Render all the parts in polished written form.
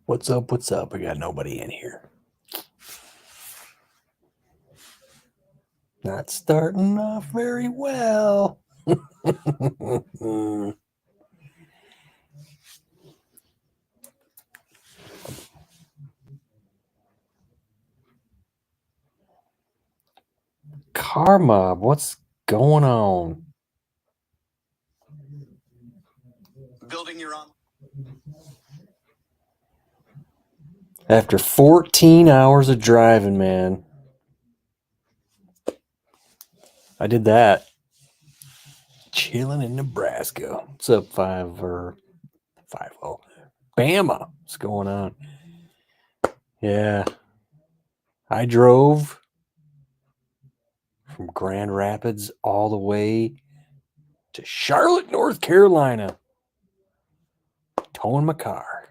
What's up? What's up? I got nobody in here. Not starting off very well. Car Mob, what's going on? Building your own. After 14 hours of driving, man. I did that. Chilling in Nebraska. What's up, 5-0? Bama. What's going on? Yeah. I drove from Grand Rapids all the way to Charlotte, North Carolina. Towing my car.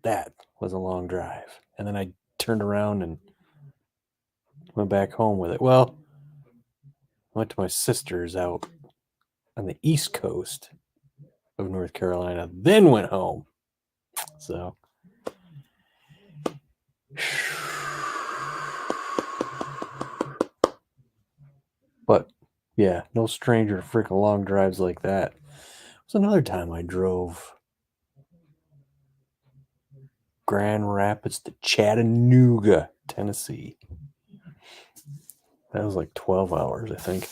That was a long drive. And then I turned around and went back home with it. Well, I went to my sister's out on the East Coast of North Carolina, then went home. So, but yeah, no stranger to freaking long drives like that. It was another time I drove Grand Rapids to Chattanooga, Tennessee. That was like 12 hours, I think.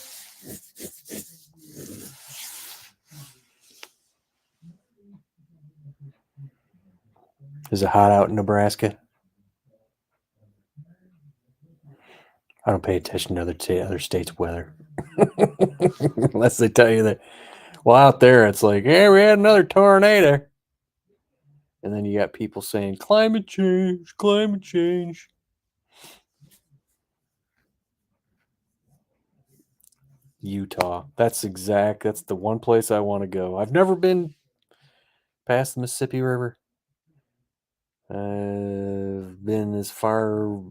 Is it hot out in Nebraska? I don't pay attention to other states' weather. Unless they tell you that, well, out there it's like, hey, we had another tornado. And then you got people saying, climate change, climate change. Utah. That's the one place I want to go. I've never been past the Mississippi River. I've been as far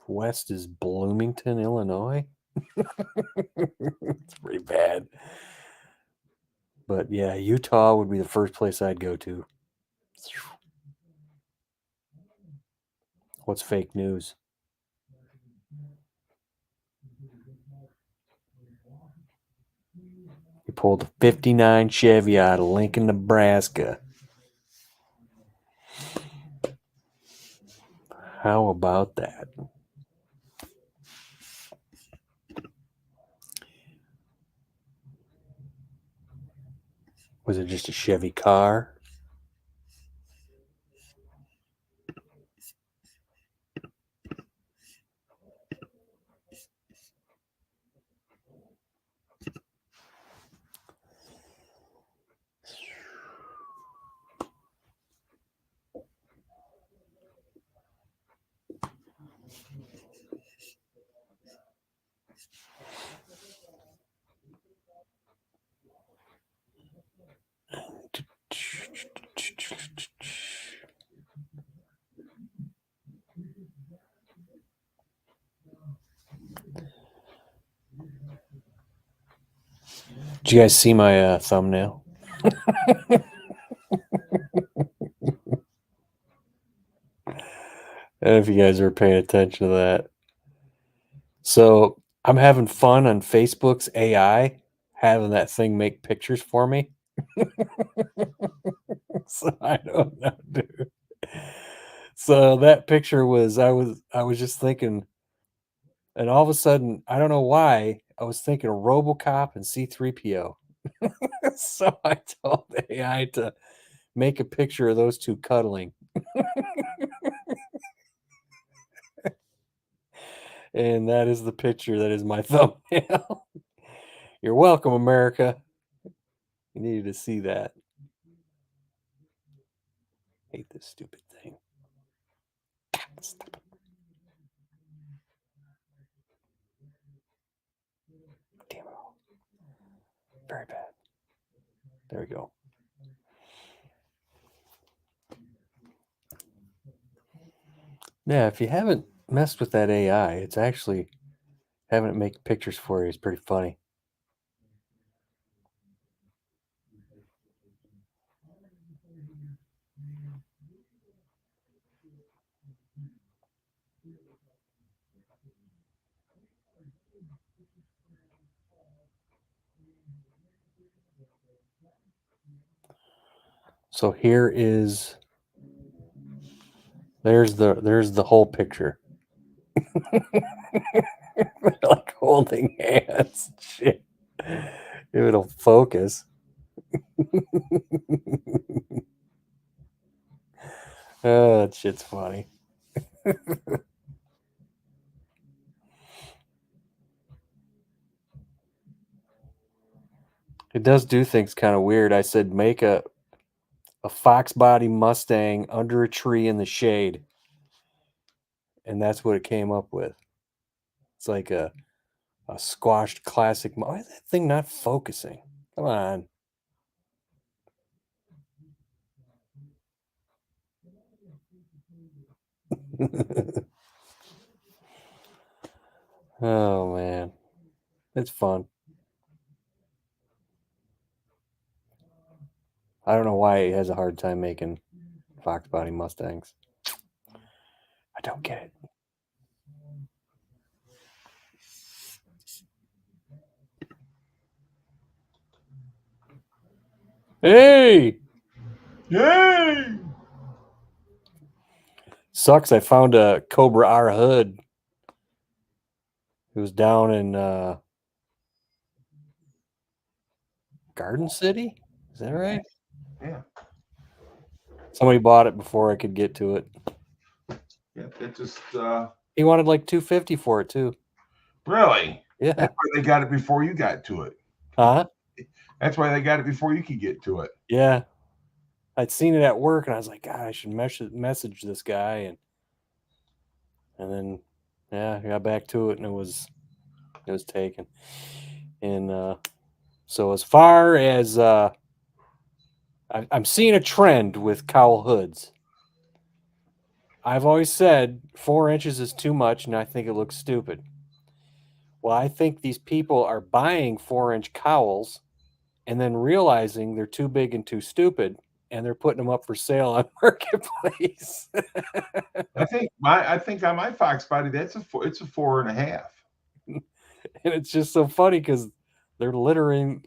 west as Bloomington, Illinois. It's pretty bad. But yeah, Utah would be the first place I'd go to. What's fake news? He pulled a 59 Chevy out of Lincoln, Nebraska. How about that? Was it just a Chevy car? Did you guys see my thumbnail? If you guys are paying attention to that. So I'm having fun on Facebook's AI, having that thing make pictures for me. So I don't know, dude. So that picture was I was just thinking, and all of a sudden, I don't know why, I was thinking of RoboCop and C-3PO. So I told AI to make a picture of those two cuddling. And that is the picture that is my thumbnail. You're welcome, America. You needed to see that. Hate this stupid thing. Stop it. Damn it all. Very bad. There we go. Yeah, if you haven't messed with that AI, it's actually having it make pictures for you is pretty funny. So here is there's the whole picture. Like holding hands. Shit. If it'll focus. Oh, that shit's funny. It does do things kind of weird. I said make a fox body Mustang under a tree in the shade. And that's what it came up with. It's like a squashed classic. Why is that thing not focusing? Come on. Oh man, it's fun. I don't know why he has a hard time making fox body Mustangs. I don't get it. Hey, Yay! sucks. I found a Cobra R hood. It was down in Garden City. Is that right? Yeah. Somebody bought it before I could get to it. Yeah, it just He wanted like $250 for it too. really. Yeah. That's why they got it before you got to it. Huh? That's why they got it before you could get to it. Yeah. I'd seen it at work and I was like, God, I should message this guy and then yeah, I got back to it and it was taken. And so as far as I'm seeing a trend with cowl hoods. I've always said 4 inches is too much and I think it looks stupid. Well, I think these people are buying 4-inch cowls and then realizing they're too big and too stupid, and they're putting them up for sale on Marketplace. I think on my fox body it's a 4.5. And it's just so funny because they're littering it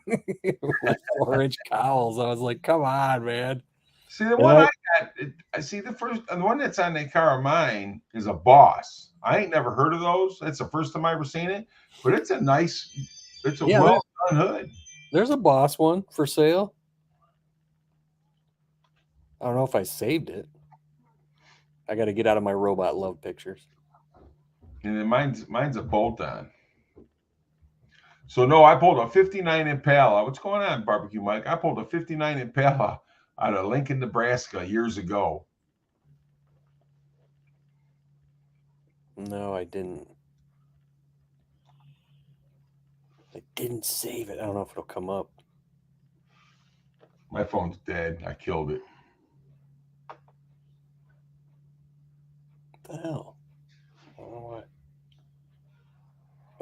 with 4-inch cowls. I was like, come on, man. See the one I got. I see the one that's on the car of mine is a Boss. I ain't never heard of those. That's the first time I ever seen it, but it's a well done hood. There's a Boss one for sale. I don't know if I saved it. I got to get out of my robot love pictures. And then mine's a bolt on. So no, I pulled a 59 Impala. What's going on, Barbecue Mike? I pulled a 59 Impala out of Lincoln, Nebraska years ago. No, I didn't. I didn't save it. I don't know if it'll come up. My phone's dead. I killed it. What the hell? I don't know why.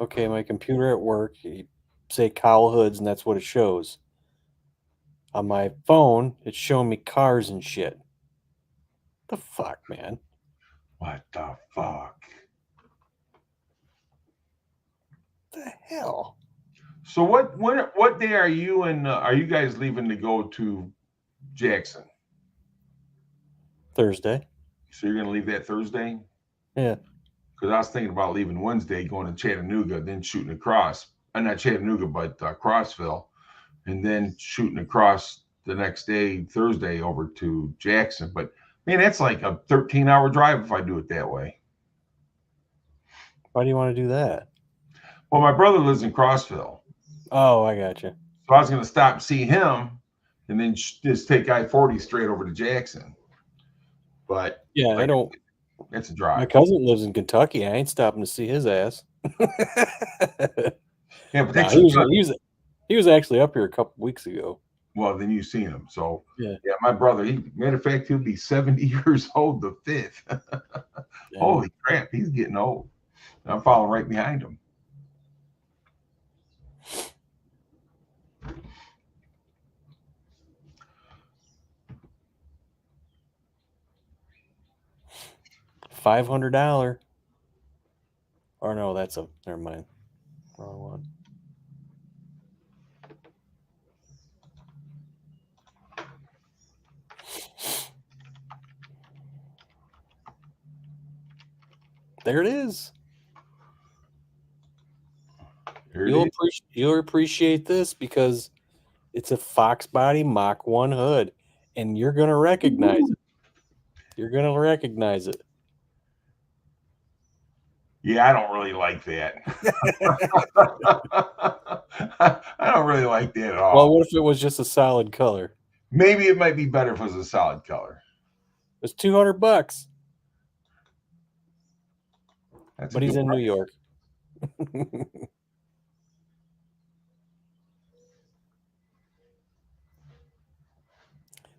Okay, my computer at work, you say cowl hoods, and that's what it shows. On my phone, it's showing me cars and shit. The fuck, man? What the fuck? The hell? So what day are you and are you guys leaving to go to Jackson? Thursday. So you're gonna leave that Thursday? Yeah. Because I was thinking about leaving Wednesday, going to Chattanooga, then shooting across. Not Chattanooga, but Crossville, and then shooting across the next day, Thursday, over to Jackson. But man, that's like a 13-hour drive if I do it that way. Why do you want to do that? Well, my brother lives in Crossville. Oh, I got you. So I was going to stop and see him and then just take I-40 straight over to Jackson. But yeah, I don't. It's a drive. My cousin lives in Kentucky. I ain't stopping to see his ass. Yeah, but no, he was actually up here a couple weeks ago. Well, then you've seen him. So yeah, my brother. Matter of fact, he'll be 70 years old the 5th. Holy crap, he's getting old. I'm following right behind him. $500. Or no, that's a never mind. Wrong one. There it is. Here it is. You'll appreciate this because it's a Fox Body Mach 1 hood, and you're gonna recognize it. You're gonna recognize it. Yeah, I don't really like that. I don't really like that at all. Well, what if it was just a solid color? Maybe it might be better if it was a solid color. It's $200, That's but a he's good in New price. York.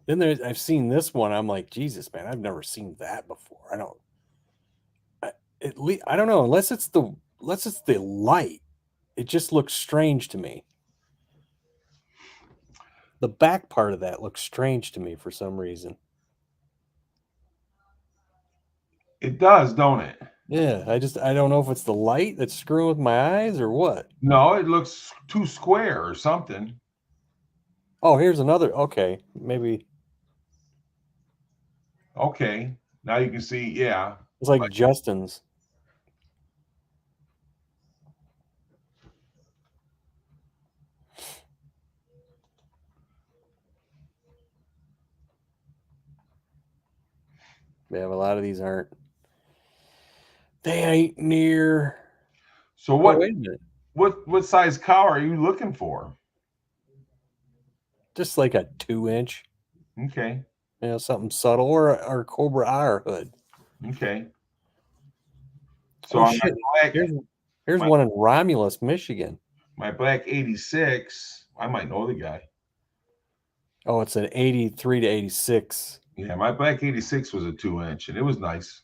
Then I've seen this one. I'm like, Jesus, man, I've never seen that before. I don't know, unless it's the light. It just looks strange to me. The back part of that looks strange to me for some reason. It does, don't it? Yeah, I don't know if it's the light that's screwing with my eyes or what. No, it looks too square or something. Oh, here's another. Okay, maybe Okay, now you can see. Yeah, it's like Justin's. Yeah, a lot of these aren't. They ain't near. so Oh, wait a minute. what size cow are you looking for? Just like a 2-inch, Okay, something subtle, or a Cobra R hood. okay. So Oh on shit! my black, Here's one in Romulus, Michigan. my black 86, I might know the guy. Oh, it's an 83 to 86. Yeah, my black 86 was a 2-inch, and it was nice.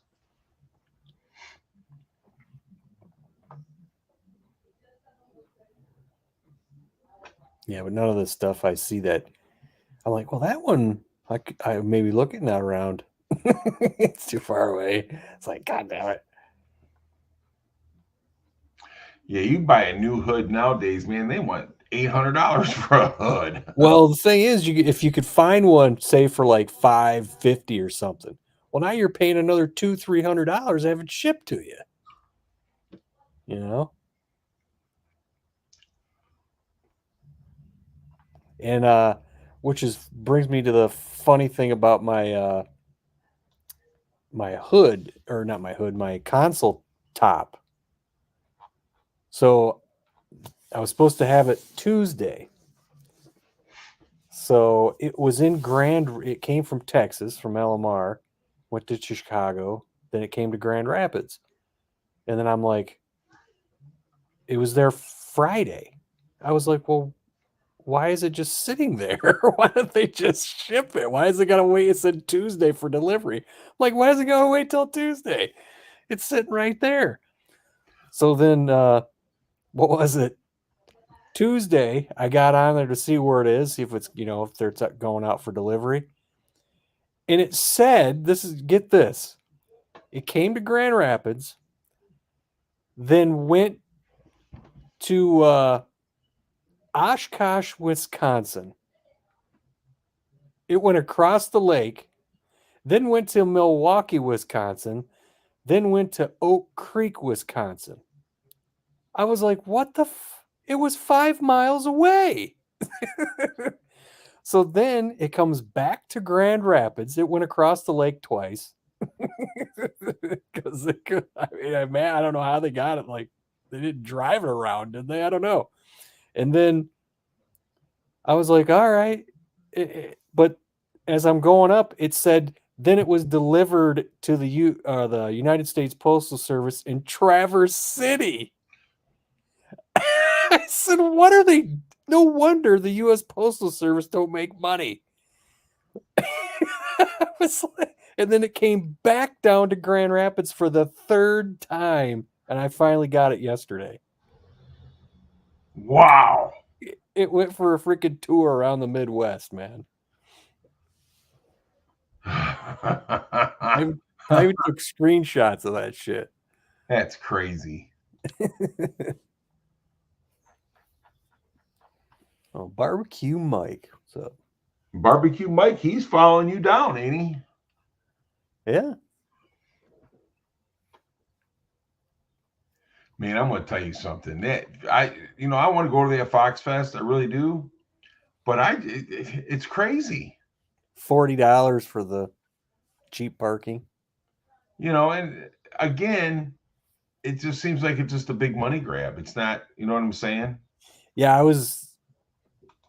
Yeah, but none of this stuff I see that I'm like, well, that one I may be looking that around. It's too far away. It's like, God damn it. Yeah, you buy a new hood nowadays, man. They want $800 for a hood. Well, the thing is, if you could find one, say for like $550 or something, well, now you're paying another $200-300 to have it shipped to you. You know, and which brings me to the funny thing about my my hood, or not my hood, my console top. So I was supposed to have it Tuesday. So it was in it came from Texas, from LMR, went to Chicago, then it came to Grand Rapids. And then I'm like, it was there Friday. I was like, well, why is it just sitting there? Why don't they just ship it? Why is it gotta wait? It said Tuesday for delivery. I'm like, why is it gotta wait till Tuesday? It's sitting right there. So then what was it? Tuesday, I got on there to see where it is, see if it's, if they're going out for delivery. And it said, get this. It came to Grand Rapids, then went to Oshkosh, Wisconsin. It went across the lake, then went to Milwaukee, Wisconsin, then went to Oak Creek, Wisconsin. I was like, what the it was 5 miles away. So then it comes back to Grand Rapids. It went across the lake twice. Because man, I don't know how they got it. Like, they didn't drive it around, did they? I don't know. And then I was like, all right. But as I'm going up, it said then it was delivered to the United States Postal Service in Traverse City. I said, what are they? No wonder the U.S. Postal Service don't make money. And then it came back down to Grand Rapids for the third time, and I finally got it yesterday. Wow. It went for a freaking tour around the Midwest, man. I even took screenshots of that shit. That's crazy. Oh, Barbecue Mike. What's up? Barbecue Mike, he's following you down, ain't he? Yeah. Man, I'm going to tell you something. I want to go to that Fox Fest. I really do. But it's crazy. $40 for the cheap parking. And again, it just seems like it's just a big money grab. It's not, you know what I'm saying? Yeah, I was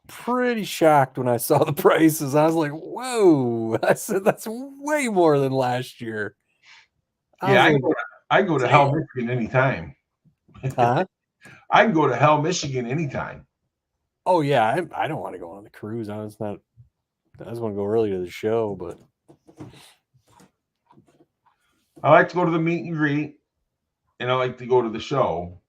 pretty shocked when I saw the prices. I was like, whoa. I said, that's way more than last year. Yeah, was I go to damn. Hell, Michigan anytime. Huh? I can go to Hell, Michigan anytime. Oh, yeah. I don't want to go on the cruise. I just want to go early to the show, but I like to go to the meet and greet, and I like to go to the show.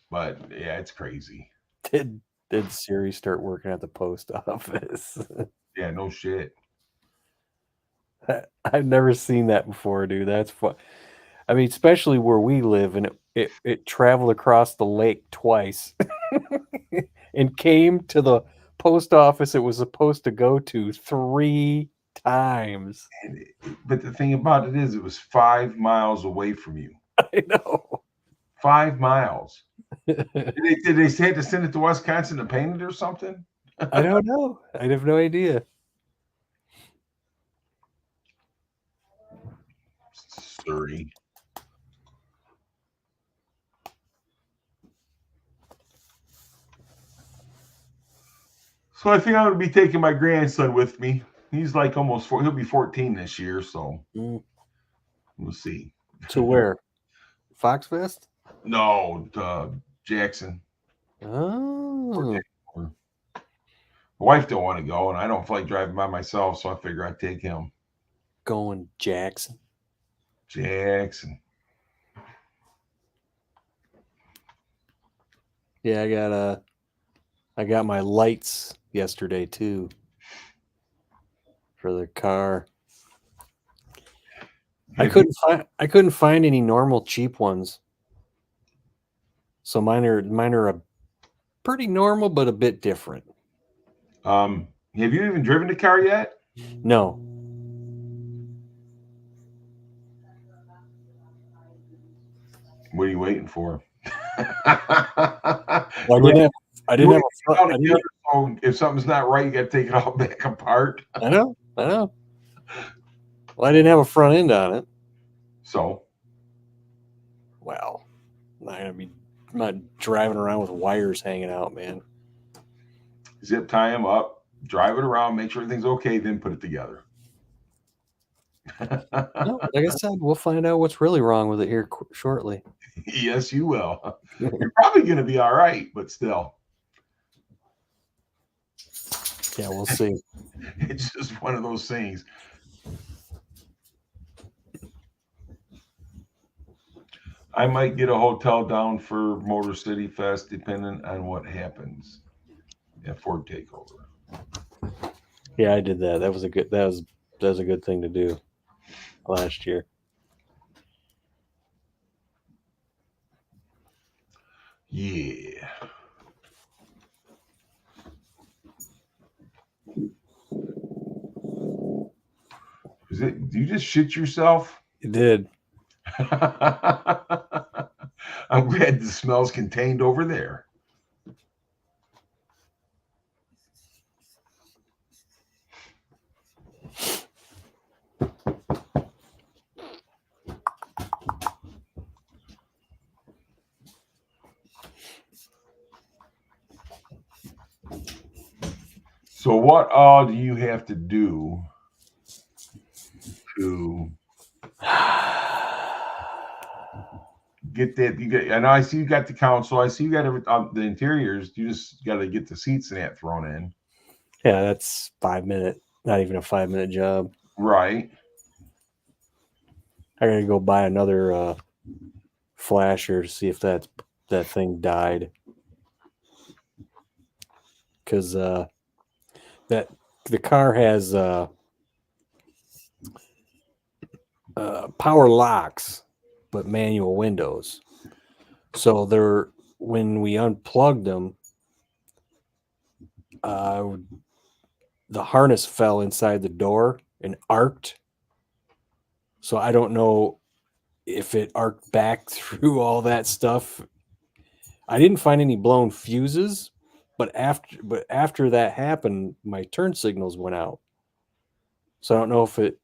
But yeah, it's crazy. did Siri start working at the post office? Yeah, no shit. I've never seen that before, dude. That's fun. I mean, especially where we live, and it traveled across the lake twice and came to the post office it was supposed to go to 3 times. But the thing about it is, it was 5 miles away from you. I know. 5 miles. Did they say to send it to Wisconsin to paint it or something? I don't know. I have no idea. Surrey. So I think I'm going to be taking my grandson with me. He's like almost 4. He'll be 14 this year, so we'll see. To where? Fox Fest? No, Jackson. Oh. My wife don't want to go, and I don't feel like driving by myself, so I figure I'd take him. Going Jackson. Yeah, I got my lights yesterday too for the car. I couldn't find any normal cheap ones. So mine are a pretty normal but a bit different. Have you even driven the car yet? No. What are you waiting for? Well, I didn't have a front. So if something's not right, you got to take it all back apart. I know. Well, I didn't have a front end on it. So, well, I'm not driving around with wires hanging out, man. Zip tie them up, drive it around, make sure everything's okay, then put it together. No, like I said, we'll find out what's really wrong with it here shortly. Yes, you will. You're probably going to be all right, but still. Yeah, we'll see. It's just one of those things. I might get a hotel down for Motor City Fest, depending on what happens at Ford Takeover. Yeah, I did that. That was a good thing to do last year. Yeah. Did you just shit yourself? It did. I'm glad the smell's contained over there. So what all do you have to do to get that? I know I see you got the console. I see you got the interiors. You just got to get the seats and that thrown in. Yeah, that's 5 minute, not even a 5 minute job. Right. I gotta go buy another flasher to see if that thing died. Because the car has power locks, but manual windows. So when we unplugged them, the harness fell inside the door and arced. So I don't know if it arced back through all that stuff I didn't find any blown fuses, but after that happened, my turn signals went out. So I don't know if it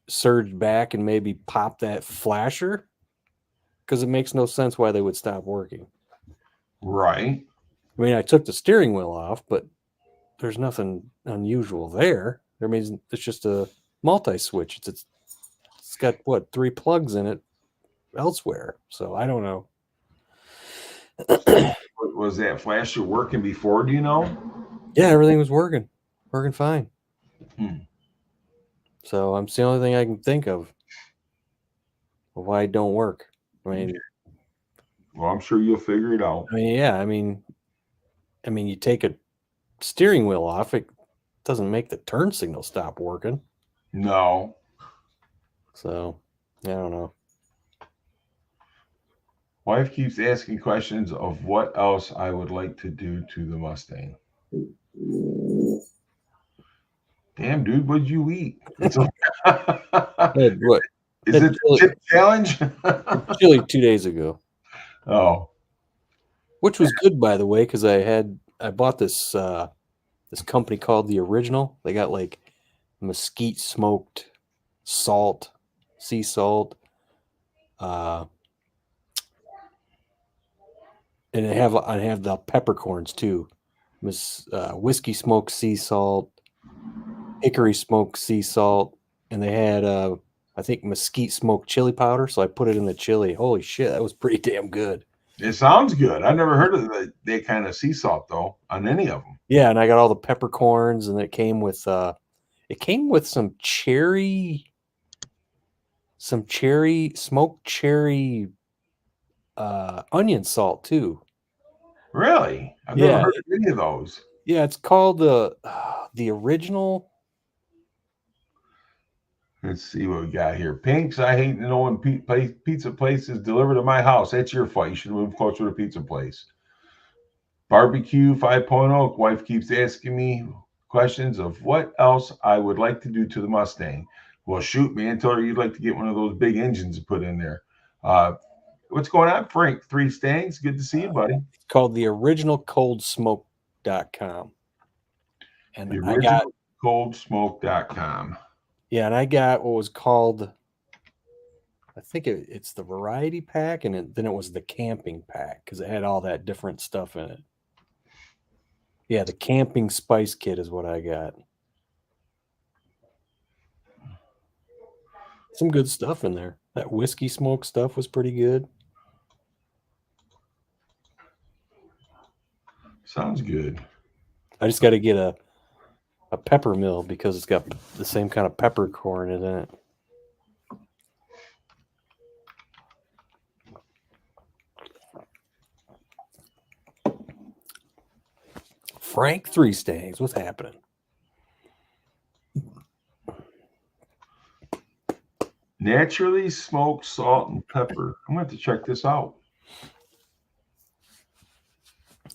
surged back and maybe popped that flasher, because it makes no sense why they would stop working. Right. I mean, I took the steering wheel off, but there's nothing unusual there. There means it's just a multi-switch. It's got what, 3 plugs in it elsewhere. So I don't know. Was that flasher working before? Do you know? Yeah, everything was working fine. Hmm. So it's the only thing I can think of why it don't work. I mean, Well, I'm sure you'll figure it out. yeah. I mean, you take a steering wheel off, it doesn't make the turn signal stop working. No. So I don't know. Wife keeps asking questions of what else I would like to do to the Mustang. Damn, dude, what'd you eat? It's What? Is it the chip challenge? Chili 2 days ago, Oh, which was good, by the way, because I bought this this company called The Original. They got like mesquite smoked salt, sea salt, and I have the peppercorns too. Whiskey smoked sea salt, hickory smoked sea salt, and they had I think mesquite smoked chili powder. So I put it in the chili. Holy shit, that was pretty damn good. it sounds good. I never heard of that kind of sea salt though on any of them. Yeah, and I got all the peppercorns, and it came with some smoked cherry onion salt too. Really? I've never heard of any of those. Yeah, it's called the Original. Let's see what we got here. Pinks, I hate knowing pizza places deliver to my house. That's your fault. You should move closer to a pizza place. Barbecue 5.0. Wife keeps asking me questions of what else I would like to do to the Mustang. Well, shoot, man. Tell her you'd like to get one of those big engines to put in there. What's going on, Frank? 3 Stangs. Good to see you, buddy. It's called the originalcoldsmoke.com. And The I got coldsmoke.com. Yeah, and I got what was called, I think it's the variety pack, and then it was the camping pack because it had all that different stuff in it. Yeah, the camping spice kit is what I got. Some good stuff in there. That whiskey smoke stuff was pretty good. Sounds good. I just got to get a pepper mill because it's got the same kind of peppercorn in it. Frank 3 Stangs, what's happening? Naturally smoked salt and pepper. I'm going to have to check this out.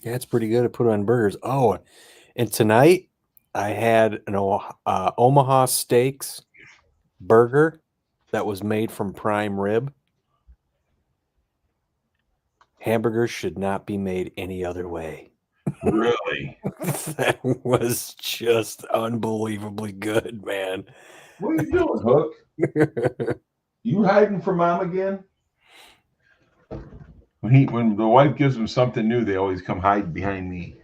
Yeah, it's pretty good. I put it on burgers. Oh, and tonight I had an Omaha Steaks burger that was made from prime rib. Hamburgers should not be made any other way. Really? That was just unbelievably good, man. What are you doing, Hook? You hiding from Mom again? When the wife gives them something new, they always come hide behind me.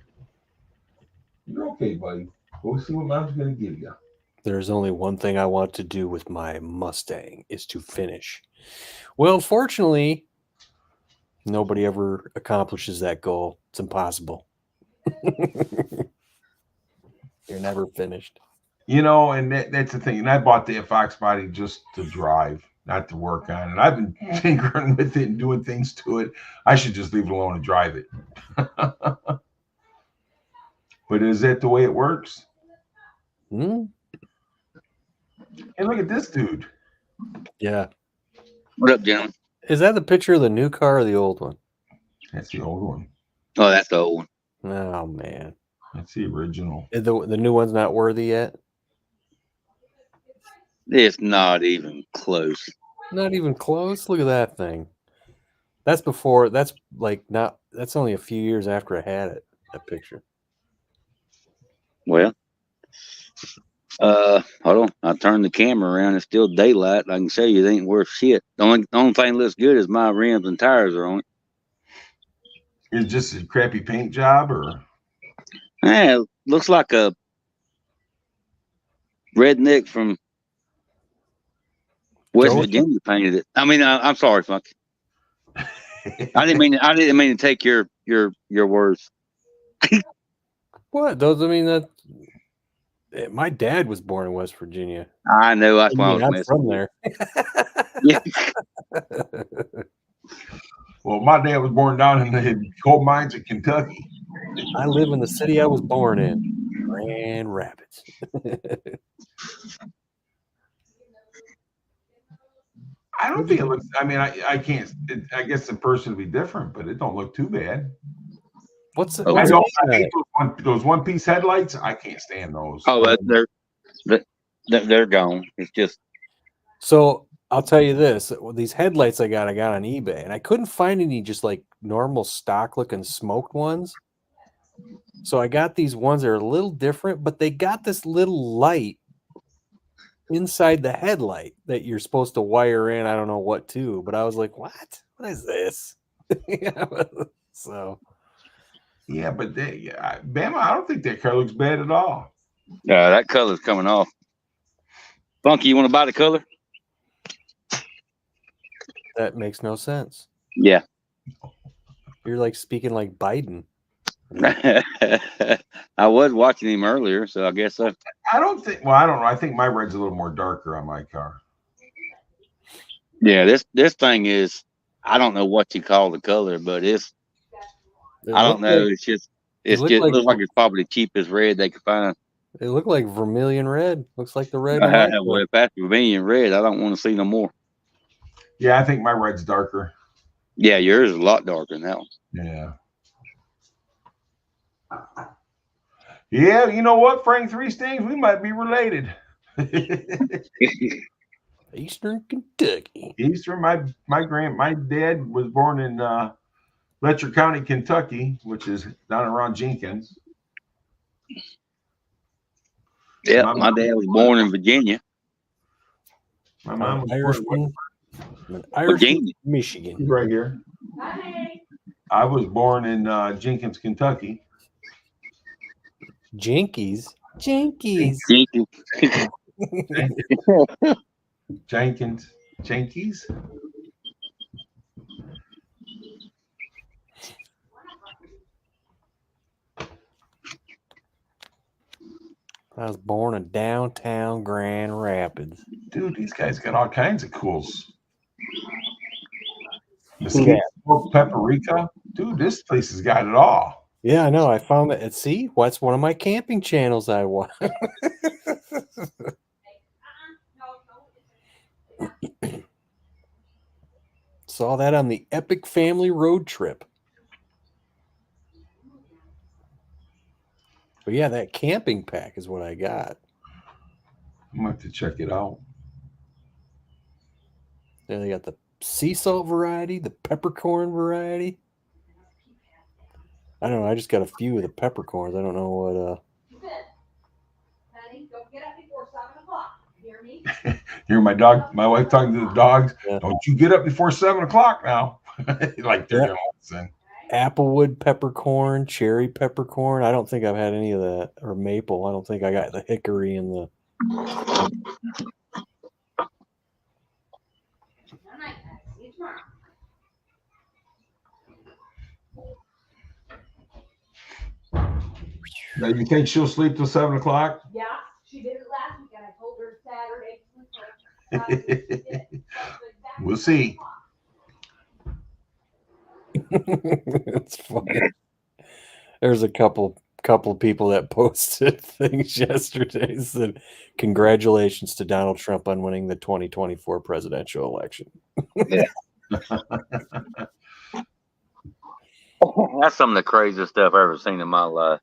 You're okay, buddy. Go see what Mom's going to give you. There's only one thing I want to do with my Mustang is to finish. Well, fortunately, nobody ever accomplishes that goal. It's impossible. You're never finished. You know, and that's the thing. And I bought the Fox body just to drive, not to work on. And I've been tinkering with it and doing things to it. I should just leave it alone and drive it. But is that the way it works? Hmm? Hey, look at this dude. Yeah. What up, gentlemen? Is that the picture of the new car or the old one? That's the old one. Oh, that's the old one. Oh, man. That's the original. The new one's not worthy yet? It's not even close. Not even close? Look at that thing. That's before. That's like not. That's only a few years after I had it. That picture. Well, hold on. I turned the camera around. It's still daylight. I can show you it ain't worth shit. The only thing that looks good is my rims and tires are on it. Is just a crappy paint job, or It looks like a redneck from West Joe? Virginia painted it. I mean, I'm sorry, Funky. I didn't mean to take your words. What? Those? I mean that. My dad was born in West Virginia. I know that's why I was I'm messing. from there. Yeah. well, my dad was born down in the coal mines of Kentucky. I live in the city I was born in, Grand Rapids. I don't think it looks. I mean, I can't. I guess in person would be different, but it don't look too bad. What's it? Oh, I What's don't. it? I hate those one-piece headlights. I can't stand those. Oh, they're gone. It's just So I'll tell you this: these headlights I got on eBay, and I couldn't find any just like normal stock-looking smoked ones. So I got these ones that are a little different, but they got this little light inside the headlight that you're supposed to wire in. I don't know what to, but I was like, "What? What is this?" So Yeah, but Bama, I don't think that car looks bad at all. that color's coming off. Funky, you want to buy the color? that makes no sense. Yeah. You're like speaking like Biden. I was watching him earlier, so I guess so. I don't think. Well, I don't know. I think my red's a little more darker on my car. Yeah, this thing is. I don't know what you call the color, but it's. I don't know. It's just. It looks like it's probably the cheapest red they could find. It looked like vermilion red. Looks like the red. Well, if that's vermilion red, I don't want to see no more. Yeah, I think my red's darker. Yeah, yours is a lot darker than that one. Yeah. Yeah, you know what, Frank Three Stings, we might be related. Eastern Kentucky. Eastern, my dad was born in Letcher County, Kentucky, which is down around Jenkins. Yeah, my dad was born in Virginia. My mom was Irishman. Virginia. Michigan. He's right here. I was born in Jenkins, Kentucky. Jinkies. Jenkins. Jenkins. I was born in downtown Grand Rapids. Dude, these guys got all kinds of cools. Mesquite, paprika. Dude, this place has got it all. Yeah, I know. I found that. See, what's one of my camping channels I watch. Saw that on the Epic Family Road Trip. But yeah, that camping pack is what I got. I'm going to have to check it out. Yeah, they got the sea salt variety, the peppercorn variety. I don't know. I just got a few of the peppercorns. I don't know what. Honey, don't get up before 7 o'clock. You hear me? Hear my wife talking to the dogs. Yeah. Don't you get up before 7 o'clock now. Like they're going to listen. Applewood peppercorn, cherry peppercorn. I don't think I've had any of that, or maple. I don't think I got the hickory and the. All right, see you tomorrow. Now, you think she'll sleep till 7 o'clock? Yeah, she did it last weekend. I told her Saturday. We'll see. It's funny. There's a couple people that posted things yesterday that said, "Congratulations to Donald Trump on winning the 2024 presidential election." Yeah. That's some of the craziest stuff I've ever seen in my life.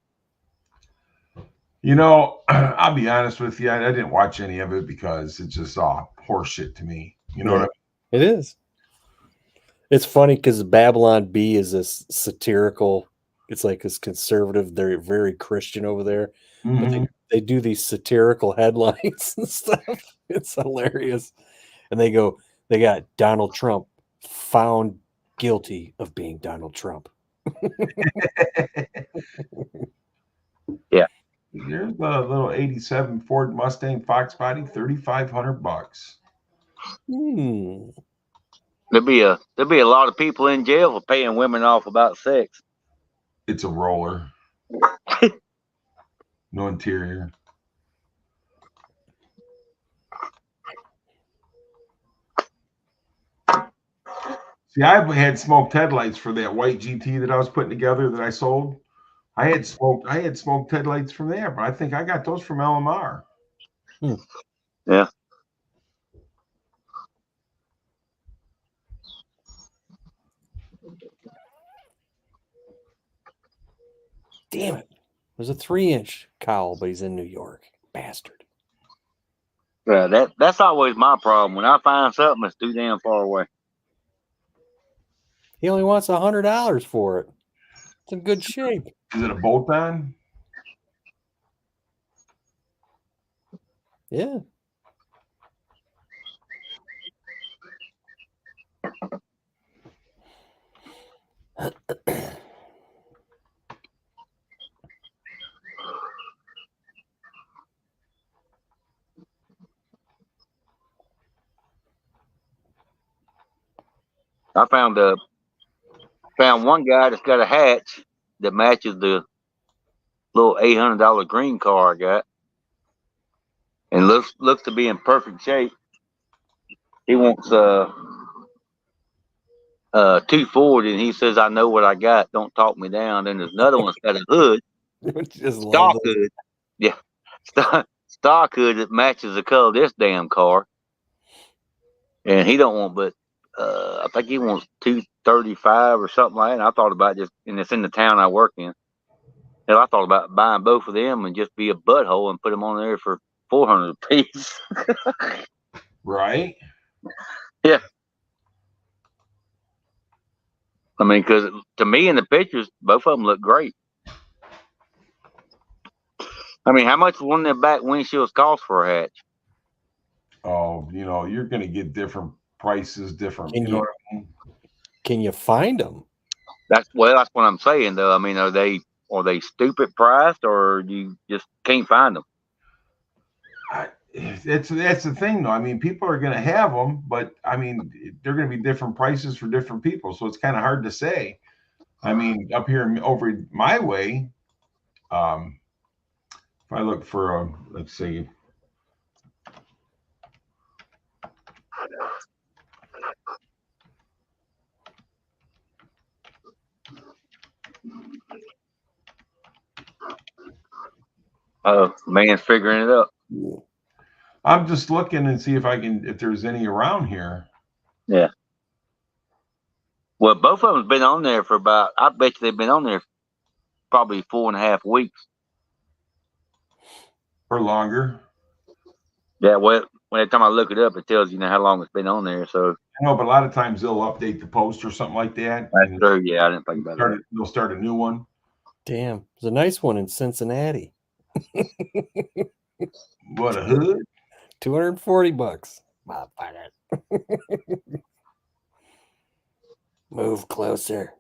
You know, I'll be honest with you. I didn't watch any of it because it's just all horseshit to me. You know what I mean? It is. It's funny because Babylon B is this satirical. It's like this conservative. They're very Christian over there, but Mhm. they do these satirical headlines and stuff. It's hilarious. And they got Donald Trump found guilty of being Donald Trump. Yeah. There's the little 87 Ford Mustang Fox body, $3,500. There'll be a lot of people in jail for paying women off about sex. It's a roller. No interior. See, I had smoked headlights for that white GT that I was putting together that I sold. I had smoked headlights from there, but I think I got those from LMR. Yeah. Damn it. There's a 3-inch cowl, but he's in New York. Bastard. Yeah, that's always my problem. When I find something that's too damn far away. He only wants $100 for it. It's in good shape. Is it a bolt on? Yeah. I found one guy that's got a hatch that matches the little $800 green car I got, and looks to be in perfect shape. He wants 240, and he says, "I know what I got. Don't talk me down." Then there's another one that's got a hood, Just love stock those. hood, yeah, stock hood that matches the color of this damn car, and he don't want but I think he wants 235 or something like that. And I thought about and it's in the town I work in. And I thought about buying both of them and just be a butthole and put them on there for 400 a piece. Right. Yeah. I mean, because to me in the pictures, both of them look great. I mean, how much one of their back windshields cost for a hatch? Oh, you're going to get different prices, different. Can you know what I mean? Can you find them? That's what I'm saying, though. I mean, are they stupid priced, or you just can't find them? That's the thing, though. I mean, people are going to have them, but I mean, they're going to be different prices for different people, so it's kind of hard to say. I mean, up here over my way, if I look for let's see. Oh, man's figuring it up. I'm just looking and see if there's any around here. Yeah. Well, both of them's been on there for about, I bet you they've been on there probably 4.5 weeks. Or longer. Yeah, well, every time I look it up, it tells you how long it's been on there. So I know, but a lot of times they'll update the post or something like that. That's true. Yeah, I didn't think about that. They'll start a new one. Damn. There's a nice one in Cincinnati. What a hood. $240. Motherfucker. Move closer.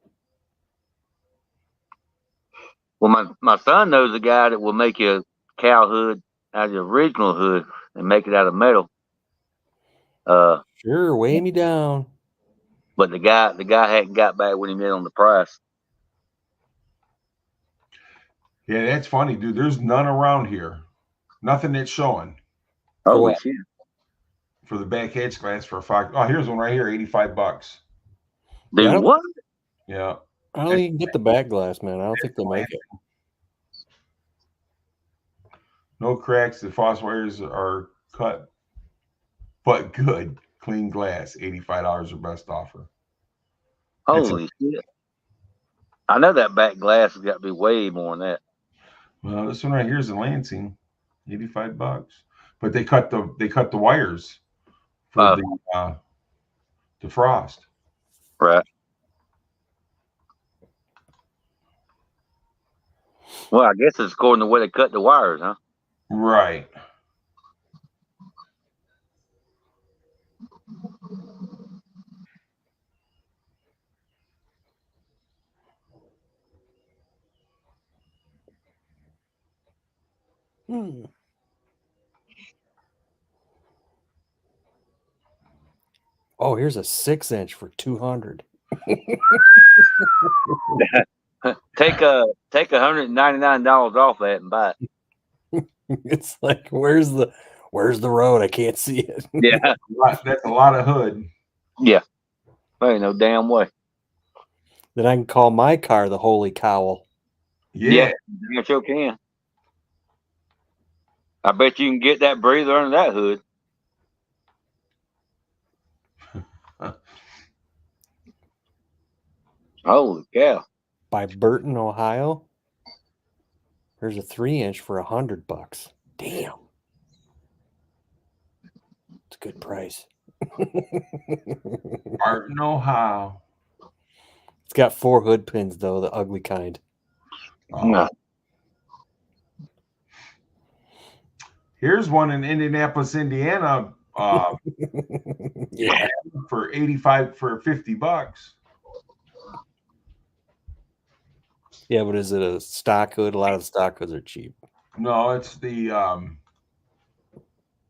Well, my son knows a guy that will make you a cow hood out of the original hood and make it out of metal. Sure, weigh me down. But the guy hadn't got back with him yet on the price. Yeah, that's funny, dude. There's none around here. Nothing that's showing. Holy shit. For the back hatch glass for a Fox. Oh, here's one right here, $85. Dude, what? Yeah. I don't think you can get the back glass, man. I don't think they'll make it. No cracks. The frost wires are cut, but good. Clean glass. $85 or best offer. Holy shit. I know that back glass has got to be way more than that. Well, this one right here is in Lansing, $85. But they cut the wires for the frost. Right. Well, I guess it's according to where they cut the wires, huh? Right. Hmm. Oh, here's a 6-inch for 200. Take $199 off that and buy it. It's like, where's the road? I can't see it. Yeah. That's a lot of hood. Yeah. There ain't no damn way. Then I can call my car the Holy Cowl. Yeah. You sure can. I bet you can get that breather under that hood. Holy cow. By Burton, Ohio. There's a 3-inch for $100. Damn. It's a good price. Martin, Ohio. It's got 4 hood pins though, the ugly kind. No. Here's one in Indianapolis, Indiana, Yeah. for $50. Yeah, but is it a stock hood? A lot of the stock hoods are cheap. No, it's the I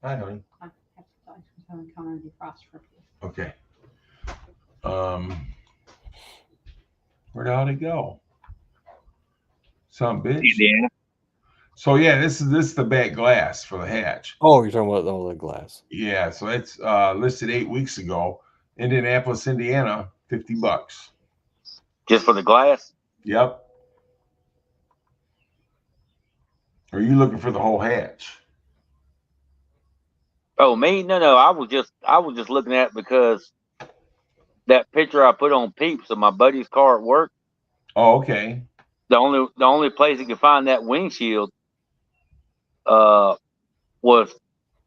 don't. I have to talk to someone coming to cross for you. Okay. Where the hell did it go? Some bitch. Indiana. So yeah, this is the back glass for the hatch. Oh, you're talking about the glass. Yeah, so it's listed 8 weeks ago. Indianapolis, Indiana, $50. Just for the glass? Yep. Are you looking for the whole hatch? Oh, me? No. I was just looking at it because that picture I put on Peeps of my buddy's car at work. Oh, okay. The only place you could find that windshield was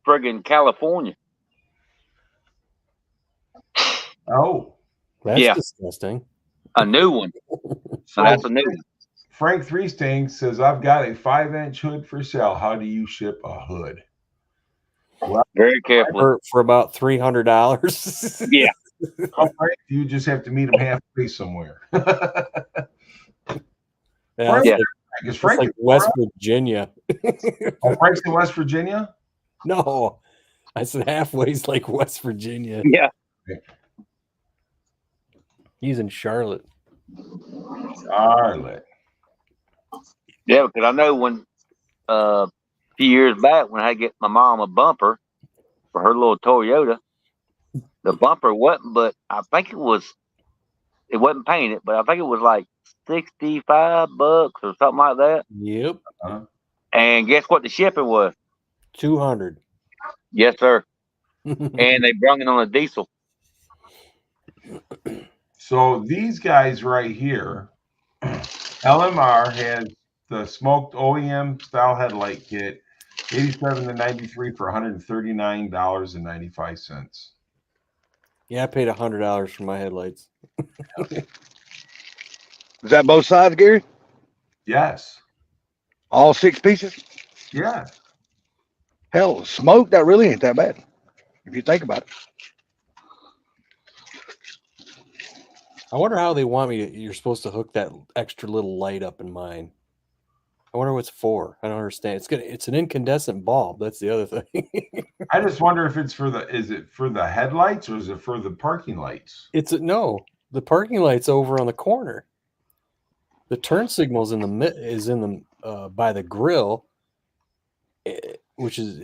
friggin' California. Oh. That's Yeah. disgusting. A new one. So that's a new one. Frank Three Stang says, I've got a 5-inch hood for sale. How do you ship a hood? Very carefully. For about $300. Yeah. Oh, Frank, you just have to meet him halfway somewhere. Yeah, it's Yeah. like, Is it's Frank like West Virginia. Oh, Frank's in West Virginia? No, I said halfway's like West Virginia. Yeah. He's in Charlotte. Charlotte. Yeah, because I know when a few years back when I get my mom a bumper for her little Toyota, the bumper wasn't, but I think it wasn't painted, but I think it was like $65 or something like that. Yep. And guess what the shipping was? 200. Yes, sir. And they brung it on a diesel. So these guys right here, LMR has the smoked OEM style headlight kit, 87 to 93 for $139.95. Yeah, I paid $100 for my headlights. Is that both sides, Gary? Yes. All 6 pieces? Yeah. Hell, smoke, that really ain't that bad. If you think about it. I wonder how they want me to. You're supposed to hook that extra little light up in mine. I wonder what it's for. I don't understand. It's an incandescent bulb. That's the other thing. I just wonder if it's is it for the headlights or is it for the parking lights? No, the parking light's over on the corner. The turn signal's in the by the grill, which is,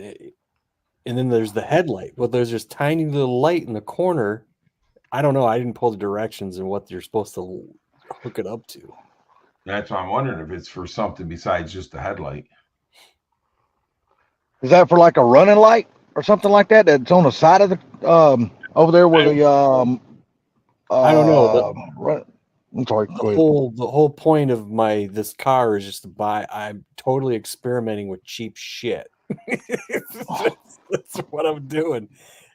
and then there's the headlight. Well, there's this tiny little light in the corner. I don't know. I didn't pull the directions and what you're supposed to hook it up to. That's why I'm wondering if it's for something besides just the headlight. Is that for like a running light or something like that? That's on the side of the over there where the I don't know. I'm sorry. Go ahead. The whole point of this car is just to buy. I'm totally experimenting with cheap shit. That's what I'm doing,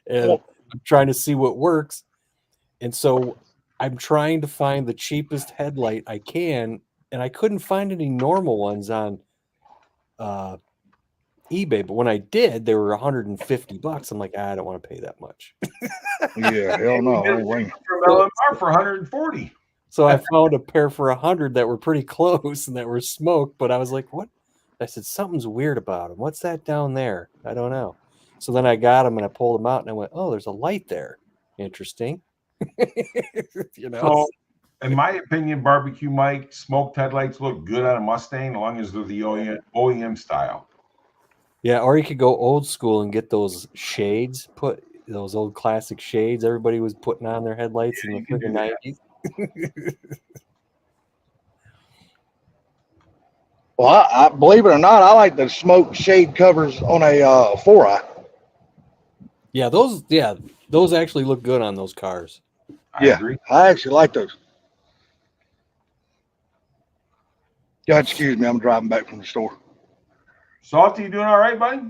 and I'm trying to see what works. And so I'm trying to find the cheapest headlight I can, and I couldn't find any normal ones on eBay. But when I did, they were $150. I'm like, I don't want to pay that much. Yeah, hell no. I ain't waiting. From LMR for 140. So I found a pair for 100 that were pretty close and that were smoked. But I was like, what? I said, something's weird about them. What's that down there? I don't know. So then I got them and I pulled them out and I went, oh, there's a light there. Interesting. You know. So, in my opinion, barbecue Mike, smoked headlights look good on a Mustang as long as they're the OEM style. Yeah, or you could go old school and get those shades, put those old classic shades everybody was putting on their headlights in the you can do freaking that. 90s. Well, I believe it or not, I like the smoke shade covers on a 4i. Yeah, those actually look good on those cars. I Yeah. agree. I actually like those. Yeah, excuse me, I'm driving back from the store. Salty, you doing all right, buddy?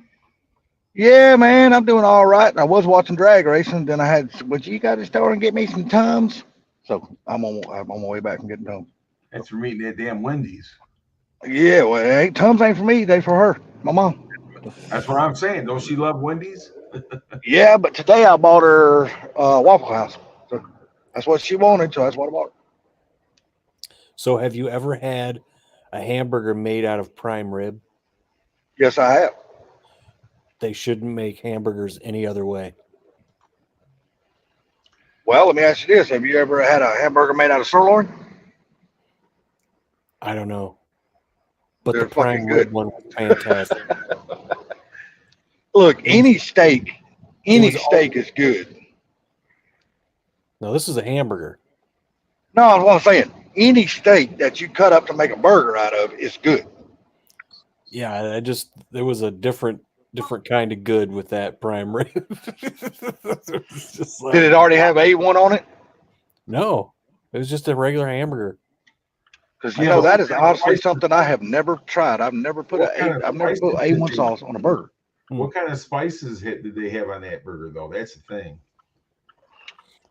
Yeah, man, I'm doing all right. I was watching drag racing, then I had, would you go to the store and get me some Tums? So I'm on my way back and getting Tums. That's for meeting that damn Wendy's. Yeah, well, Tums ain't for me, they for her, my mom. That's what I'm saying. Don't she love Wendy's? Yeah, but today I bought her Waffle House. So that's what she wanted, so that's what I bought her. So have you ever had a hamburger made out of prime rib? Yes, I have. They shouldn't make hamburgers any other way. Well, let me ask you this. Have you ever had a hamburger made out of sirloin? I don't know. But They're the prime fucking rib good. one was fantastic. Look, any steak was is good. No, this is a hamburger. No, that's what I'm saying. Any steak that you cut up to make a burger out of is good. Yeah, there was a different kind of good with that prime rib. It's just like- Did it already have A1 on it? No, it was just a regular hamburger. Because you Yeah, know but that is what kind of honestly spices- something I have never tried. I've never put What kind of A1 spices sauce on a burger. What kind of spices did they have on that burger, though? That's the thing.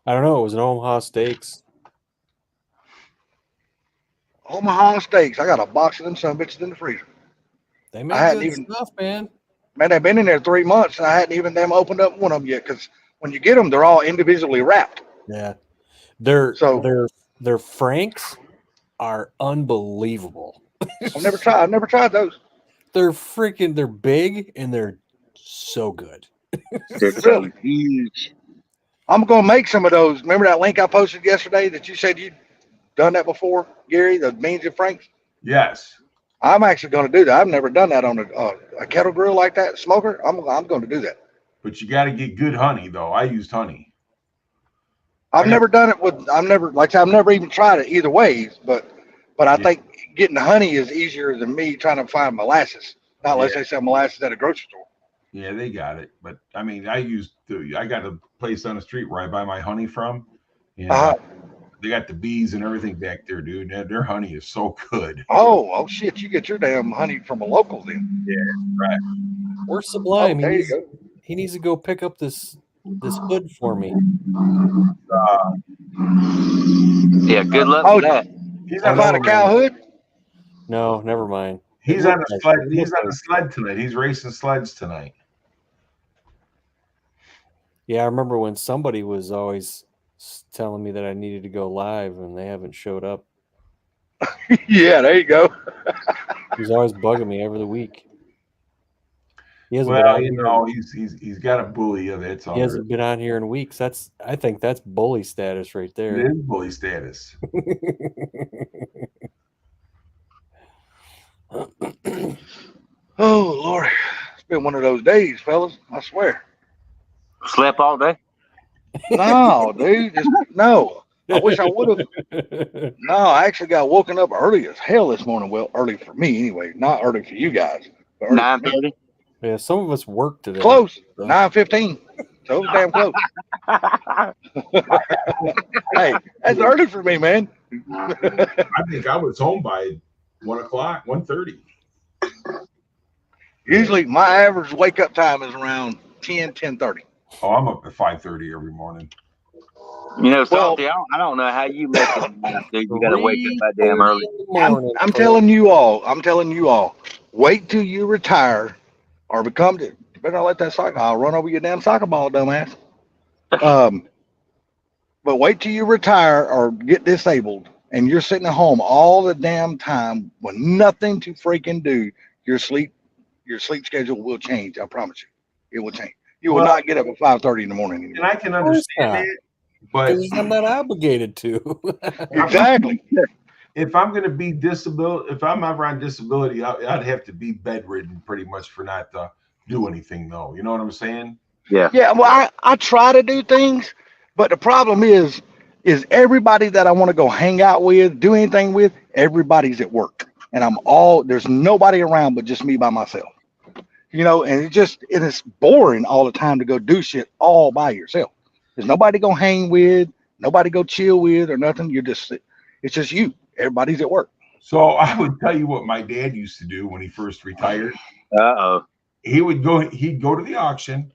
I don't know. It was an Omaha Steaks. Omaha steaks. I got a box of them some bitches in the freezer. They I make hadn't good even- stuff, man. Man, they've been in there 3 months and I hadn't even them opened up one of them yet. Because when you get them, they're all individually wrapped. Yeah, their So- their Franks are unbelievable. I've never tried those. They're big and they're so good. They're so huge. I'm gonna make some of those. Remember that link I posted yesterday that you said you'd done that before, Gary? The beans and Franks. Yes. I'm actually gonna do that. I've never done that on a kettle grill like that, smoker. I'm going to do that. But you got to get good honey, though. I used honey. I've never done it with. I've never even tried it either way. But I Yeah. think getting honey is easier than me trying to find molasses. Not unless Yeah. they sell molasses at a grocery store. Yeah, they got it. But I mean, I got a place on the street where I buy my honey from. And they got the bees and everything back there, dude. Their honey is so good. Oh shit! You get your damn honey from a local then. Where's Sublime? There you go. He needs to go pick up this hood for me. Yeah, good luck Oh, with that. He's How on about a cow hood? No, never mind. He's on a sled. He's on a sled tonight. He's racing sleds tonight. Yeah, I remember when somebody was always telling me that I needed to go live, and they haven't showed up. Yeah, there you go. He's always bugging me every week. He hasn't Well, been you know, he's got a bully of it. he hasn't been on here in weeks. I think that's bully status right It there. is bully status. Oh Lord, it's been one of those days, fellas. I swear. Slept all day. No, dude, no. I wish I would have. No, I actually got woken up early as hell this morning. Well, early for me anyway, not early for you guys. But early for me. 9:30. Yeah, some of us work today. Close, 9:15. So it was damn close. Hey, that's early for me, man. I think I was home by 1 o'clock, 1:30. Usually, my average wake up time is around 10:30. Oh, I'm up at 5:30 every morning. You know, Well- Salty, I don't know how you make it, dude. You got to wake up that damn 3:30 early. in the morning, I'm folks. telling you all, wait till you retire or become, you better not let that soccer, I'll run over your damn soccer ball, dumbass. But wait till you retire or get disabled and you're sitting at home all the damn time with nothing to freaking do. Your sleep schedule will change. I promise you. It will change. You will Well- not get up at 5:30 in the morning And anymore. I can course understand not. that, but Because I'm not obligated to. Exactly. if I'm going to be disability, if I'm ever on disability, I'd have to be bedridden pretty much for not to do anything, though. You know what I'm saying? Yeah. Yeah, well, I try to do things, but the problem is everybody that I want to go hang out with, do anything with, everybody's at work. And there's nobody around but just me by myself. You know, and it's boring all the time to go do shit all by yourself. There's nobody go hang with, nobody go chill with or nothing. It's just you. Everybody's at work. So I would tell you what my dad used to do when he first retired. Uh-oh. He'd go to the auction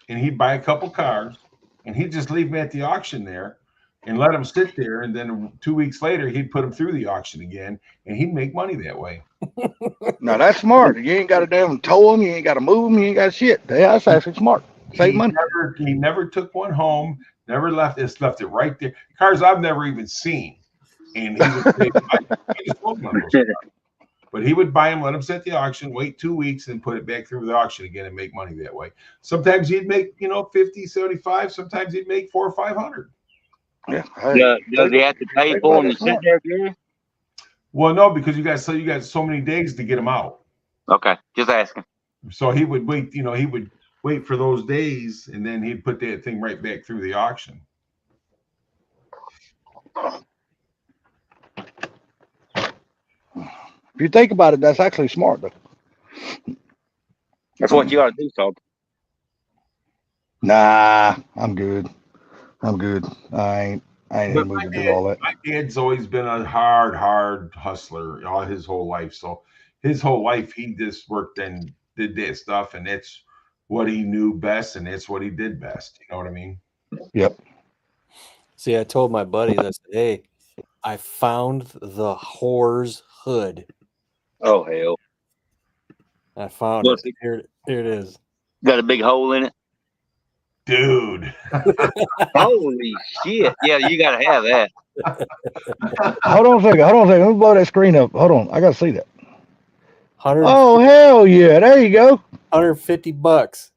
and he'd buy a couple cars and he'd just leave them at the auction there and let them sit there. And then 2 weeks later, he'd put them through the auction again and he'd make money that way. Now that's smart. You ain't got to damn tow them. You ain't got to move them. You ain't got shit. Yeah, that's actually smart. Save money. He never took one home, never left it right there. Cars I've never even seen. And he would say, I just sold one of those cars. But he would buy them, let them sit at the auction, wait 2 weeks, and put it back through the auction again and make money that way. Sometimes he'd make, 50, 75. Sometimes he'd make 400 or 500. Yeah. Hey, Does he have to pay for them to sit there, Jerry? Well, no, because you got so many days to get them out. Okay, just asking. So he would wait, he would wait for those days, and then he'd put that thing right back through the auction. if you think about it, that's actually smart though. That's what you ought to do, Salty. Nah, I'm good. I ain't in the mood to do all that. My dad's always been a hard hustler all his whole life. So his whole life, he just worked and did that stuff, and that's what he knew best, and that's what he did best. You know what I mean? Yep. See, I told my buddies, I said, hey, I found the whore's hood. Oh, hell. I found What's it. Here it is. Got a big hole in it? Dude. Holy shit. Yeah, you got to have that. Hold on a second. Let me blow that screen up. Hold on. I got to see that. 100, Oh, hell yeah. There you go. $150.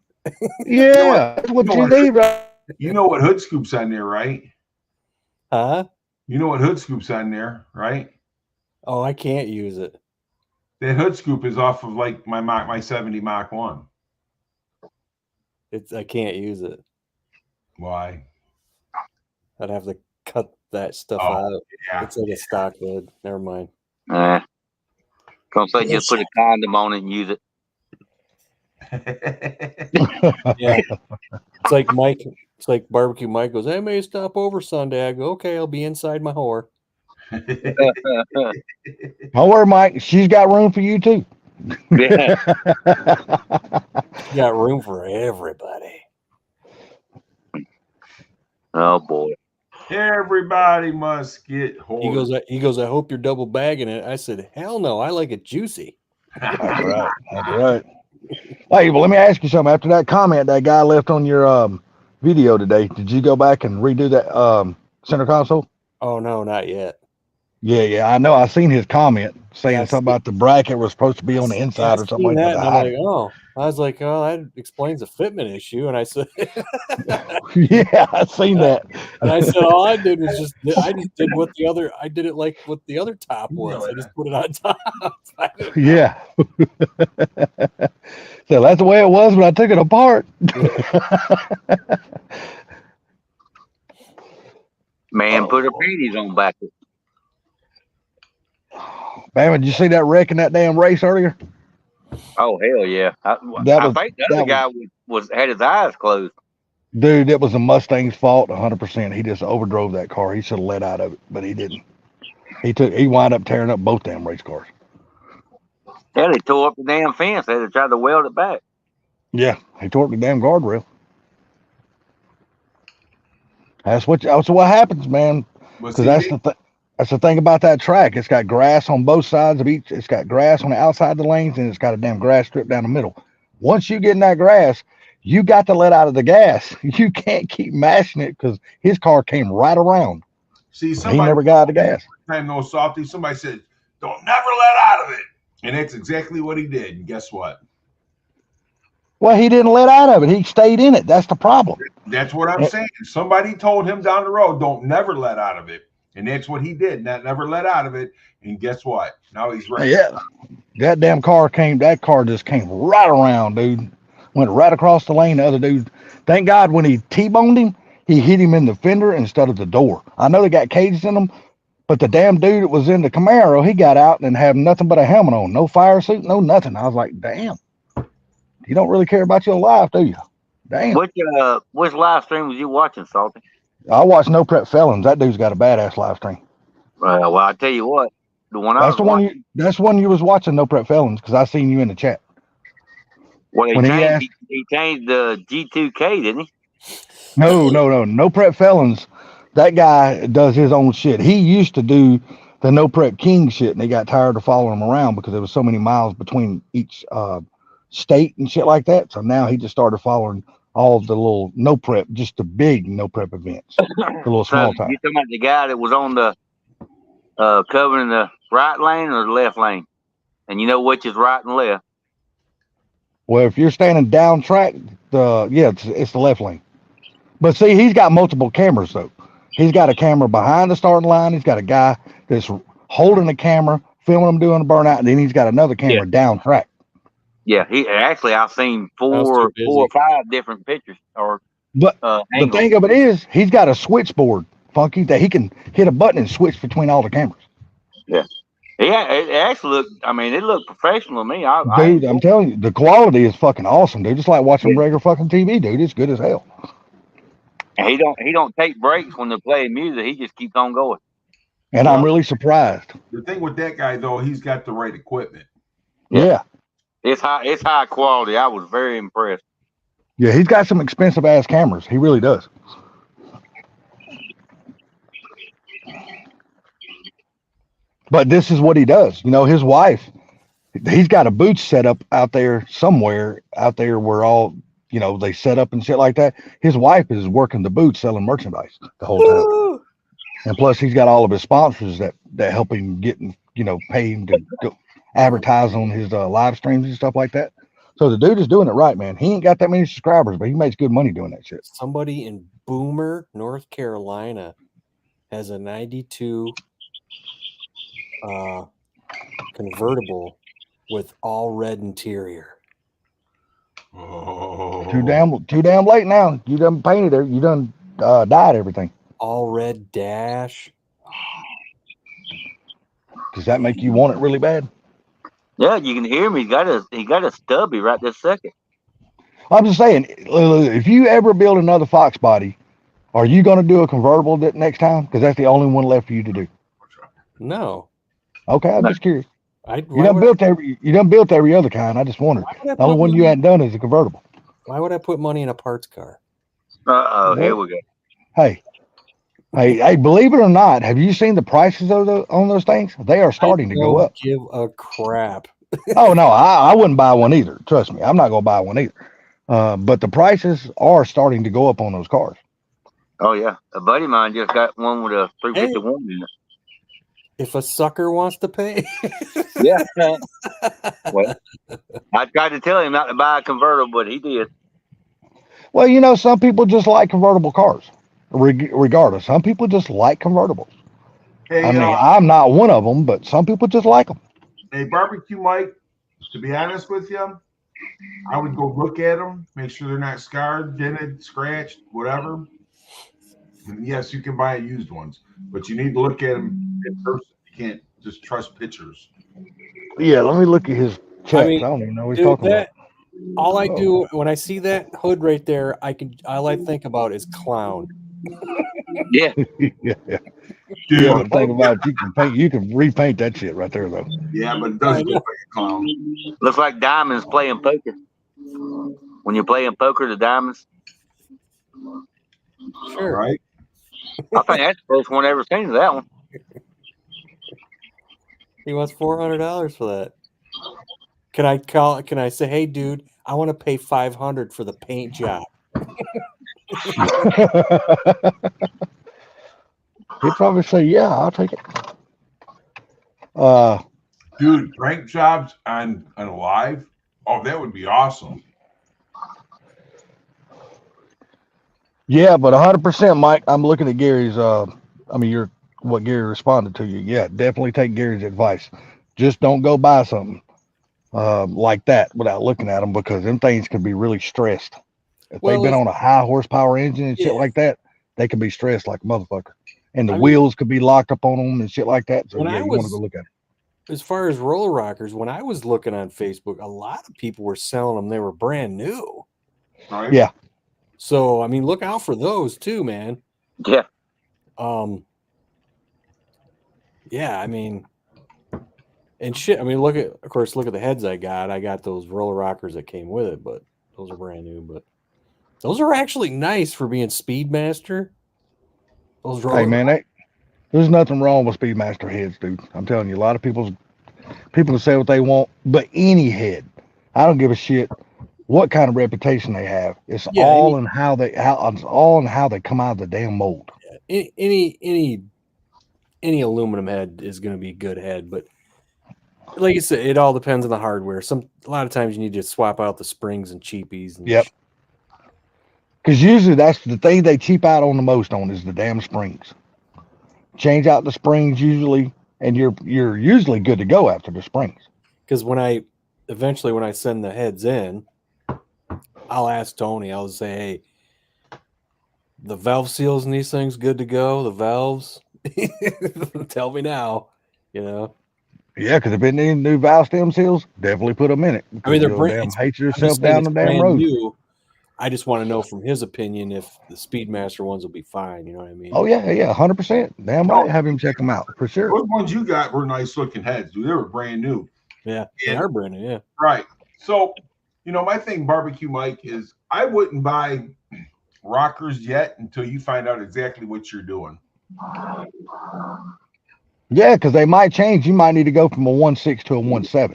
Yeah. That's what you need, right? You know what hood scoop's on there, right? Huh? You know what hood scoop's on there, right? Oh, I can't use it. That hood scoop is off of like my 70 Mach 1. I can't use it. Why? I'd have to cut that stuff Oh, out. yeah. It's like a stock hood. Never mind. Gonna say just put a condom on it and use it. Yeah. It's like Mike. It's like Barbecue Mike goes, I may stop over Sunday. I go, okay, I'll be inside my whore. Don't worry, Mike. She's got room for you too. Yeah. You got room for everybody. Oh, boy. Everybody must get He goes, I hope you're double bagging it. I said, hell no, I like it juicy. That's right. Hey, well, let me ask you something. After that comment that guy left on your video today, did you go back and redo that center console? Oh no, not yet. Yeah, I know. I seen his comment saying Yeah, something about the bracket was supposed to be on the inside or something like that. I was like, oh, that explains a fitment issue. And I said, Yeah, I seen that. and I said, all I did was I just did what the other, I did it like what the other top was. I just put it on top. Yeah. So that's the way it was when I took it apart. Man, put her panties on backwards. Man, did you see that wreck in that damn race earlier? Oh, hell yeah. I think the other guy had his eyes closed. Dude, it was the Mustang's fault 100%. He just overdrove that car. He should have let out of it, but he didn't. He wound up tearing up both damn race cars. Yeah, they tore up the damn fence. They tried to weld it back. Yeah, he tore up the damn guardrail. That's what happens, man. But Because see, that's the thing about that track. It's got grass on both sides of each. It's got grass on the outside of the lanes, and it's got a damn grass strip down the middle. Once you get in that grass, you got to let out of the gas. You can't keep mashing it because his car came right around. see, He somebody never got out of the gas. time no softy. Somebody said, "Don't never let out of it," and that's exactly what he did. And guess what? Well, he didn't let out of it. He stayed in it. That's the problem. That's what I'm saying. Somebody told him down the road, "Don't never let out of it," and that's what he did. That never let out of it. And guess what? Now he's right. Yeah, that damn car came. That car just came right around, dude. Went right across the lane. The other dude. Thank God when he T-boned him, he hit him in the fender instead of the door. I know they got cages in them, but the damn dude that was in the Camaro, he got out and had nothing but a helmet on, no fire suit, no nothing. I was like, damn. You don't really care about your life, do you? Damn. Which live stream was you watching, Salty? I watch No Prep Felons. That dude's got a badass live stream. Well, I tell you what, the one I That's was the one. watching, That's one you was watching. No Prep Felons, because I seen you in the chat. well, when he he changed the G2K, didn't he? No Prep Felons. That guy does his own shit. He used to do the No Prep King shit, and they got tired of following him around because there was so many miles between each state and shit like that. So now he just started following all of the little No Prep, just the big No Prep events, the little small So time. you talking about the guy that was on the covering the right lane or the left lane, and you know which is right and left. Well, if you're standing down track, it's the left lane. But see, he's got multiple cameras though. He's got a camera behind the starting line. He's got a guy that's holding the camera, filming him doing the burnout, and then he's got another camera down track. Yeah, he actually I've seen four or five different pictures or. But the angles. thing of it is, he's got a switchboard, Funky, that he can hit a button and switch between all the cameras. Yeah, it actually looked. I mean, it looked professional to me. Dude, I'm telling you, the quality is fucking awesome, dude. Just like watching regular fucking TV, dude. It's good as hell. And he don't take breaks when they're playing music. He just keeps on going. And I'm really surprised. The thing with that guy though, he's got the right equipment. Yeah. It's high quality. I was very impressed. Yeah, he's got some expensive ass cameras. He really does. But this is what he does. You know, his wife, he's got a booth set up out there somewhere out there where all, you know, they set up and shit like that. His wife is working the booth selling merchandise the whole time. And plus he's got all of his sponsors that help him get, you know, pay him to go advertise on his live streams and stuff like that. So the dude is doing it right, man. He ain't got that many subscribers, but he makes good money doing that shit. Somebody in Boomer, North Carolina has a 92 convertible with all red interior. Oh, Too damn late now. You done painted it. You done dyed everything. All red dash. Does that make you want it really bad? Yeah, you can hear me. He got a stubby right this second. I'm just saying, if you ever build another Fox body, are you going to do a convertible next time? Because that's the only one left for you to do. No. Okay, I'm just curious. You done built every other kind. I just wondered. The only one you hadn't done is a convertible. Why would I put money in a parts car? Here we go. Hey, believe it or not, have you seen the prices on those things? They are starting to go up. Give a crap. Oh no, I wouldn't buy one either. Trust me, I'm not going to buy one either. But the prices are starting to go up on those cars. Oh yeah, a buddy of mine just got one with a 351 in it. If a sucker wants to pay. Yeah. Well, I tried to tell him not to buy a convertible, but he did. Well, you know, some people just like convertible cars. Regardless, some people just like convertibles. hey, I mean, I'm not one of them, but some people just like them. hey, Barbecue Mike. To be honest with you, I would go look at them, make sure they're not scarred, dented, scratched, whatever. And yes, you can buy used ones, but you need to look at them in person. You can't just trust pictures. Yeah, let me look at his checks. I, mean, don't even know what he's Dude, talking about. all I do when I see that hood right there, all I think about is clown. Yeah. Yeah. Dude, Yeah, the thing about it, you can repaint that shit right there though. yeah, but it doesn't look like a clown. Looks like diamonds playing poker. When you're playing poker, the diamonds. Sure. Right? I think that's the first one I ever seen of that one. He wants $400 for that. Can I call? Can I say, hey, dude, I want to pay $500 for the paint job? He'd probably say, "Yeah, I'll take it." Dude, prank jobs on live. Oh, that would be awesome. Yeah, but 100%, Mike. I'm looking at Gary's. You're what Gary responded to you. Yeah, definitely take Gary's advice. Just don't go buy something like that without looking at them, because them things can be really stressed. If Well, they've been if- on a high horsepower engine and shit Yeah. like that, they can be stressed like a motherfucker. And the I mean- wheels could be locked up on them and shit like that. So When yeah, I you want to was- go look at it. As far as roller rockers, when I was looking on Facebook, a lot of people were selling them. They were brand new. Right? Yeah. So, I mean, look out for those too, man. Yeah. Yeah, I mean, and shit. I mean, look at the heads I got. I got those roller rockers that came with it, but those are brand new. But those are actually nice for being Speedmaster. Those roller Hey man, there's nothing wrong with Speedmaster heads, dude. I'm telling you, a lot of people can say what they want, but any head, I don't give a shit what kind of reputation they have. It's Yeah, all in how they come out of the damn mold. any aluminum head is going to be a good head, but like you said, it all depends on the hardware. A lot of times you need to swap out the springs and cheapies. And Yep. Because usually that's the thing they cheap out on the most on is the damn springs. Change out the springs usually, and you're usually good to go after the springs. Because when I send the heads in, I'll ask Tony. I'll say, "Hey, the valve seals in these things good to go? The valves? Tell me now." You know. Yeah, because if it needs new valve stem seals, definitely put them in it. I mean, they're You'll damn hate yourself down the damn road. New. I just want to know from his opinion if the Speedmaster ones will be fine. You know what I mean? Oh yeah, 100%. Damn right, have him check them out for sure. Those ones you got were nice looking heads, dude. They were brand new. Yeah, they are brand new. Yeah. Right. So, my thing, Barbecue Mike, is I wouldn't buy rockers yet until you find out exactly what you're doing. Yeah, because they might change. You might need to go from a 1.6 to a 1.7.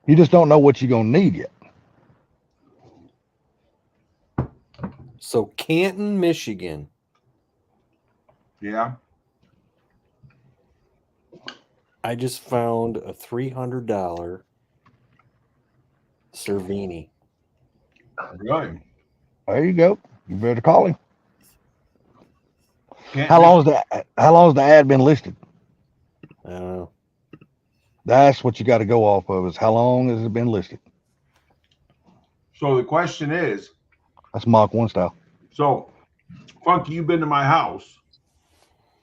You just don't know what you're gonna need yet. So Canton, Michigan. Yeah. I just found a $300 Cervini. Good. There you go. You better call him. Can't How long has the ad been listed? I don't know. That's what you got to go off of, is how long has it been listed? So the question is, That's Mach 1 style. so Funky, you've been to my house.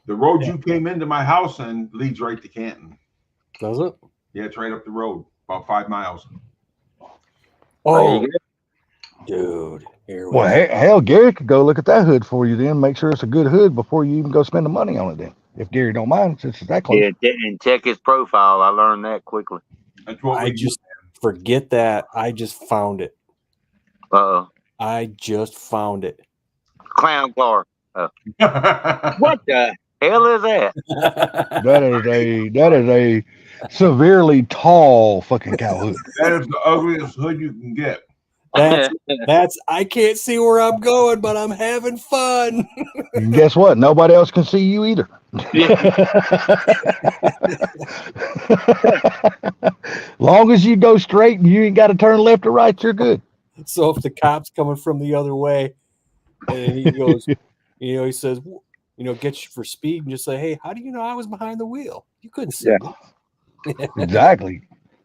The road Yeah. you came into my house and leads right to Canton. Does it? Yeah, it's right up the road, about 5 miles. Oh, dude. Here we Well, go. hell, Gary could go look at that hood for you then. Make sure it's a good hood before you even go spend the money on it then. If Gary don't mind, since it's that close. Yeah, and check his profile. I learned that quickly. That's what I we just forget that. I just found it. Uh-oh. I just found it. Clown car. do. What the hell is that? That is a severely tall fucking cow hood. That is the ugliest hood you can get. That's I can't see where I'm going, but I'm having fun. And guess what? Nobody else can see you either. Long as you go straight and you ain't got to turn left or right, you're good. So if the cop's coming from the other way and he goes, he says, get you for speed and just say, hey, how do you know I was behind the wheel? You couldn't see me. Exactly.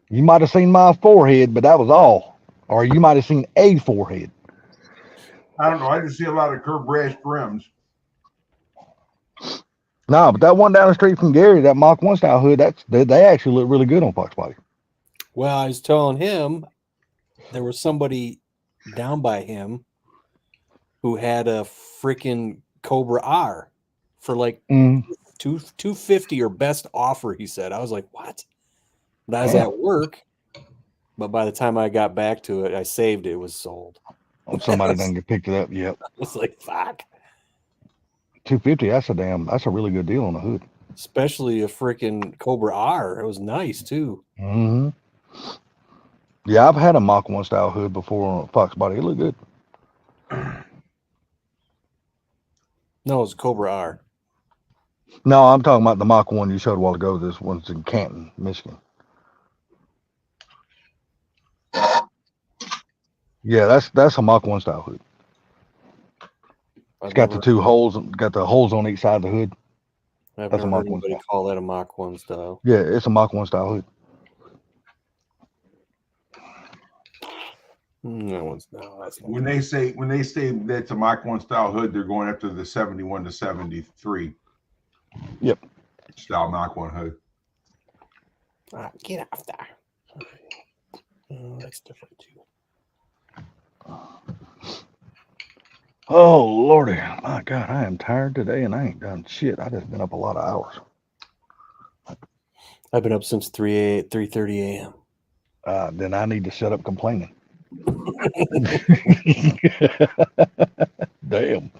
You might have seen my forehead, but that was all. Or you might have seen a forehead. I don't know. I just see a lot of curved brass rims. No, but that one down the street from Gary, that Mach 1 style hood, they actually look really good on Fox Body. Well, I was telling him there was somebody down by him who had a freaking Cobra R for like $250 or best offer, he said. I was like, what? But I was at work, but by the time I got back to it, I saved it. It was sold. Oh, somebody done picked it up. Yep. I was like, fuck. $250. That's a really good deal on the hood. Especially a freaking Cobra R. It was nice too. Hmm. Yeah, I've had a Mach 1 style hood before on a Fox body. It looked good. No, it was Cobra R. No, I'm talking about the Mach 1 you showed a while ago. This one's in Canton, Michigan. Yeah, that's a Mach 1 style hood. It's got the two holes, got the holes on each side of the hood. I've That's a never Mach heard 1 anybody style. call that a Mach 1 style. Yeah, it's a Mach 1 style hood. That one's no. That's not When they say that's a Mach 1 style hood, they're going after the 71 to 73. Yep. Style Mach 1 hood. Get off there. Oh, that's different too. Oh Lordy, my God, I am tired today and I ain't done shit. I just been up a lot of hours. I've been up since 3:30 a.m. Then I need to shut up complaining. Damn.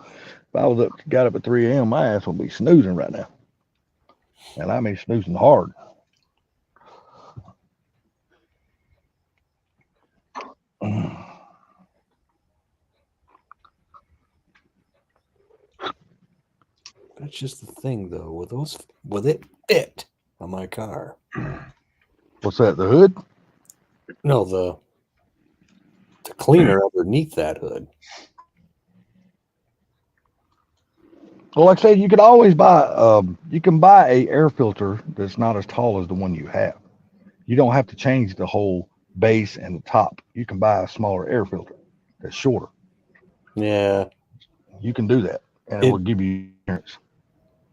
If I was got up at 3 a.m., my ass would be snoozing right now. And I mean snoozing hard. That's just the thing, though. Will it fit on my car? What's that, the hood? No, the cleaner underneath that hood. Well, like I said, you could always buy, you can buy a air filter that's not as tall as the one you have. You don't have to change the whole base and the top. You can buy a smaller air filter that's shorter. Yeah. You can do that, and it will give you appearance.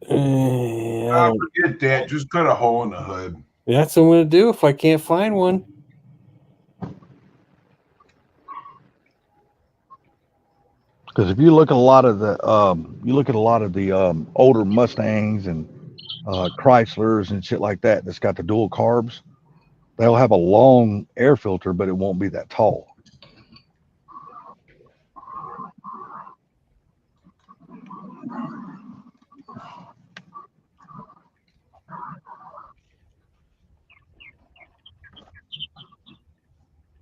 Yeah. Forget that. Just cut a hole in the hood. That's what I'm going to do if I can't find one. Because if you look at a lot of the, older Mustangs and Chryslers and shit like that, that's got the dual carbs, they'll have a long air filter, but it won't be that tall.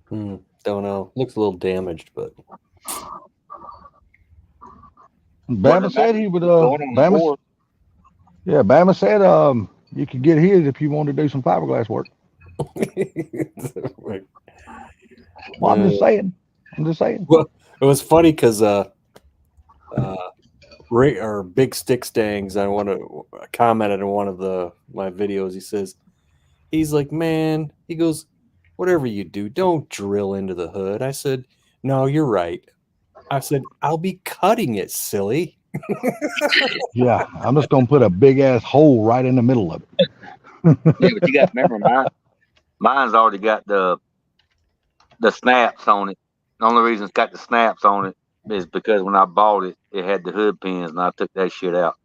Don't know. Looks a little damaged, but Bama said he would. Bama said you could get his if you wanted to do some fiberglass work. Well, I'm just saying. Well, it was funny because Ray or Big Stick Stangs, I want to commented on one of my videos. He's like, man, he goes, whatever you do, don't drill into the hood. I said, no, you're right. I said, I'll be cutting it, silly. Yeah, I'm just gonna put a big ass hole right in the middle of it. Yeah, but you got to remember, mine's already got the snaps on it. The only reason it's got the snaps on it is because when I bought it, it had the hood pins, and I took that shit out.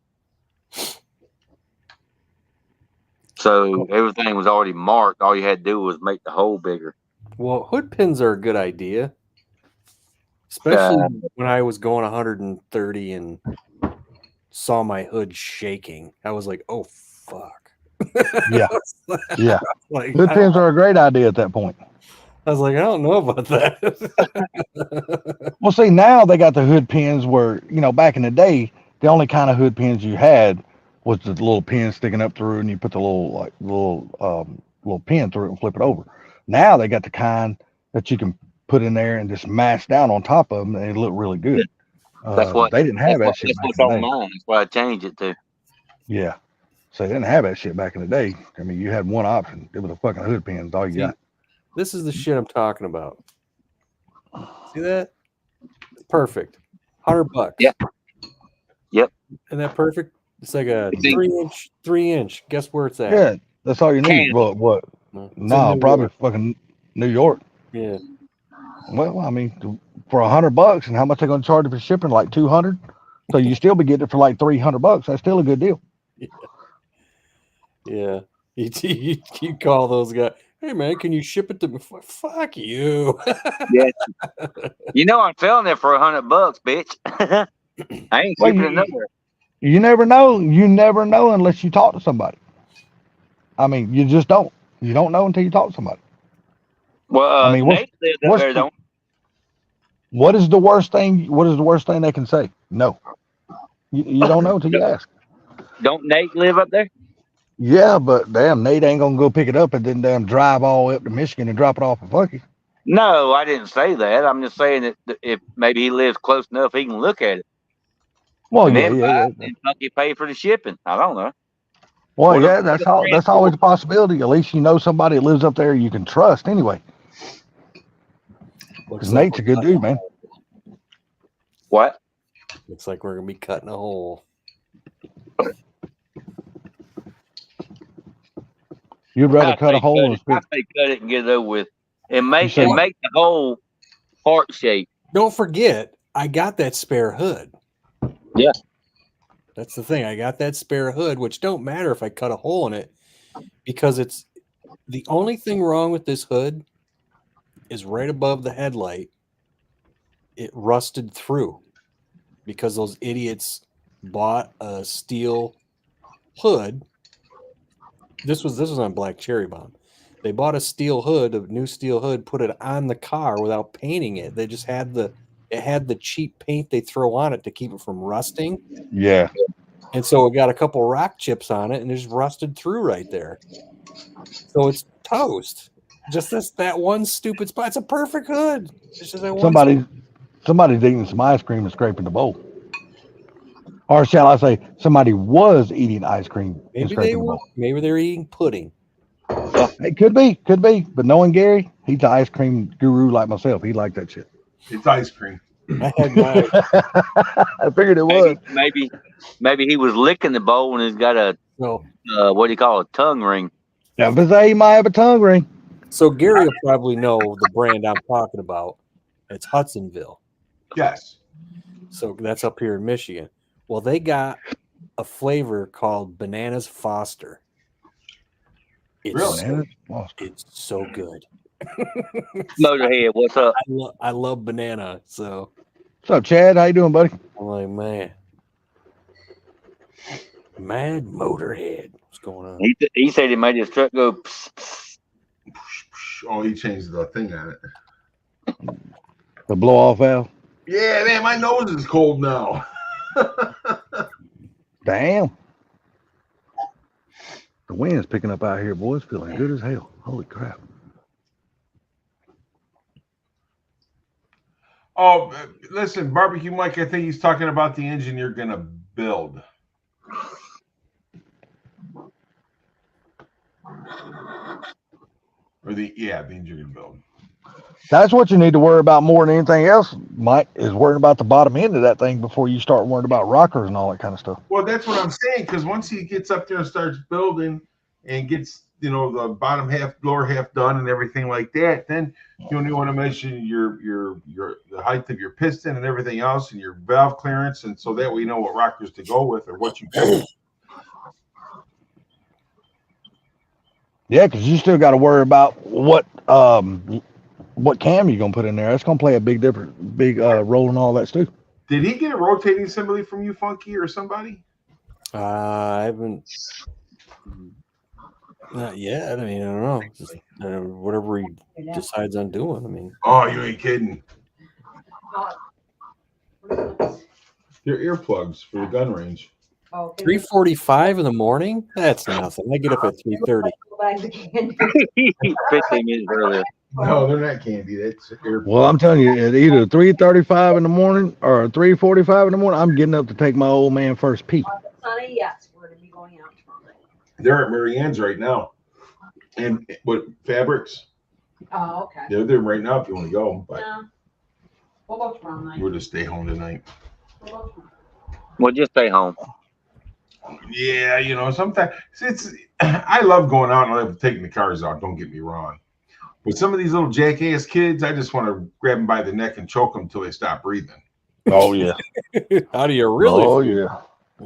So everything was already marked. All you had to do was make the hole bigger. Well, hood pins are a good idea, especially when I was going 130 and saw my hood shaking. I was like, oh, fuck. Yeah. Yeah. Like, Hood pins are a great idea at that point. I was like, I don't know about that. Well, see, now they got the hood pins where, back in the day, the only kind of hood pins you had was the little pin sticking up through, and you put the little pin through it and flip it over. Now they got the kind that you can put in there and just mash down on top of them, and they look really good. That's what they didn't have that shit back in the day. Mine. That's why I changed it to. Yeah. So they didn't have that shit back in the day. I mean, you had one option. It was a fucking hood pin. That's all you got. This is the shit I'm talking about. See that? Perfect. $100. Yep. Yep. Isn't that perfect? It's like a 3 inch. Guess where it's at? Yeah, that's all you need. Canada. What? No, No, probably fucking New York. Yeah. Well, I mean, for $100, and how much they gonna charge you for shipping? Like 200. So you still be getting it for like $300. That's still a good deal. Yeah. You call those guys. Hey man, can you ship it to me? Fuck you. Yeah. I'm selling it for $100, bitch. I ain't shipping it nowhere. You never know. You never know unless you talk to somebody. I mean, you just don't. You don't know until you talk to somebody. Well, I mean, Nate lives up what's there, the, don't what is the worst thing? What is the worst thing they can say? No. You don't know until you ask. don't Nate live up there? Yeah, but damn, Nate ain't gonna go pick it up and then damn drive all the way up to Michigan and drop it off at Funky. No, I didn't say that. I'm just saying that if maybe he lives close enough, he can look at it Well, and yeah, then yeah, buy yeah. it and Funky pay for the shipping. I don't know. Well, What if- yeah, what if that's always a possibility. At least you know somebody that lives up there you can trust anyway. Looks Because like Nate's a we're good cutting dude, man. What? Looks like we're gonna be cutting a hole. You'd rather I cut a say hole cut and it. I spit. say cut it and get it over with, and make say- the whole heart shape. Don't forget, I got that spare hood. Yeah. That's the thing. I got that spare hood, which don't matter if I cut a hole in it, because it's the only thing wrong with this hood is right above the headlight. It rusted through because those idiots bought a steel hood. This was on Black Cherry Bomb. They bought a steel hood, a new steel hood, put it on the car without painting it. They just had the cheap paint they throw on it to keep it from rusting. Yeah. And so it got a couple rock chips on it and it just rusted through right there. So it's toast. Just that one stupid spot. It's a perfect hood. It's just that one Somebody's eating some ice cream and scraping the bowl. Or shall I say, somebody was eating ice cream and Maybe scraping they the were. bowl. Maybe they were eating pudding. It could be. But knowing Gary, he's an ice cream guru like myself. He liked that shit. It's ice cream. I had my I figured it was. Maybe he was licking the bowl and he's got a so what do you call it, tongue ring. Yeah, but say he might have a tongue ring. so Gary will probably know the brand I'm talking about. It's Hudsonville. Yes. So that's up here in Michigan. Well, they got a flavor called Bananas Foster. It's Really? so, Man, it's so good. Motorhead, what's up? I love banana, so what's up, Chad? How you doing, buddy? I'm like, man, Mad Motorhead. What's going on? He said he made his truck go. Pss, pss. Oh, he changed the thing on it. The blow off valve. Yeah, man, my nose is cold now. Damn. The wind's picking up out here, boys. Feeling good as hell. Holy crap. Oh, listen, Barbecue Mike, I think he's talking about the engine you're going to build. Or the engine you're going to build. That's what you need to worry about more than anything else, Mike, is worrying about the bottom end of that thing before you start worrying about rockers and all that kind of stuff. Well, that's what I'm saying, because once he gets up there and starts building and gets, the bottom half, lower half done and everything like that, then you only want to measure the height of your piston and everything else and your valve clearance, and so that we know what rockers to go with or what you can. Yeah, because you still got to worry about what cam you're gonna put in there. That's gonna play a big role in all that too. Did he get a rotating assembly from you, Funky, or somebody? I haven't. Not yet. I mean, I don't know. Just, whatever he decides on doing. I mean, Oh, you ain't kidding. They're earplugs for the gun range. 3:45 in the morning. That's nothing. I get up at 3:30. 15 minutes earlier. No, they're not candy. That's earplugs. Well, I'm telling you, at either 3:35 in the morning or 3:45 in the morning, I'm getting up to take my old man first pee. Sonny, yes, we're gonna be going out tomorrow. They're at Mary Ann's right now. And what fabrics? Oh, okay. They're there right now if you want to go. But No. We'll go tomorrow night. we'll just stay home tonight. We'll go tomorrow. Well, just stay home. Yeah, sometimes it's I love going out and I love taking the cars out, don't get me wrong. But some of these little jackass kids, I just want to grab them by the neck and choke them until they stop breathing. Oh yeah. How do you really? Oh feel? yeah.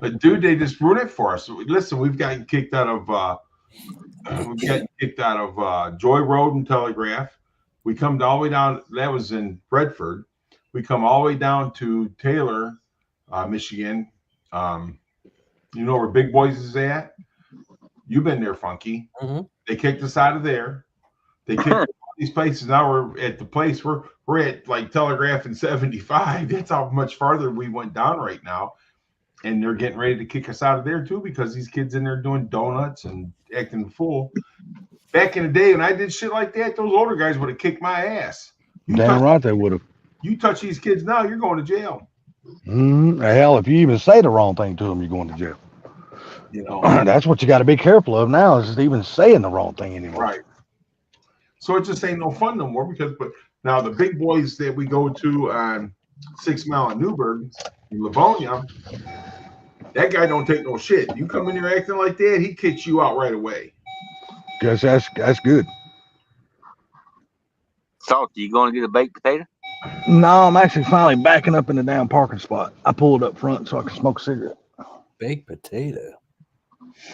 But dude, they just ruin it for us. Listen, we've gotten kicked out of Joy Road and Telegraph. We come all the way down. That was in Bradford. We come all the way down to Taylor, Michigan, You know where Big Boys is at? You've been there, Funky. Mhm. They kicked us out of there. They kicked us out of these places. Now we're at the place we're at, like Telegraph and 75. That's how much farther we went down right now. And they're getting ready to kick us out of there too, because these kids in there doing donuts and acting fool. Back in the day when I did shit like that, those older guys would have kicked my ass. Damn right they would have. You touch these kids now, you're going to jail. Hell, if you even say the wrong thing to them, you're going to jail. You know, That's what you got to be careful of now, is even saying the wrong thing anymore. right. So it just ain't no fun no more, because but now the Big Boys that we go to on 6 Mile in Newburgh, in Livonia, that guy don't take no shit. You come in here acting like that, he kicks you out right away. Guess that's good. Salty, you going to get a baked potato? No, I'm actually finally backing up in the damn parking spot. I pulled up front so I can smoke a cigarette. Baked potato.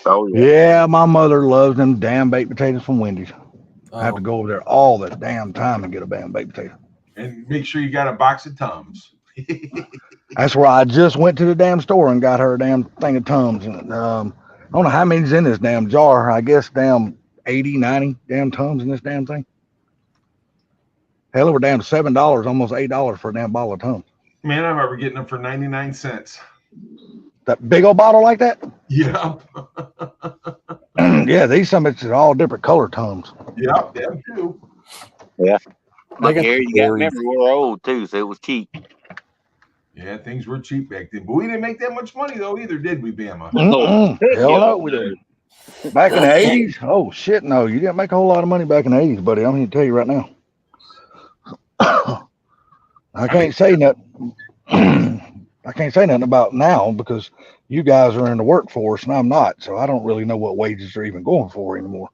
Oh, yeah. Yeah, my mother loves them damn baked potatoes from Wendy's. I have Oh, to go over there all the damn time and get a damn baked potato. And make sure you got a box of Tums. That's where I just went to the damn store and got her a damn thing of Tums. And I don't know how many's in this damn jar. I guess damn 80, 90 damn Tums in this damn thing. Hell, over damn $7, almost $8 for a damn bottle of Tums. Man, I remember getting them for 99 cents. That big old bottle like that? Yeah. Yeah, these summits are all different color Tums. Yep, them too. Look got here, the you got to berries. remember we're old too, so it was cheap. Yeah, things were cheap back then. But we didn't make that much money though either, did we, Bama? Hell no, we didn't. Back in the 80s? Oh, shit, no. You didn't make a whole lot of money back in the 80s, buddy. I'm going to tell you right now. I can't say nothing. I can't say nothing about now because you guys are in the workforce and I'm not. So I don't really know what wages are even going for anymore.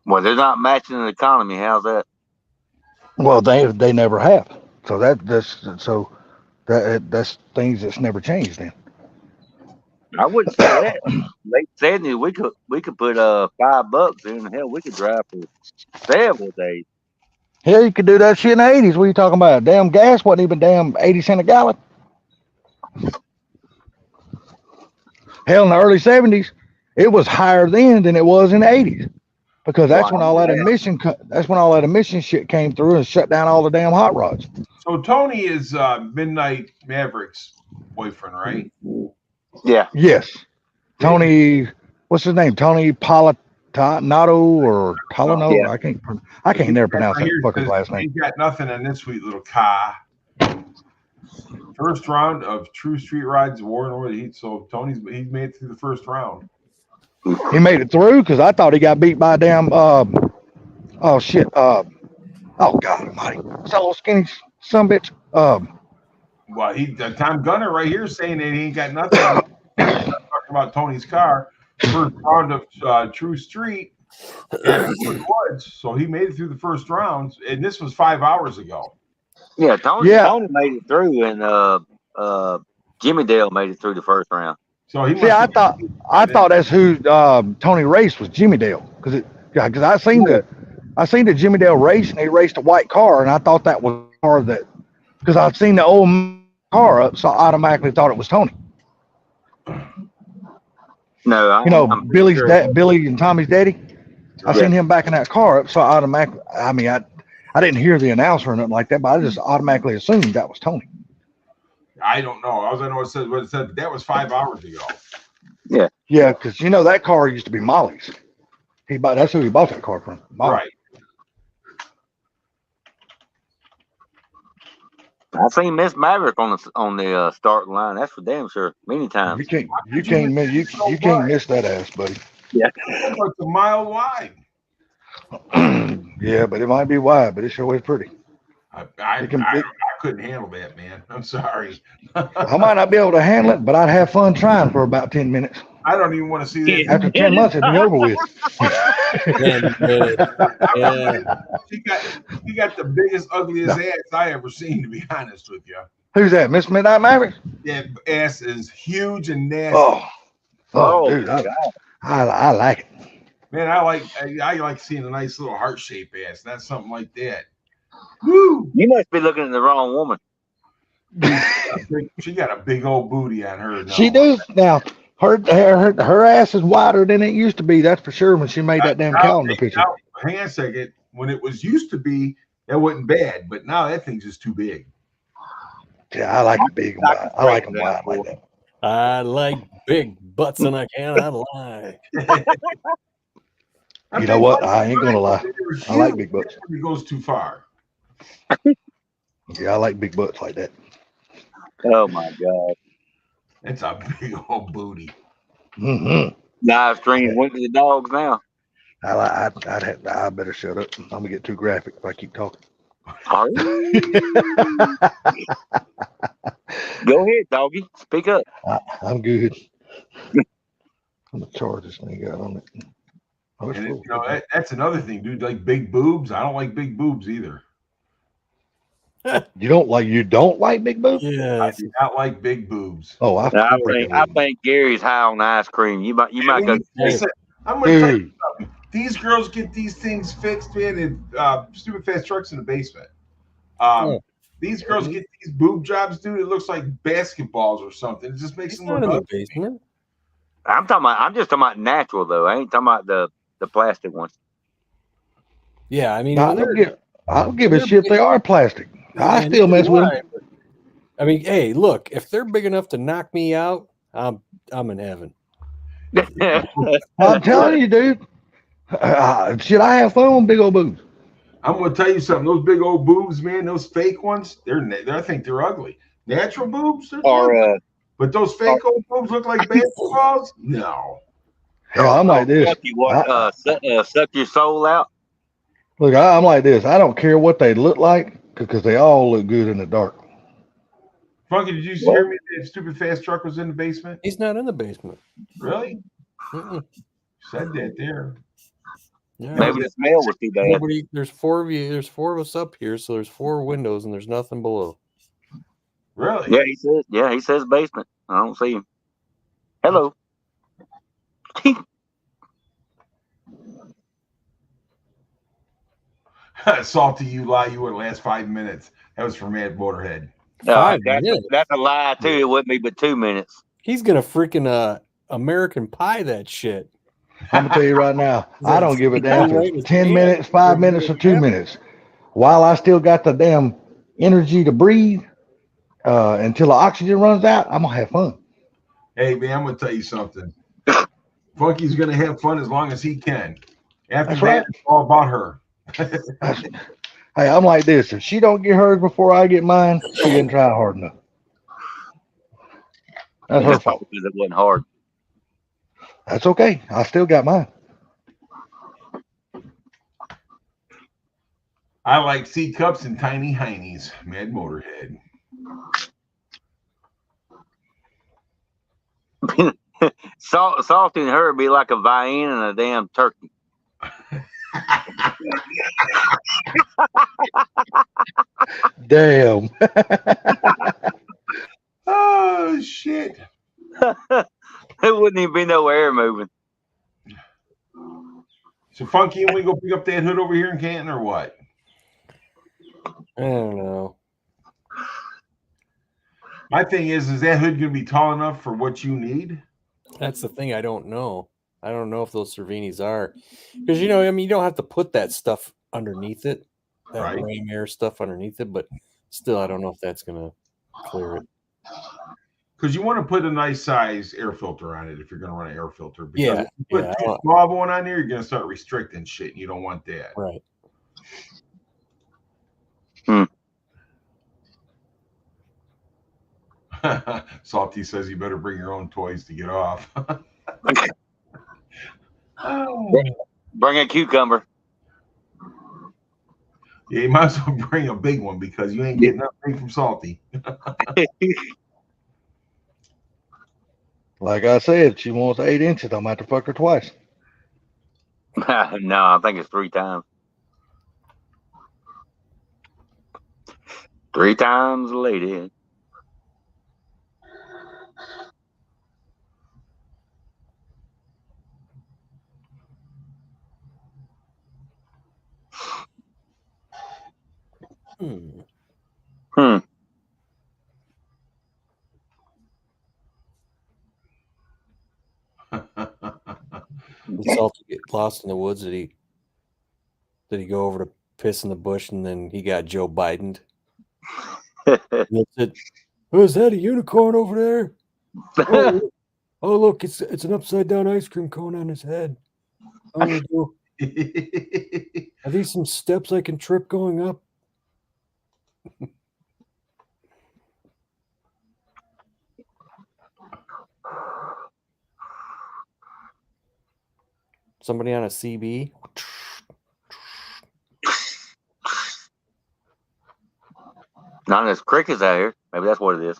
Well, they're not matching the economy. How's that? Well, they never have. So that's things that's never changed then. I wouldn't say that. Late 70s, we could put $5 in. Hell, we could drive for several days. Hell, you could do that shit in the 80s. What are you talking about? Damn gas wasn't even damn 80 cents a gallon. Hell, in the early 70s, it was higher then than it was in the 80s. Because that's when all that emission shit came through and shut down all the damn hot rods. So Tony is Midnight Maverick's boyfriend, right? Yeah. Yes. Tony, what's his name? Tony Politano or Polino? Yeah. I can't never pronounce that Here it fucking says, last name. He's got nothing in this sweet little car. First round of True Street Rides War and over the Heat. So he's made it through the first round. He made it through because I thought he got beat by a damn oh shit. Oh God almighty. What's that little skinny sumbitch? Well, Tom Gunner right here saying that he ain't got nothing. Talking about Tony's car. First round of True Street Woods. So he made it through the first round, and this was 5 hours ago. Yeah, Tony made it through, and Jimmy Dale made it through the first round. So he See, I thought that's who Tony raced was Jimmy Dale because I seen the Jimmy Dale race and he raced a white car and I thought that was the car that because I'd seen the old car up, so I automatically thought it was Tony. No, Billy and Tommy's daddy. I seen him backing that car up, so I automatically. I mean, I didn't hear the announcer or nothing like that, but I just automatically assumed that was Tony. I don't know. All I know it said what it said. That was 5 hours ago. Yeah, because that car used to be Molly's. That's who he bought that car from. Molly. Right. I seen Miss Maverick on the starting line. That's for damn sure. Many times. You can't miss that ass, buddy. Yeah. It's a mile wide. Yeah, but it might be wide, but it sure is pretty. I couldn't handle that, man. I'm sorry. I might not be able to handle it, but I'd have fun trying for about 10 minutes. I don't even want to see that. After 10 months, it'd be over with. He got the biggest, ugliest ass I ever seen, to be honest with you. Who's that? Miss Midnight Maverick? That ass is huge and nasty. Oh, dude, I like it. Man, I like seeing a nice little heart-shaped ass, not something like that. Woo! You must be looking at the wrong woman. She got a big old booty on her. No. She does now. Her ass is wider than it used to be. That's for sure. When she made that damn calendar picture. Now, hang on a second. When it was used to be, that wasn't bad, but now that thing's just too big. Yeah, I like the big and wide. I like them wide like that. I like big butts and I cannot lie. You know what? I ain't gonna lie. I like big butts. It goes too far. Yeah, I like big butts like that. Oh my God. It's a big old booty. Mm-hmm. Live stream went to the dogs now. I better shut up. I'm gonna get too graphic if I keep talking. Go ahead, doggy. Speak up. I'm good. I'm gonna charge this thing out on it. Oh, it's And full. you know, that's another thing, dude. Like big boobs. I don't like big boobs either. You don't like big boobs? I Yeah. do not like big boobs. Oh, I I think Gary's high on ice cream. You might go. Listen, I'm gonna tell you Dude, something. These girls get these things fixed, man, in stupid fast trucks in the basement. These girls get these boob jobs, dude. It looks like basketballs or something. It just makes It's them not look in the ugly. basement. I'm just talking about natural though. I ain't talking about the plastic ones. Yeah, I mean, I when don't they're- give a shit if they are plastic. I and still neither mess do with I, them. but- I mean, hey, look, if they're big enough to knock me out, I'm in heaven. I'm telling you, dude. Should I have fun with big old boobs? I'm gonna tell you something. Those big old boobs, man, those fake ones, I think they're ugly. Natural boobs, they're good. But those fake old boobs look like basketballs? No. Hell, I'm like this. Suck your soul out. Look, I'm like this. I don't care what they look like because they all look good in the dark. Funky, did you hear me? That stupid fast truck was in the basement? He's not in the basement. Really? Mm-mm. Said that there. Yeah, Maybe the smell was too bad. nobody. There's four of you. There's four of us up here, so there's four windows and there's nothing below. Really? Yeah, he says basement. I don't see him. Hello. Salty, you lie. You were the last 5 minutes. That was from Mad Motorhead. That's a lie too. It wouldn't be but 2 minutes. He's gonna freaking American Pie that shit. I'm gonna tell you right now, I don't give a damn if Right, it's 10 yeah. minutes, 5 minutes, or 2 minutes. While I still got the damn energy to breathe, until the oxygen runs out, I'm gonna have fun. Hey, man, I'm going to tell you something. Funky's going to have fun as long as he can. After That's that, right. it's all about her. Hey, I'm like this. If she don't get hers before I get mine, she didn't try hard enough. That's her fault. Because it wasn't hard. That's okay. I still got mine. I like C cups and tiny heinies. Mad Motorhead. Salty and her be like a vine and a damn turkey. Damn. Oh, shit. There wouldn't even be no air moving. So, Funky, and we go pick up that hood over here in Canton or what? I don't know. My thing is that hood going to be tall enough for what you need? That's the thing. I don't know. I don't know if those Cervinis are, because I mean, you don't have to put that stuff underneath it, that Right. rain air stuff underneath it. But still, I don't know if that's gonna clear it. Because you want to put a nice size air filter on it if you're going to run an air filter. Because Yeah, if you put yeah, I too want- small one on there, you're going to start restricting shit. And you don't want that. Right. Salty says you better bring your own toys to get off. Oh. Bring a cucumber. Yeah, you might as well bring a big one because you ain't getting nothing from Salty. Like I said, she wants 8 inches. I'm gonna have to fuck her twice. No, I think it's 3 times. 3 times a lady. Hmm. Hmm. himself to get lost in the woods? Did he go over to piss in the bush and then he got Joe Biden? He said, "Oh, is that a unicorn over there? Oh, look, it's an upside down ice cream cone on his head. Oh, are these some steps I can trip going up?" Somebody on a CB? Not as crickets out here. Maybe that's what it is.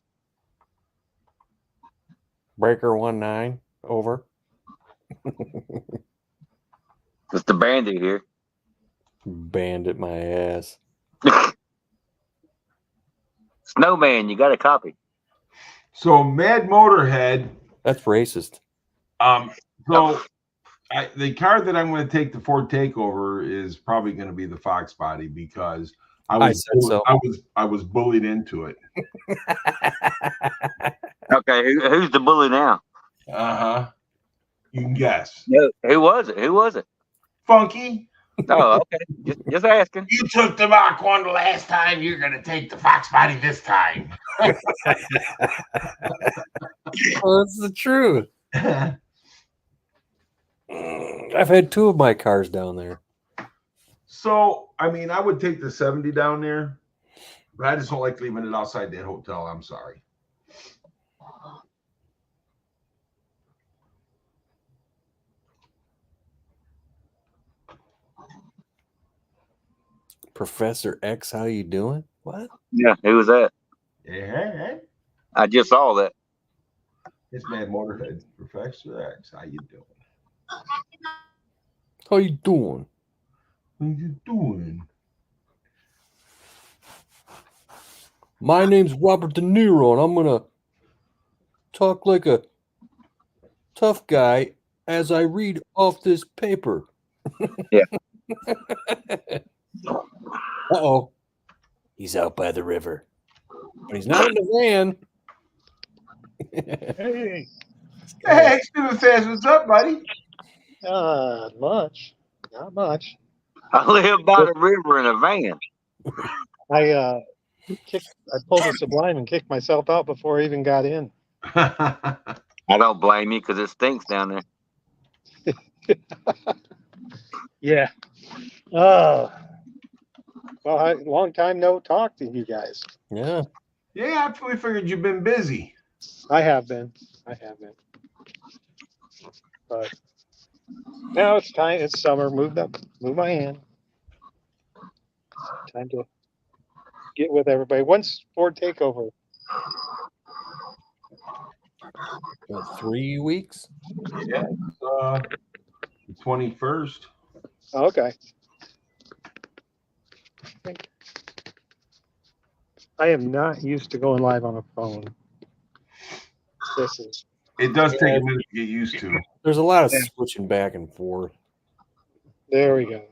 Breaker 19, over. It's the bandit here. Bandit my ass. Snowman, you got a copy. So Mad Motorhead. That's racist. So the car that I'm going to take the Ford Takeover is probably going to be the Fox Body because I was bullied into it. Okay, who's the bully now? You can guess. No, who was it? Who was it? Funky. Oh, okay. Just asking. You took the Mach 1 the last time. You're going to take the Fox Body this time. Well, that's the truth. I've had 2 of my cars down there. So, I mean, I would take the 70 down there, but I just don't like leaving it outside that hotel. I'm sorry. Professor X, how you doing? What? Yeah, who was that? Yeah. I just saw that. It's Mad Motorhead. Professor X, how you doing? How you doing? How you doing? My name's Robert De Niro, and I'm gonna talk like a tough guy as I read off this paper. Yeah. Uh-oh. He's out by the river. But he's not in the van. Hey, Hey, Student says, what's up, buddy? not much. Not much. I live by the river in a van. I pulled a Sublime and kicked myself out before I even got in. I don't blame you because it stinks down there. Yeah. Well, long time no talk to you guys. Yeah. Yeah, we figured you've been busy. I have been. But now it's time. It's summer. Move my hand. Time to get with everybody. When's Ford Takeover? 3 weeks? Yeah, the 21st. Oh, okay. I am not used to going live on a phone. This is It does take a minute to get used to. There's a lot of switching back and forth. there. We go.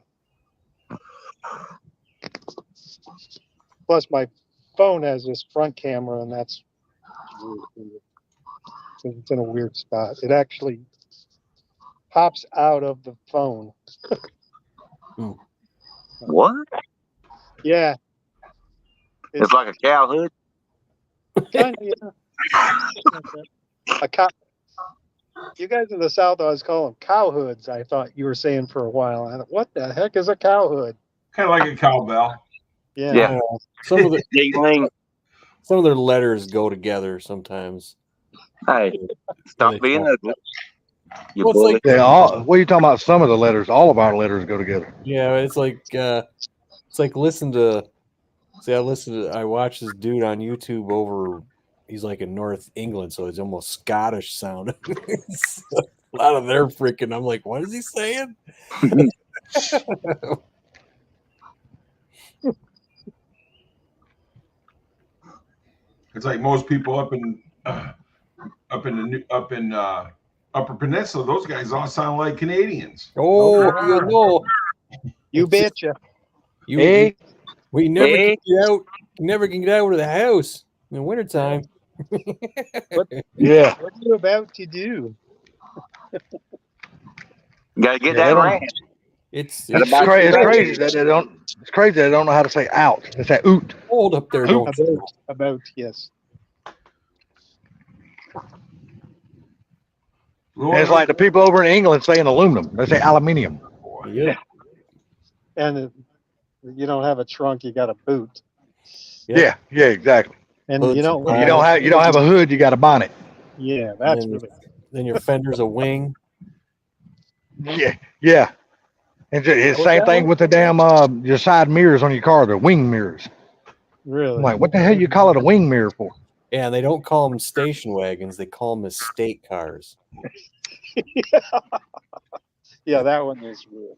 Plus, my phone has this front camera, and that's it's in a weird spot. It actually pops out of the phone. What? Yeah. It's like a cow hood. Kinda, yeah. A cow. You guys in the South always call them cow hoods. I thought you were saying for a while. I thought, what the heck is a cow hood? Kind of like a cowbell. Yeah. Yeah. Some of the Ding-ling. some of their letters go together sometimes. Hey, stop being ugly. You Well, it's bully. like- Yeah, what are you talking about? Some of the letters, all of our letters go together. Yeah, it's like I watch this dude on YouTube over. He's like in North England, so it's almost Scottish sounding. A lot of their freaking. I'm like, what is he saying? It's like most people up in Upper Peninsula. Those guys all sound like Canadians. Oh, you know, You betcha. Hey, we never Hey. can get out. Never can get out of the house in the wintertime. yeah. What are you about to do? You gotta get Yeah, that they don't- ranch. It's What It's, about cra- it's you? crazy that they don't. It's crazy they don't know how to say out. They say oot. cold up there. Don't you? About yes. And it's like the people over in England saying aluminum. They say aluminium. Yep. And you don't have a trunk, you got a boot. Yep. Yeah, exactly. And Hood's you don't. a You don't have a hood. You got a bonnet. Yeah, that's And really. then your fender's a wing. Yeah. And it's the same thing with the damn your side mirrors on your car, the wing mirrors. Really. I'm like, what the hell you call it a wing mirror for? Yeah, they don't call them station wagons. They call them estate cars. Yeah, that one is real.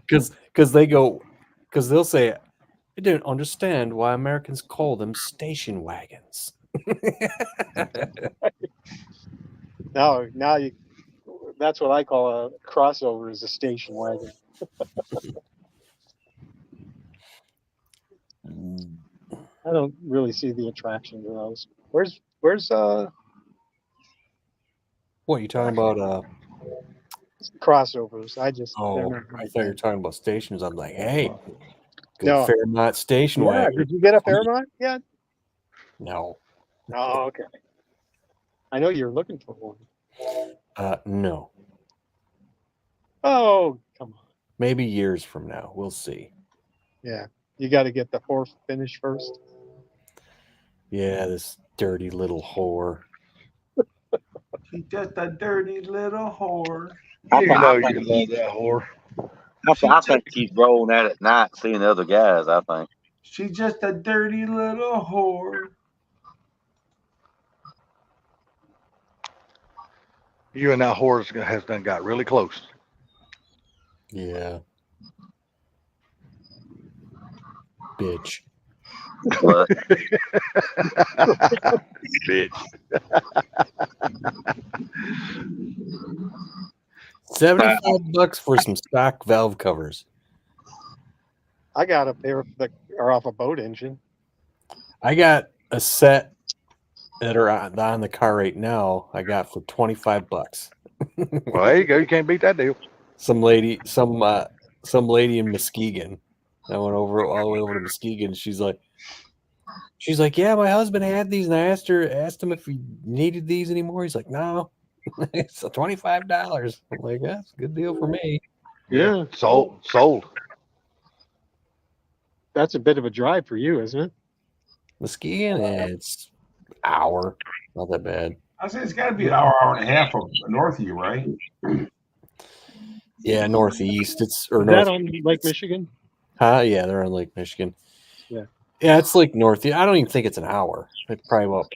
Because they'll say, I didn't understand why Americans call them station wagons. Now you. That's what I call a crossover, is a station wagon. I don't really see the attraction to those. Where's What are you talking about? crossovers? I just. Oh, they're not I my thought you were thing. talking about stations. I'm like, hey, good No. Fairmont station Yeah, wagon. did you get a Fairmont yet? No, Oh, okay. I know you're looking for one. no. Oh, come on. Maybe years from now, we'll see. Yeah, you got to get the horse finish first. Yeah, this dirty little whore. She's just a dirty little whore. I, You th- know I, you think, love that whore. I think she's rolling that at night, seeing other guys. I think. She's just a dirty little whore. You and that horse has done got really close. Yeah. Bitch. But Bitch. 75 bucks for some stock valve covers. I got a pair that are off a boat engine. I got a set that are on the car right now. I got for 25 bucks. Well, there you go. You can't beat that deal. Some lady in Muskegon. I went over all the way over to Muskegon. She's like, yeah, my husband had these, and I asked him if he needed these anymore. He's like, no, it's $25. I'm like, that's a good deal for me. Yeah. Sold. That's a bit of a drive for you, isn't it? Muskegon, it's hour, not that bad. I say it's got to be an hour and a half of north of you, right? Yeah, northeast. It's or Is north. that on Lake Michigan? Huh? Yeah, they're on Lake Michigan. Yeah. Yeah, it's like north. I don't even think it's an hour. It's probably about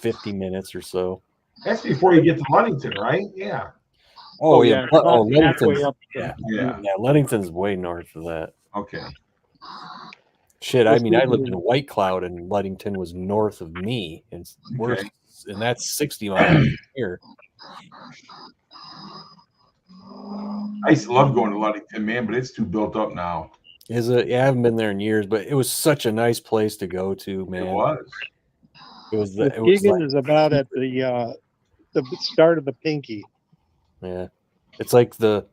50 minutes or so. That's before you get to Ludington, right? Yeah. Oh, yeah. Oh, about halfway Ludington's, up. yeah. Yeah. Yeah, Ludington's way north of that. Okay. Shit, I mean, I lived Muskegon- in White Cloud, and Ludington was north of me, and Okay. and that's 60 miles from here. I used to love going to Ludington, man, but it's too built up now. Is it? Yeah, I haven't been there in years, but it was such a nice place to go to, man. It was. It was. It was Muskegon like, is about at the start of the Pinky. yeah, it's like the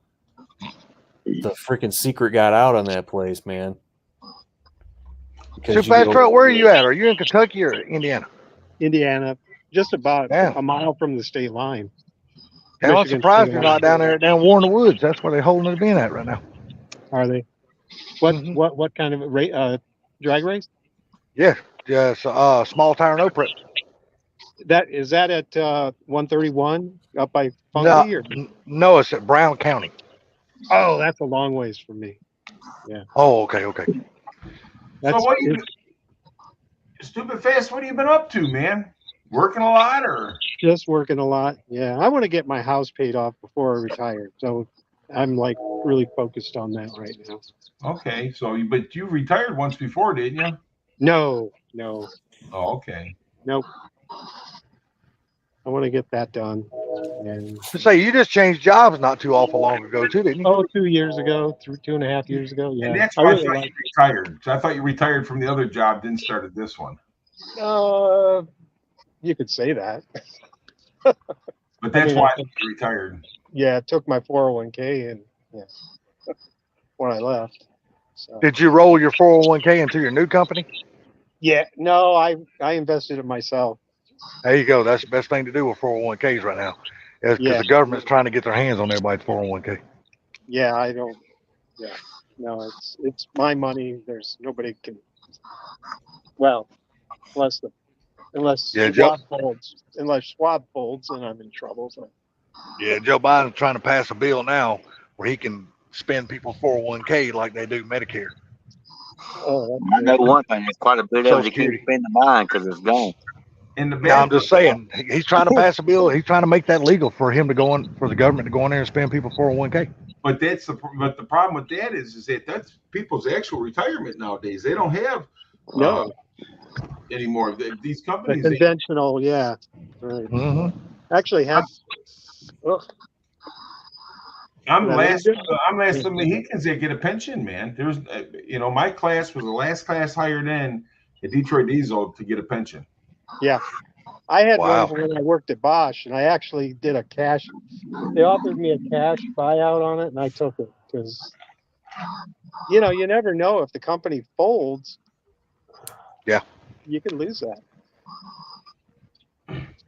freaking secret got out on that place, man. Because So you fast go- truck, where are you at? Are you in Kentucky or Indiana? Indiana, just about Yeah. a mile from the state line. Hell, I'm Michigan surprised state you're line. not down there down War in the Woods. That's where they're holding it in at right now. Are they? What Mhm. what kind of drag race? Yeah, just small tire no prep. Is that at 131 up by No, Funky? Or? no, it's at Brown County. Oh, that's a long ways from me. Oh, okay. That's So what do you Stupid Fast, what have you been up to, man? Working a lot or just working a lot. Yeah, I want to get my house paid off before I retire. So I'm like really focused on that right now. okay, but you retired once before, didn't you? No. Oh, okay. Nope. I want to get that done. And To say you just changed jobs not too awful long ago too, didn't you? 2 years ago, 2.5 years ago. And Yeah, that's I why I really thought like. you retired. So I thought you retired from the other job, then started this one. You could say that. But that's mean, why I think- you retired. yeah, it took my 401k and yeah, when I left. So Did you roll your 401k into your new company? yeah, no, I invested in myself. There you go. That's the best thing to do with 401ks right now. Is because Yeah. the government's trying to get their hands on everybody's 401k. Yeah, I don't. Yeah, no, it's my money. There's nobody can. Well, unless Yeah, Joe. Schwab folds, then I'm in trouble. So. Yeah, Joe Biden's trying to pass a bill now where he can spend people's 401k like they do Medicare. Oh, I know one thing. There's quite a bit of Social it that can't Security. spend the mine because it's gone. And the No, bad I'm just saying he's trying to pass a bill. He's trying to make that legal for him to go in, for the government to go in there and spend people's 401k. But the problem with that is that that's people's actual retirement nowadays. They don't have no, anymore. These the companies. conventional. Yeah, right. Mm-hmm. Actually had. Ugh, I'm Yeah, last. they do. I'm last of the Mohicans that get a pension, man. There's, my class was the last class hired in at Detroit Diesel to get a pension. yeah, I had Wow. one when I worked at Bosch, and I actually did a cash. They offered me a cash buyout on it, and I took it because, you never know if the company folds. Yeah. You could lose that.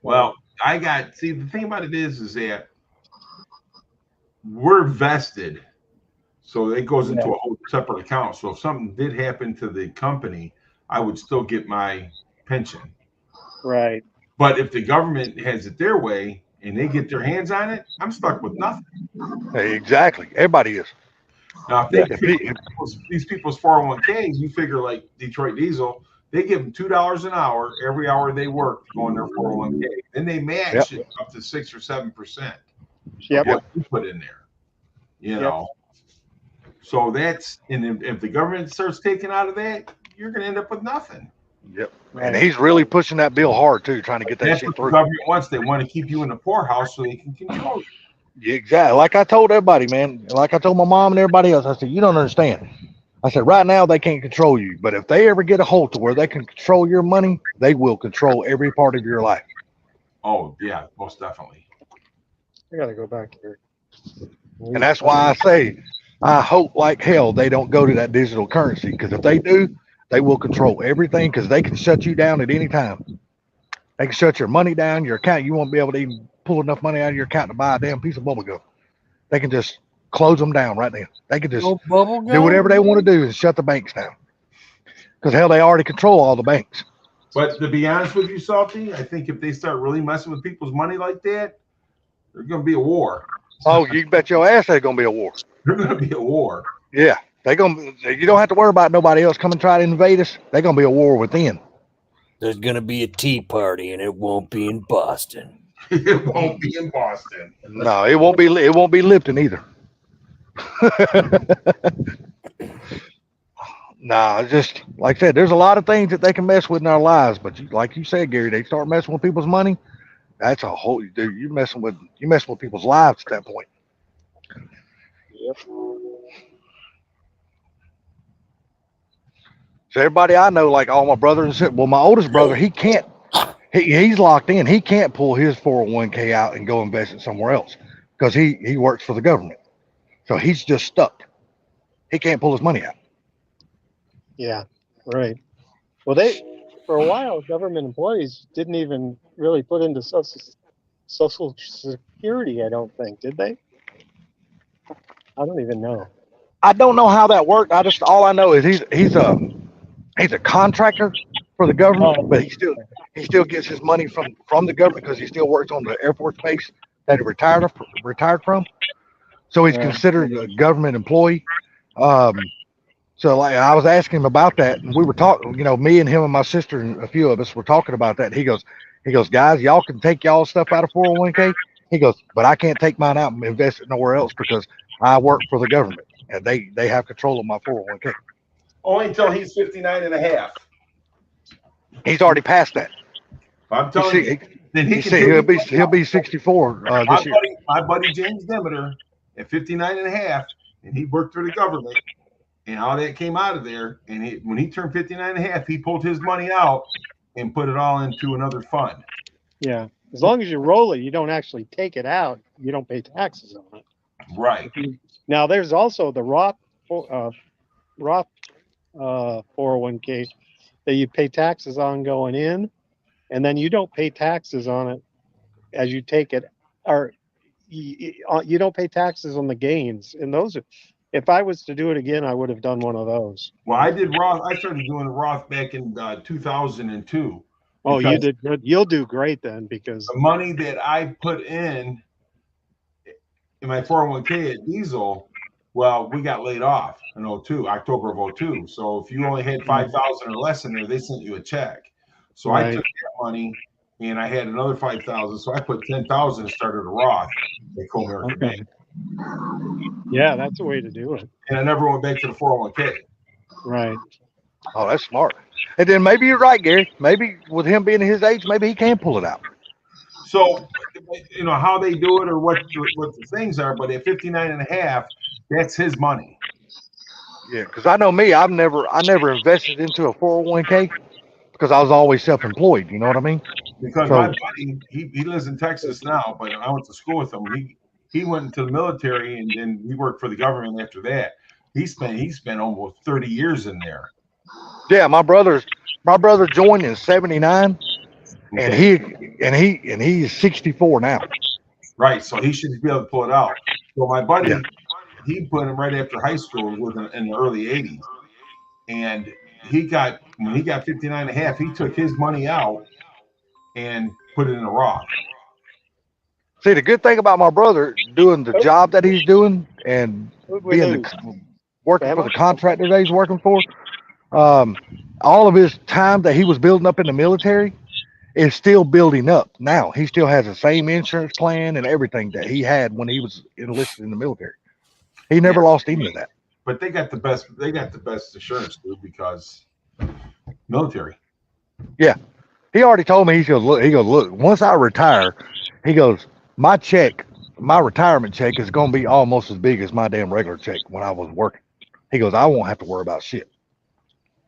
Well, the thing about it is that we're vested, so it goes into a whole separate account. So if something did happen to the company, I would still get my pension. Right. But if the government has it their way and they get their hands on it, I'm stuck with nothing. Exactly. Everybody is. Now, if these people's 401ks, you figure like Detroit Diesel, they give them $2 an hour every hour they work to go in their 401k. Then they match it up to 6 or 7%. Yep. What you put in there, know. So that's, and if the government starts taking out of that, you're going to end up with nothing. Yep. And he's really pushing that bill hard too, trying to get that That's shit what through. the government wants. They want to keep you in the poorhouse so they can control you. Yeah, exactly. Like I told everybody, man. Like I told my mom and everybody else, I said, you don't understand. I said, right now they can't control you, but if they ever get a hold to where they can control your money, they will control every part of your life. Oh yeah, most definitely. I gotta go back here. And that's why I say, I hope like hell they don't go to that digital currency, because if they do, they will control everything, because they can shut you down at any time. They can shut your money down, your account. You won't be able to even pull enough money out of your account to buy a damn piece of bubble gum. They can just close them down right now. They can just do whatever they want to do and shut the banks down. Because hell, they already control all the banks. But to be honest with you, Salty, I think if they start really messing with people's money like that, there's going to be a war. Oh, you bet your ass there's going to be a war. There's going to be a war. Yeah. You don't have to worry about nobody else coming try to invade us. They're going to be a war within. There's going to be a tea party, and it won't be in Boston. It won't be in Boston. No, it won't be Lipton either. Nah, just like I said, there's a lot of things that they can mess with in our lives, but like you said, Gary, they start messing with people's money. That's a whole dude. You're messing with people's lives at that point. Yep. So everybody I know, like all my brothers and sisters, well, my oldest brother, he can't. He's locked in. He can't pull his 401k out and go invest it somewhere else because he works for the government. So he's just stuck. He can't pull his money out. Yeah. Right. Well, for a while, government employees didn't even really put into Social Security. I don't think, did they? I don't even know. I don't know how that worked. All I know is he's a contractor for the government, but he still gets his money from the government because he still works on the Air Force base that he retired from. So he's considered a government employee. So like I was asking him about that, and we were talking. Me and him and my sister and a few of us were talking about that. And he goes, guys, y'all can take y'all stuff out of 401k. He goes, but I can't take mine out and invest it nowhere else because I work for the government and they have control of my 401k. Only until he's 59 and a half. He's already passed that. I'm telling you. Then he'll be 64 this year. My buddy James Demeter at 59 and a half, and he worked for the government, and all that came out of there. And when he turned 59 and a half, he pulled his money out and put it all into another fund. Yeah. As long as you roll it, you don't actually take it out. You don't pay taxes on it. Right. Now, there's also the Roth 401k that you pay taxes on going in, and then you don't pay taxes on it as you take it, or you don't pay taxes on the gains. And those are, if I was to do it again, I would have done one of those. Well, I did Roth. I started doing Roth back in 2002. Oh, you because did good. You'll do great then, because the money that I put in my 401k at Diesel, well, we got laid off in 02, October of 02. So if you only had 5,000 or less in there, they sent you a check. So I Right. took that money and I had another 5,000. So I put 10,000 and started a Roth at Co-American Okay. Bank. Yeah, that's a way to do it. And I never went back to the 401k. Right. Oh, that's smart. And then maybe you're right, Gary. Maybe with him being his age, maybe he can pull it out. So, you know, how they do it or what the things are, but at 59 and a half, that's his money. Yeah, because I know me, I never invested into a 401k because I was always self-employed. You know what I mean? Because So- my buddy, he lives in Texas now, but I went to school with him. He went into the military and then he worked for the government after that. He spent almost 30 years in there. Yeah, my brother joined in '79, and he's 64 now. Right, so he should be able to pull it out. So my buddy, Yeah. he put him right after high school in the early 80s. And when he got 59 and a half, he took his money out and put it in a Roth. See, the good thing about my brother doing the job that he's doing and being working for the contractor that he's working for, all of his time that he was building up in the military is still building up now. He still has the same insurance plan and everything that he had when he was enlisted in the military. He never lost any of that. But they got the best insurance, dude, because military. He already told me, he goes, look, once I retire, he goes, my retirement check is going to be almost as big as my damn regular check when I was working. He goes, I won't have to worry about shit.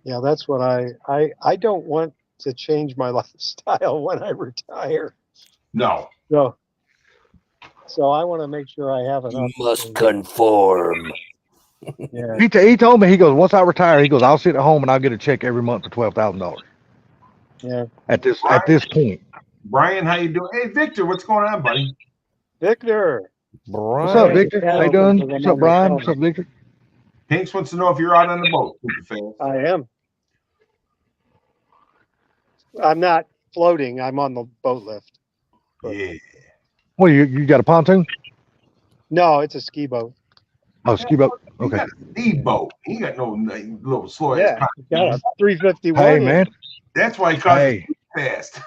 Yeah, that's what I don't want to change my lifestyle when I retire. No. So I want to make sure I have enough. You must conform. Yeah. He told me, he goes, once I retire, he goes, I'll sit at home and I'll get a check every month for $12,000 Yeah. at this point. Brian, how you doing? Hey, Victor, what's going on, buddy? Victor. What's up, Brian. Victor? How you doing? What's up, Brian? What's up, Victor? Hanks wants to know if you're out on the boat. I am. I'm not floating. I'm on the boat lift. Yeah. Well, you got a pontoon? No, it's a ski boat. Oh, ski boat. He Okay. got a speed boat. He got no little slow ass. Yeah. Got a 351. Hey, man. That's why he caught Hey, fast.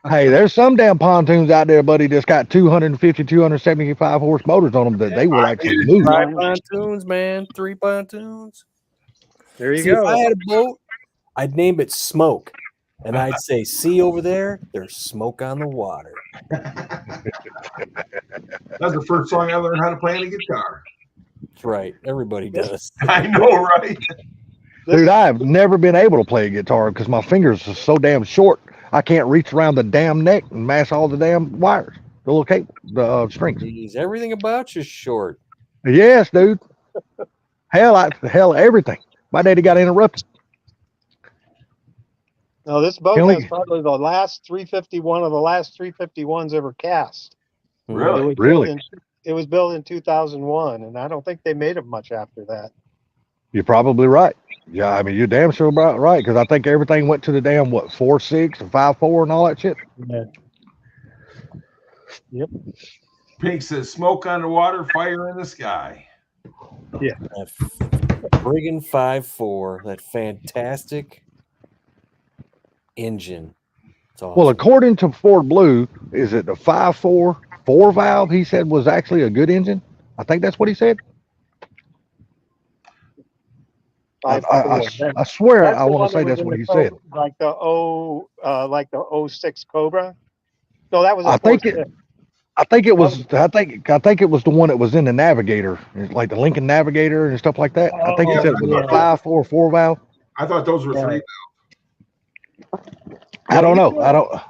hey, there's some damn pontoons out there, buddy, that's got 250, 275 horse motors on them that they will actually move. 5 pontoons, man. 3 pontoons. There you See, go. if I had a boat, I'd name it Smoke. And I'd say, see over there, there's smoke on the water. That's the first song I learned how to play on the guitar. That's right. Everybody does. I know, right? Dude, I have never been able to play a guitar because my fingers are so damn short. I can't reach around the damn neck and mash all the damn wires, the little cable, the strings. Jeez, everything about you's short. Yes, dude. Hell, everything. My daddy got interrupted. No, this boat Really? has probably the last 351 of the last 351s ever cast. Really? It was Really? built it was built in 2001, and I don't think they made them much after that. You're probably right. Yeah, I mean, you're damn sure about right because I think everything went to the damn 4.6 and 5.4 and all that shit. Yeah. Pink says, smoke on the water, fire in the sky. That friggin' 5.4, that fantastic engine. It's awesome. Well, according to Ford Blue, is it the 5.4 4-valve? He said was actually a good engine. I think that's what he said. I swear, I want to say that's what he said. Like the 06 Cobra. No, that was. I think it was. I think it was the one that was in the Navigator, like the Lincoln Navigator and stuff like that. I think he said it was a 5.4 4-valve. I thought those were three. I don't know.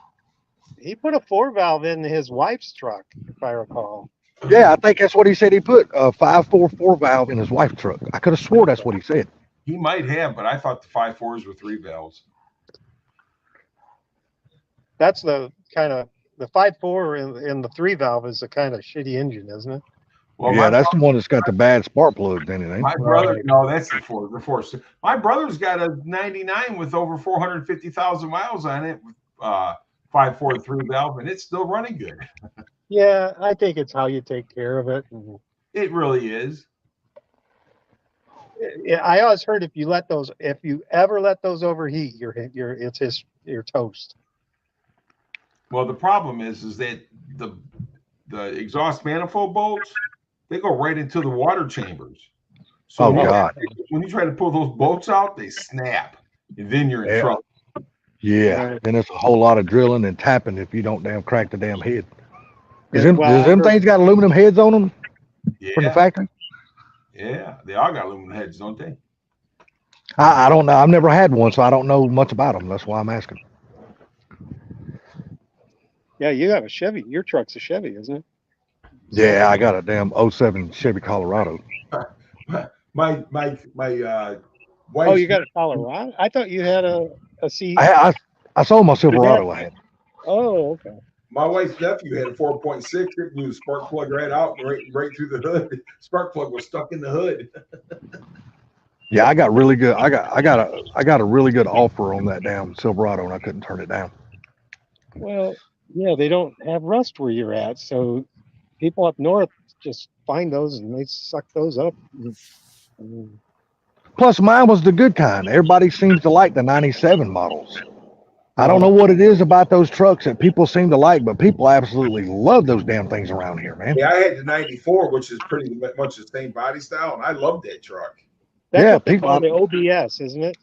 he put a 4-valve in his wife's truck, if I recall. Yeah, I think that's what he said. He put a 5.44 valve in his wife's truck. I could have swore that's what he said. He might have, but I thought the 5.4s were 3 valves. That's the kind of the 5.4 in the 3-valve is a kind of shitty engine, isn't it? Well, Yeah, my, that's the one that's got the bad spark plugs in it. Ain't my it? brother, no, that's the 4. The 4. My brother's got a 99 with over 450,000 miles on it, with 5.4 3 valve, and it's still running good. Yeah, I think it's how you take care of it. And, It really is. yeah, I always heard if you ever let those overheat, you're toast. Well, the problem is that the exhaust manifold bolts, they go right into the water chambers. So Oh, when you- God. when you try to pull those bolts out, they snap, and then you're in Yeah. trouble. Yeah. Right. Then it's a whole lot of drilling and tapping if you don't damn crack the damn head. Does Yeah, them, well, does them things got aluminum heads on them from the Yeah, factory? yeah, they all got aluminum heads, don't they? I don't know. I've never had one, so I don't know much about them. That's why I'm asking. Yeah, you have a Chevy. Your truck's a Chevy, isn't it? Yeah, I got a damn 07 Chevy Colorado. My wife. Oh, you got a Colorado? I thought you had a C. I sold my Silverado I had. Oh, okay. My wife's nephew had a 4.6. It blew the spark plug right out, right through the hood. Spark plug was stuck in the hood. Yeah, I got really good. I got a really good offer on that damn Silverado, and I couldn't turn it down. Well, yeah, they don't have rust where you're at, so people up north just find those and they suck those up. And- Plus, mine was the good kind. Everybody seems to like the 97 models. I don't know what it is about those trucks that people seem to like, but people absolutely love those damn things around here, man. Yeah, I had the 94, which is pretty much the same body style, and I love that truck. That's Yeah, what they call people- the OBS, isn't it?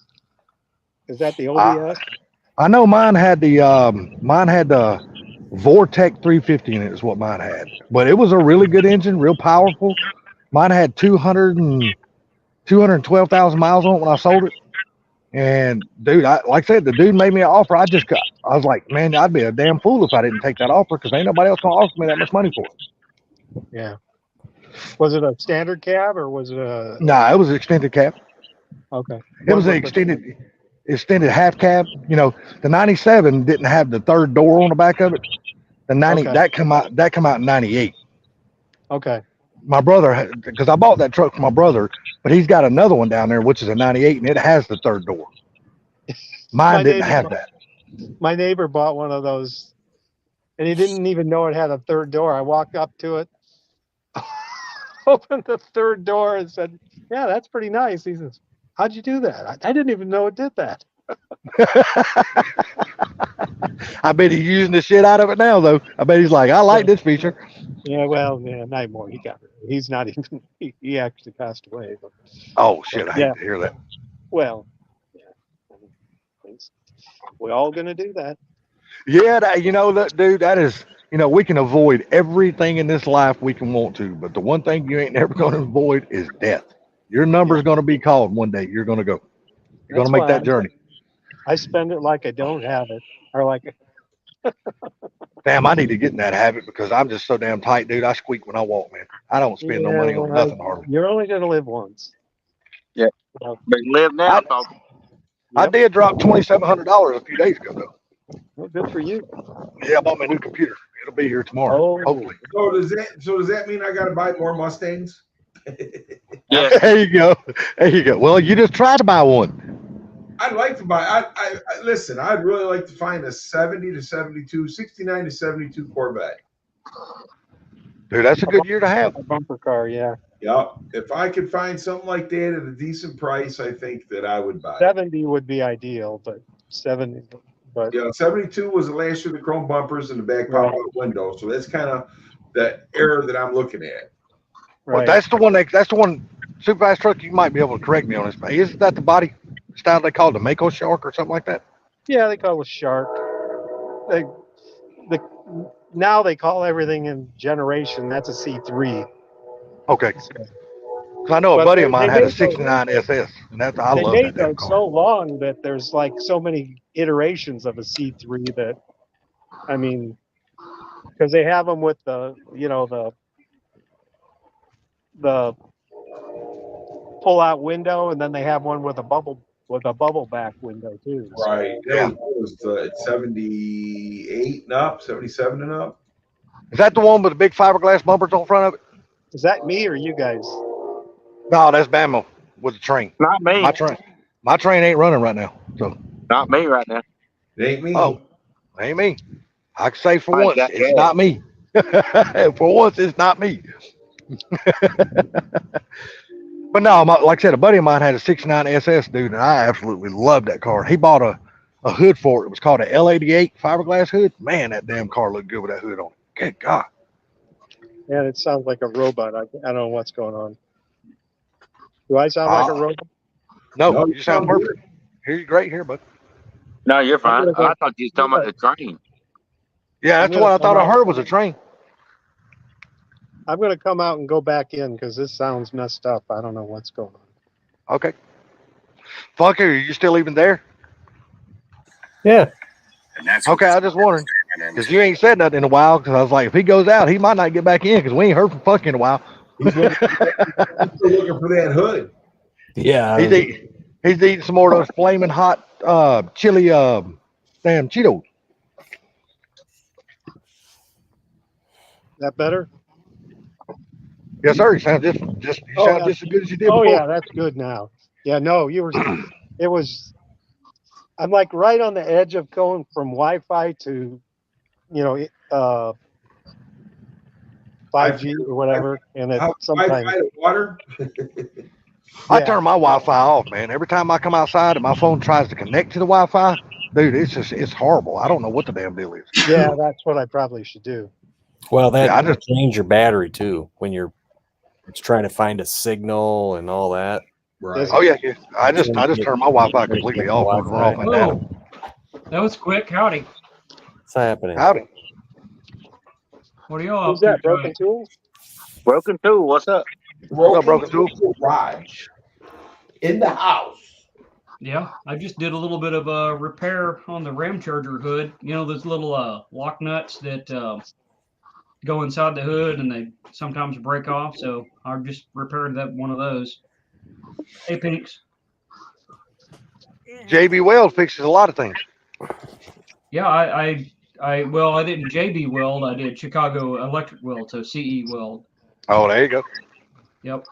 Is that the OBS? I know mine had the Vortec 350 in it is what mine had, but it was a really good engine, real powerful. Mine had 212,000 miles on it when I sold it. And dude, like I said, the dude made me an offer. I was like, man, I'd be a damn fool if I didn't take that offer because ain't nobody else gonna offer me that much money for it. Yeah. Was it a standard cab or was it a? Nah, it was an extended cab. Okay. It was an extended half cab. You know, the 97 didn't have the third door on the back of it. The 90 Okay. that come out in 98. Okay. My brother, because I bought that truck for my brother, but he's got another one down there, which is a 98, and it has the third door. My Mine didn't neighbor- have that. My neighbor bought one of those and he didn't even know it had a third door. I walked up to it, opened the third door and said, yeah, that's pretty nice. He says, how'd you do that? I didn't even know it did that. I bet he's using the shit out of it now, though. I bet he's like, I like this feature. Yeah, well, yeah, not anymore. He's not even, he actually passed away. But, Oh shit! I hate Yeah. to hear that. well, yeah. We're all going to do that. Yeah, dude, that is, we can avoid everything in this life we can want to, but the one thing you ain't never going to avoid is death. Your number's going to be called one day. You're going to go. You're going to That's make why that journey. I spend it like I don't have it, or like, Damn, I need to get in that habit because I'm just so damn tight, dude. I squeak when I walk, man. I don't spend no Yeah, money on well, nothing hardly. you're only going to live once. But live now, dog. I Yep. did drop $2,700 a few days ago, though. Well, good for you. Yeah, I bought my new computer. It'll be here tomorrow, Oh. hopefully. So does that mean I got to buy more Mustangs? Yeah. There you go. There you go. Well, you just tried to buy one. I'd like to buy. I listen. I'd really like to find a 70 to 72, 69 to 72 Corvette. Dude, that's a good year to have. A bumper car, yeah. Yeah, if I could find something like that at a decent price, I think that I would buy it. 70 would be ideal, but 70, but Yeah, 72 was the last year of the chrome bumpers and the back pop-out window, so that's kind of the era that I'm looking at. Well, right. that's the one super fast truck. You might be able to correct me on this, but isn't that the body style they call it, the Mako Shark or something like that? Yeah, they call it a Shark. Now they call everything in generation. That's a C3. Okay. 'Cause I know a But buddy they- of mine they had a made those- 69 SS, and I They love made that damn those car. so long that there's like so many iterations of a C3 that I mean, because they have them with the, the pull-out window, and then they have one with a bubble back window too. So, Right. Yeah. That was 78 and up, 77 and up. Is that the one with the big fiberglass bumpers on front of it? is that me or you guys? No, that's Bama with the train. Not me. My train ain't running right now. So, Not me right now. It ain't me. oh, ain't me. I can say for I once, got it's that. not me. For once, it's not me. But no, like I said, a buddy of mine had a 69 SS, dude, and I absolutely loved that car. He bought a hood for it. It was called a L88 fiberglass hood. Man, that damn car looked good with that hood on it. Good God. Man, it sounds like a robot. I don't know what's going on. Do I sound like a robot? No, you sound perfect. Hear you great here, bud. No, you're fine. gonna go- I thought you was talking about the train. Yeah, I'm that's what I gonna thought I come heard was a train. I'm going to come out and go back in because this sounds messed up. I don't know what's going on. Okay. Funky, are you still even there? Yeah. Okay, I just wondering. Because you ain't said nothing in a while. Because I was like, if he goes out, he might not get back in because we ain't heard from Funky in a while. I'm still looking for that hood. Yeah. He's eating some more of those flaming hot chili damn Cheetos. That better? Yes, sir. You sound just as good as you did Oh, before. yeah, that's good now. Yeah, no, I'm like right on the edge of going from Wi-Fi to, 5G or whatever. And it sometimes, Water. I yeah. turn my Wi-Fi off, man. Every time I come outside and my phone tries to connect to the Wi-Fi, dude, it's horrible. I don't know what the damn deal is. Yeah, that's what I probably should do. Well, that Yeah, I just- change your battery too when it's trying to find a signal and all that. Right. Oh yeah. I just turn my Wi-Fi completely off when we're off and down. Oh, that was quick. Howdy. What's happening? Howdy. What are y'all Who's up to that, Broken tonight? Tool? Broken Tool, what's up? What's up, Broken Tool? Garage. In the house. Yeah, I just did a little bit of a repair on the Ram Charger hood. You know, those little lock nuts that go inside the hood and they sometimes break off. So I just repaired one of those. Hey, Pinks. JB Weld fixes a lot of things. Yeah, I didn't JB Weld. I did Chicago Electric Weld, so CE Weld. Oh, there you go. Yep.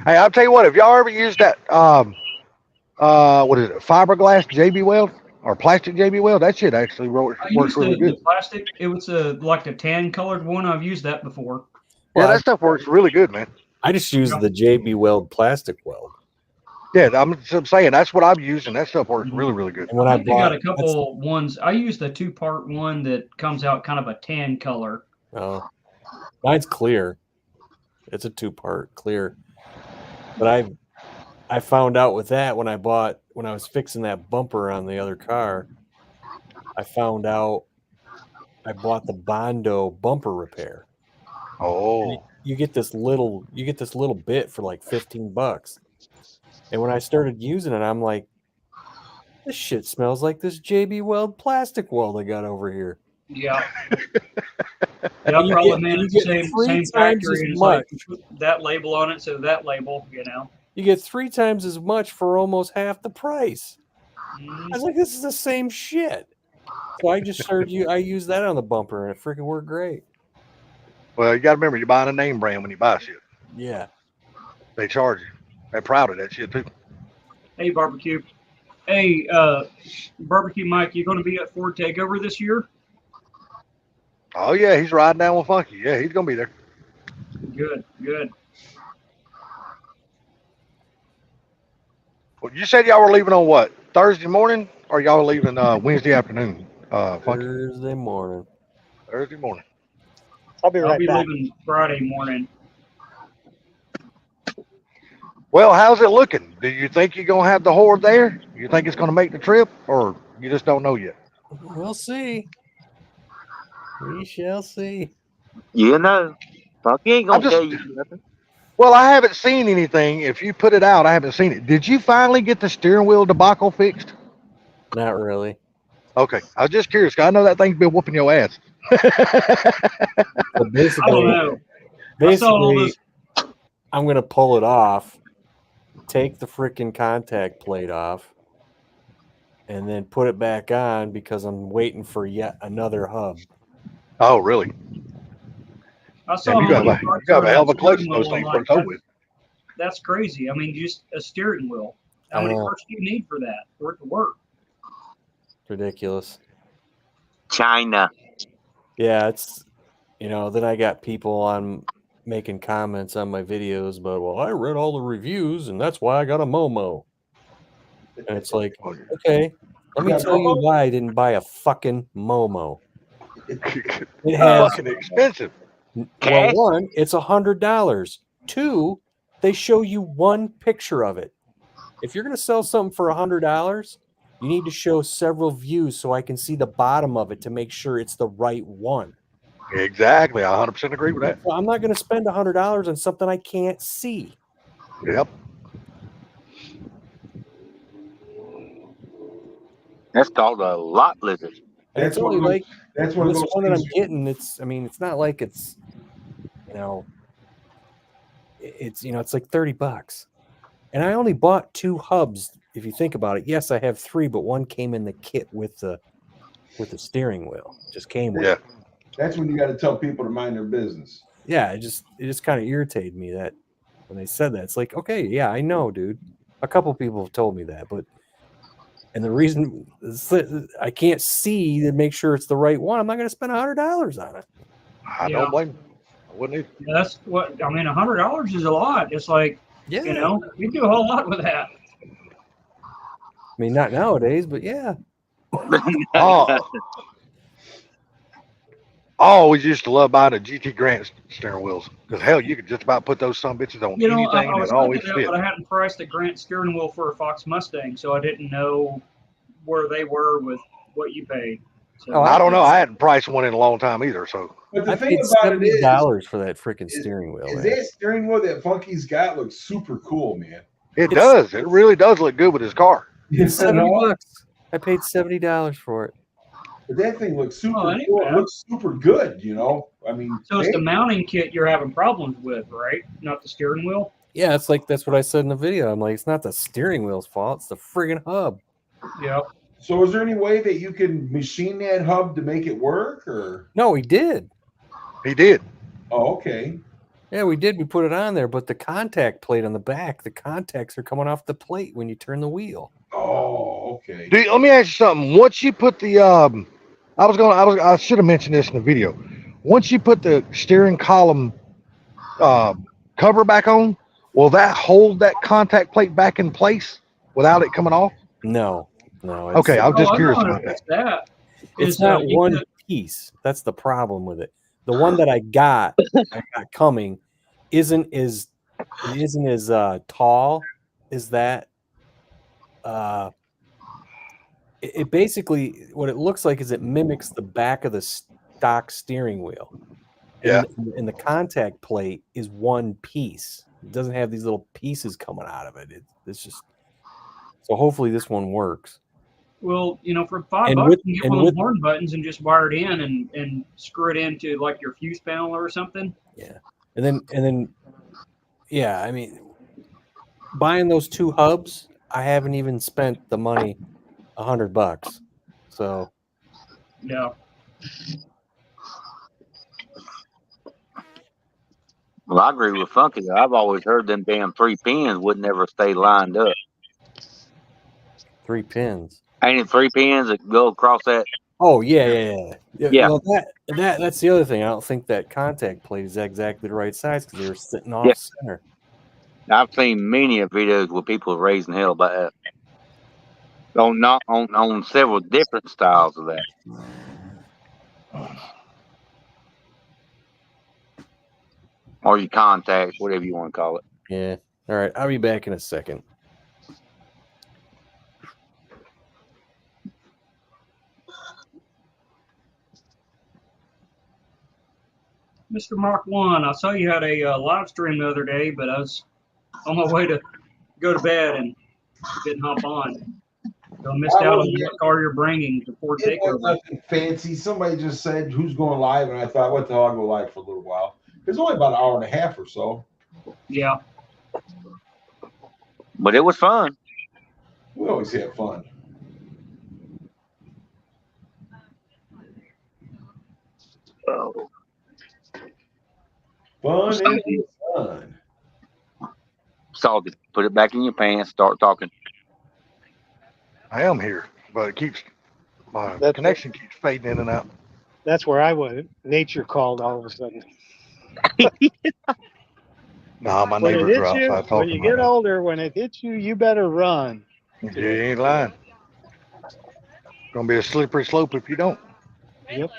Hey, I'll tell you what. If y'all ever used that, what is it, fiberglass JB Weld or plastic JB Weld? That shit actually works I used really the good. plastic. It was like a tan colored one. I've used that before. Yeah, Well, that stuff works really good, man. I just use the JB Weld plastic weld. Yeah, I'm saying that's what I'm using. That stuff works really, really good. And when I I think they got bought a couple ones. I used the 2-part one that comes out kind of a tan color. mine's clear. It's a 2-part clear. But I found out with that when I was fixing that bumper on the other car, I found out I bought the Bondo bumper repair. Oh, You get this little bit for like $15. And when I started using it, I'm like, this shit smells like this JB Weld plastic weld I got over here. Yeah. Yeah, And you probably get- man, you it's the get same 3 same times factory. as And it's much. like you put that label on it, so that label, You get 3 times as much for almost half the price. Mm, I was like, this is the same shit. So I just I used that on the bumper and it freaking worked great. well, you got to remember, you're buying a name brand when you buy shit. Yeah. They charge you. They're proud of that shit too. Hey, barbecue. Hey, barbecue Mike, you going to be at Ford Takeover this year? Oh yeah, he's riding down with Funky. Yeah, he's gonna be there. Good, good. Well, you said y'all were leaving on what, Thursday morning, or y'all leaving Wednesday afternoon? Funky. Thursday morning. Thursday morning. I'll be I'll right be back. leaving Friday morning. Well, how's it looking? Do you think you're gonna have the horde there? You think it's gonna make the trip, or you just don't know yet? We'll see. We shall see. You know. Fuck, he ain't gonna I'm just- tell you nothing. Well, I haven't seen anything. If you put it out, I haven't seen it. Did you finally get the steering wheel debacle fixed? Not really. Okay, I was just curious. 'Cause I know that thing's been whooping your ass. So I don't basically, know. I saw all basically, this. I'm gonna pull it off, take the freaking contact plate off, and then put it back on because I'm waiting for yet another hub. Oh, really? I saw Damn, you how got many a parts you are got a in hell of that a collection steering of those wheel. I'm things for like, it's over with. that's crazy. I mean, just a steering wheel. How I many know. parts do you need for that for it to work? Ridiculous. China. Yeah, it's then I got people on making comments on my videos about, well, I read all the reviews and that's why I got a Momo. And it's like, okay, let me got tell you Momo? why I didn't buy a fucking Momo. It It's has fucking expensive. well, Cash? one, it's $100. Two, they show you one picture of it. If you're gonna sell something for $100, you need to show several views so I can see the bottom of it to make sure it's the right one. Exactly. I 100% agree with that. Well, I'm not going to spend $100 on something I can't see. Yep. That's called a lot lizard. And That's it's only one of those- like That's one of this those one that I'm things. getting. It's not like it's it's like $30. And I only bought 2 hubs. If you think about it, yes, I have 3, but one came in the kit with the steering wheel. Just came with Yeah. it. That's when you got to tell people to mind their business. Yeah, it just kind of irritated me that when they said that. It's like, okay, yeah, I know, dude. A couple people have told me that, and the reason I can't see to make sure it's the right one, I'm not going to spend $100 on it. I don't blame you. I wouldn't either. Yeah, that's what I mean. $100 is a lot. It's like, Yeah, you do a whole lot with that. I mean, not nowadays, but yeah. Oh, I always used to love buying the GT Grant steering wheels because hell, you could just about put those some bitches on anything I and was it always looking at it, fit. but I hadn't priced a Grant steering wheel for a Fox Mustang, so I didn't know where they were with what you paid. So, Oh, I don't know. I hadn't priced one in a long time either. So But the I thing paid about it $70 for that freaking is steering wheel. is Man. that steering wheel that Funky's got looks super cool, man. it does. It really does look good with his car. It's $70. I paid $70 for it. But that thing looks super Oh, that ain't cool. It bad. looks super good, I mean, so it's the mounting kit you're having problems with, right? Not the steering wheel. Yeah, it's like that's what I said in the video. I'm like, it's not the steering wheel's fault; it's the friggin' hub. Yeah. So is there any way that you can machine that hub to make it work, or? No, he did. He did. Oh, okay. Yeah, we did. We put it on there, but the contact plate on the back, the contacts are coming off the plate when you turn the wheel. Oh, okay. Dude, let me ask you something. Once you put the I should have mentioned this in the video. Once you put the steering column cover back on, will that hold that contact plate back in place without it coming off? No. It's, Okay, I was just I curious know about that. that. it's Is, not you one could- piece. That's the problem with it. The one that I got coming isn't as tall as that. It basically, what it looks like is it mimics the back of the stock steering wheel. And the contact plate is one piece. It doesn't have these little pieces coming out of it. It's just so hopefully this one works. Well, for $5, And you can get one of the horn buttons and just wire it in and screw it into like your fuse panel or something. Yeah. And then yeah, I mean, buying those 2 hubs, I haven't even spent the money $100. So Yeah. Well, I agree with Funky. I've always heard them damn 3 pins would never stay lined up. 3 pins. Ain't it 3 pins that go across that? Oh yeah. Yeah. Well, that's the other thing. I don't think that contact plate is exactly the right size because they were sitting off center. I've seen many of videos where people are raising hell about that. On several different styles of that. Or your contacts, whatever you want to call it. Yeah. All right. I'll be back in a second. Mr. Mark 1, I saw you had a live stream the other day, but I was on my way to go to bed and didn't hop on. So missed out on what car you're bringing before It was takeover. nothing fancy. Somebody just said, "Who's going live?" And I thought, "What the hell? I'll go live for a little while." It's only about an hour and a half or so. Yeah. But it was fun. We always have fun. Oh. Fun and fun. Salty. Put it back in your pants. Start talking. I am here, but it keeps my That's connection keeps fading in and out. That's where I was. Nature called all of a sudden. Nah, my When it neighbors hits are outside you, when talking you right get now. older, when it hits you, you better run. You ain't lying. Gonna be a slippery slope if you don't. Yep.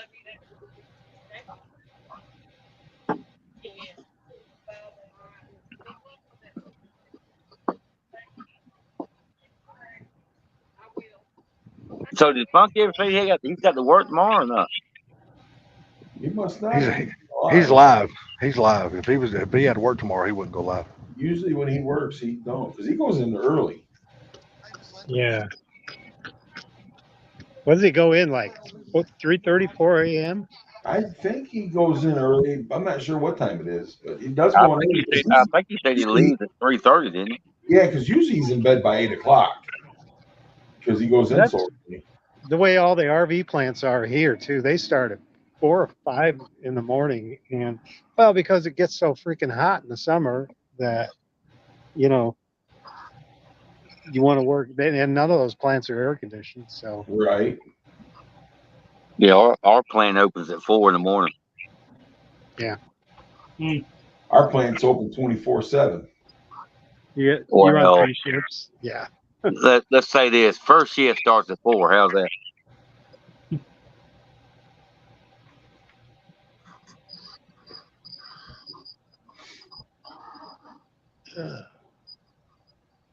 So did Funky ever say he's got to work tomorrow or not? He must not. He's live. He's live. If he had to work tomorrow, he wouldn't go live. Usually when he works, he don't, because he goes in early. Yeah. What does he go in like? 3:30, 4 a.m.? I think he goes in early. I'm not sure what time it is, but he does I go in early. think he said he leaves at 3:30, didn't he? Yeah, because usually he's in bed by 8 o'clock. Because he goes in That's- so early. The way all the RV plants are here too, they start at 4 or 5 in the morning, and well, because it gets so freaking hot in the summer that you know you want to work. And none of those plants are air conditioned, so Right. Yeah, our plant opens at 4 in the morning. Our plant's open 24/7. you Well, run 3 shifts. Yeah. Let's say this: first shift starts at 4. How's that?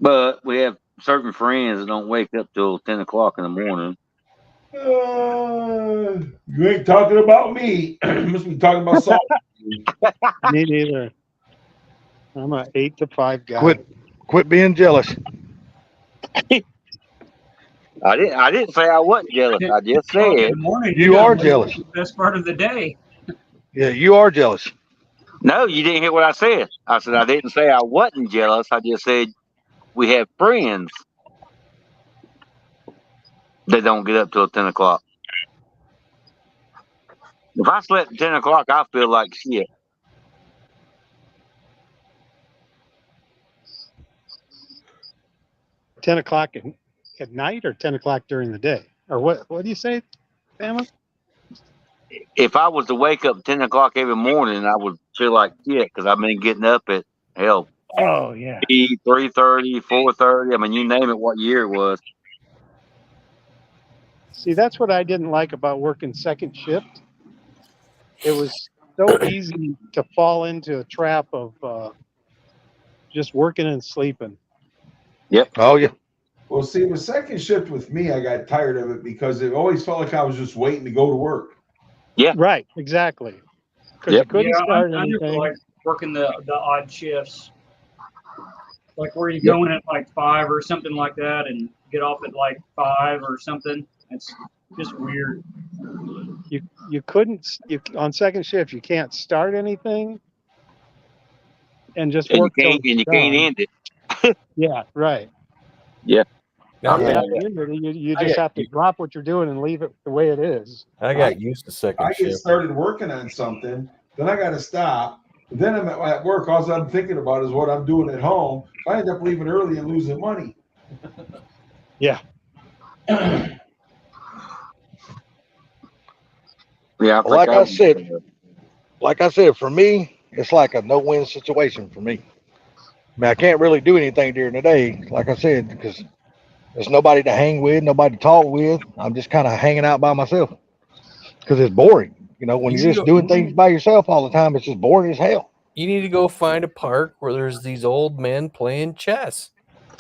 But we have certain friends that don't wake up till 10 o'clock in the morning. You ain't talking about me. Must be talking about salt. Me neither. I'm a 8 to 5 guy. Quit being jealous. I didn't say I wasn't jealous. I just said In the morning, You gotta are wake up jealous. the best part of the day. Yeah, you are jealous. no. You didn't hear what I said. I said I didn't say I wasn't jealous. I just said we have friends that don't get up till 10 o'clock. If I slept at 10 o'clock, I feel like shit. $10 o'clock at night or 10 o'clock during the day, or what? What do you say, Bama? If I was to wake up 10 o'clock every morning, I would feel like shit because I've been getting up at hell Oh yeah. 3:30, 4:30. I mean, you name it. What year it was? See, that's what I didn't like about working second shift. It was so easy to fall into a trap of just working and sleeping. Oh yeah. Well, see, the second shift with me, I got tired of it because it always felt like I was just waiting to go to work. Right, exactly. Because Yep. you couldn't Yeah, start I never anything. like working the odd shifts. Like where you go in at like 5 or something like that and get off at like 5 or something. It's just weird. You couldn't. On second shift, you can't start anything, and just And work till you it's can't done. end it. Yeah, right. Now, Yeah. You just have to drop what you're doing and leave it the way it is. I got used to second I get shift. started working on something, then I got to stop. Then I'm at work. All I'm thinking about is what I'm doing at home. I end up leaving early and losing money. Yeah. Yeah, Well, like I said, for me, it's like a no-win situation for me. I mean, I can't really do anything during the day, like I said, because there's nobody to hang with, nobody to talk with. I'm just kind of hanging out by myself because it's boring. You know, when you're just doing things by yourself all the time, it's just boring as hell. You need to go find a park where there's these old men playing chess.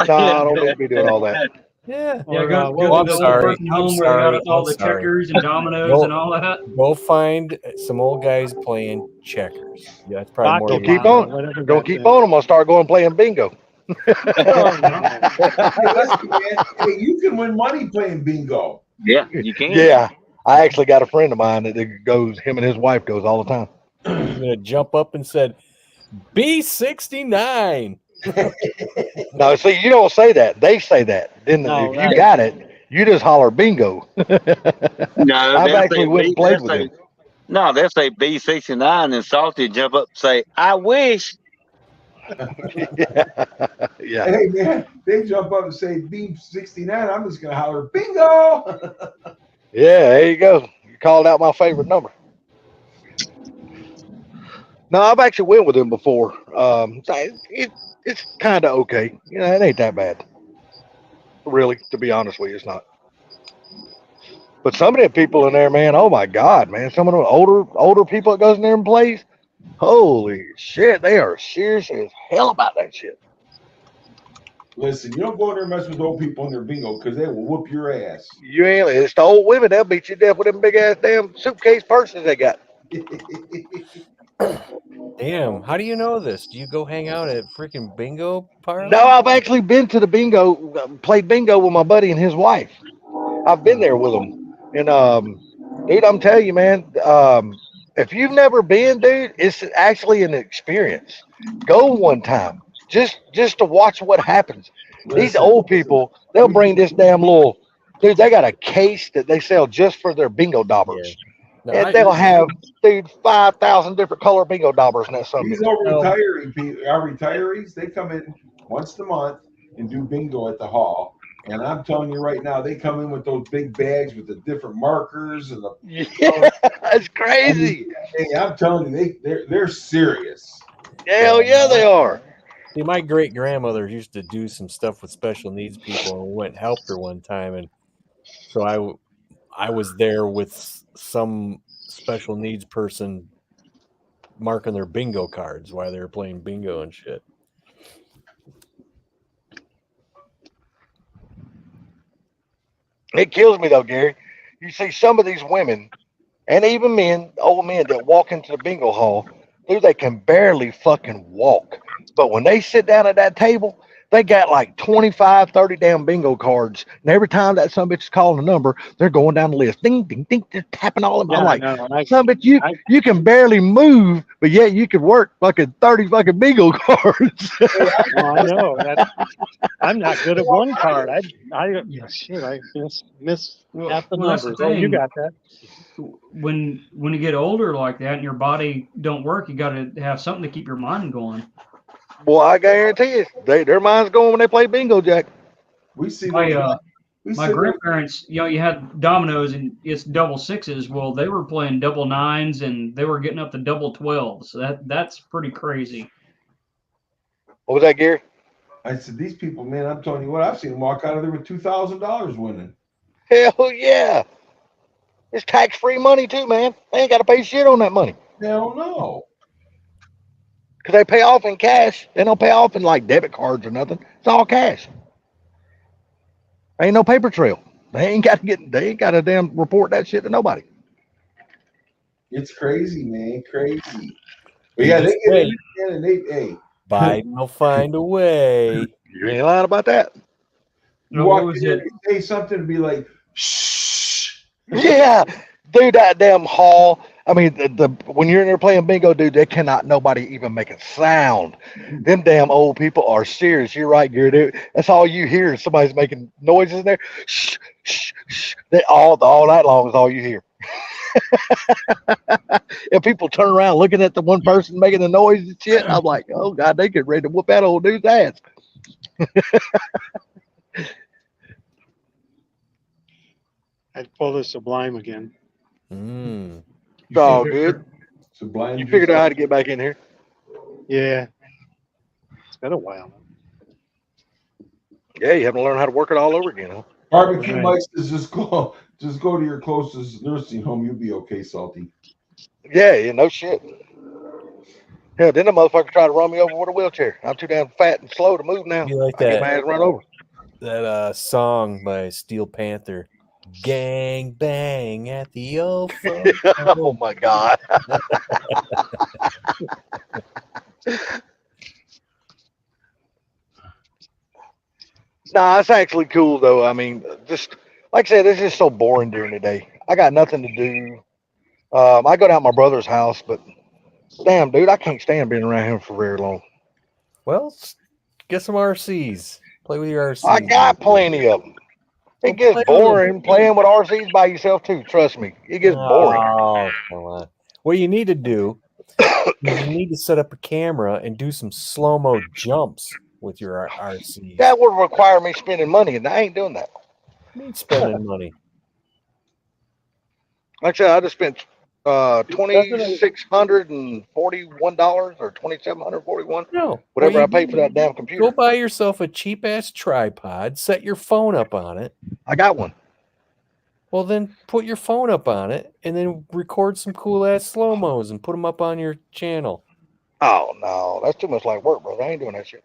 No, I don't need to be doing all that. Yeah. Yeah, Or, go what to was the it? old person home where they got all the sorry. checkers and dominoes Nope. and all that. Go find some old guys playing checkers. Yeah, that's probably more. Don't Pocket keep Wow, on. whatever Don't that keep is. on. I'm gonna start going playing bingo. Oh, no. Hey, listen, man. Hey, you can win money playing bingo. Yeah, you can. Yeah, I actually got a friend of mine that goes. Him and his wife goes all the time. I'm gonna jump up and said, B69. No, see, you don't say that. They say that. Then No, if you right. got it, you just holler bingo. No, I've they'll actually say went and B. played They'll with say him. no. They'll say B69 and Salty jump up and say, "I wish." Yeah. Hey, man, they jump up and say B69. I'm just going to holler bingo. Yeah, there you go. You called out my favorite number. No, I've actually went with him before. It's kind of okay. You know, it ain't that bad. Really, to be honest with you, it's not. But some of the people in there, man, oh my God, man, some of the older people that goes in there and plays, holy shit, they are serious as hell about that shit. Listen, you don't go in there and mess with old people in their bingo because they will whoop your ass. You ain't. It's the old women. They'll beat you to death with them big ass damn suitcase purses they got. Damn, how do you know this? Do you go hang out at freaking bingo parlor? No, I've actually been to the bingo, played bingo with my buddy and his wife. I've been there with them, and dude, I'm telling you, man, if you've never been, dude, it's actually an experience. Go one time, just to watch what happens. These Listen, old people, they'll bring this damn little, dude. They got a case that they sell just for their bingo daubers, No, and they'll have, dude, 5,000 different color bingo daubers in that something. these old retiring people, our retirees, they come in once a month and do bingo at the hall. And I'm telling you right now, they come in with those big bags with the different markers and the. Yeah, that's crazy. Hey, I'm telling you, they're serious. Hell yeah, they are. See, my great grandmother used to do some stuff with special needs people, and we went and helped her one time, and so I was there with some special needs person marking their bingo cards while they were playing bingo and shit. It kills me though, Gary. You see some of these women and even men, old men that walk into the bingo hall, dude, they can barely fucking walk. But when they sit down at that table, they got like 25, 30 damn bingo cards. And every time that some bitch is calling a number, they're going down the list. Ding, ding, ding, just tapping all of them. I'm like, some bitch, you can barely move, but yet you could work fucking 30 fucking bingo cards. I know that. I'm not good at one card. I shit. I miss half the Well, that's the numbers. Oh, you thing. got that. When you get older like that and your body don't work, you got to have something to keep your mind going. Boy, I guarantee you, their mind's going when they play bingo, Jack. We see My those. my grandparents, you had dominoes and it's double sixes. Well, they were playing double nines and they were getting up to double 12s. So that's pretty crazy. What was that, Gary? I said, these people, man, I'm telling you what, I've seen them walk out of there with $2,000 winning. Hell yeah. It's tax-free money too, man. They ain't got to pay shit on that money. Hell no. Because they pay off in cash. They don't pay off in like debit cards or nothing. It's all cash. Ain't no paper trail. They ain't got to damn report that shit to nobody. It's crazy, man. Crazy. But yeah, they get in there and hey. Biden will find a way. You ain't lying about that. You walk in there and say something and be like, shh. Yeah. Dude, that damn hall. I mean, the when you're in there playing bingo, dude, they cannot nobody even make a sound. Them damn old people are serious. You're right, Gary. Dude. That's all you hear is somebody's making noises in there. Shh, shh, shh. They all night long is all you hear. And people turn around looking at the one person making the noise and shit. I'm like, oh God, they get ready to whoop that old dude's ass. I'd pull the Sublime again. It's all good. Sublime. You figured out how to get back in here. Yeah. It's been a while. Yeah, you have to learn how to work it all over again, huh? Barbecue Mike says just go to your closest nursing home. You'll be okay, Salty. Yeah, no shit. Hell, then the motherfucker tried to run me over with a wheelchair. I'm too damn fat and slow to move now. You like I get that? my ass run over. That song by Steel Panther, "Gang Bang at the Old Folks." Oh my God. Nah, it's actually cool though. I mean, just like I said, it's just so boring during the day. I got nothing to do. I go down to my brother's house, but damn, dude, I can't stand being around him for very long. Well, get some RCs. Play with your RCs. I got plenty of them. Well, It gets play with 'em. boring playing with RCs by yourself too. Trust me, it gets boring. Oh, come on. What you need to do is you need to set up a camera and do some slow-mo jumps with your RCs. That would require me spending money, and I ain't doing that. You need spending money. Like I said, I just spent $2,641 or $2,741, No. whatever Well, I paid for that damn computer. Go buy yourself a cheap-ass tripod, set your phone up on it. I got one. Well, then put your phone up on it and then record some cool-ass slow-mos and put them up on your channel. Oh no, that's too much like work, brother. I ain't doing that shit.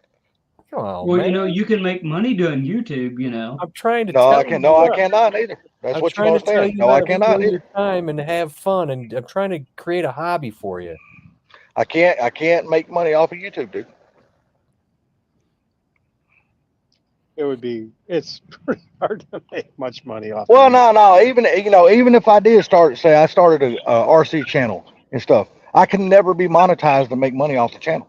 Oh, Well, man. you know, you can make money doing YouTube. You know. I'm trying to No, tell I can't. No, I cannot either. That's I'm what you trying don't to tell understand. you No, how I to cannot enjoy either. your time and have fun, and I'm trying to create a hobby for you. I can't make money off of YouTube, dude. It would be. It's pretty hard to make much money off. Well, of no. Even even if I did say I started a RC channel and stuff, I can never be monetized to make money off the channel.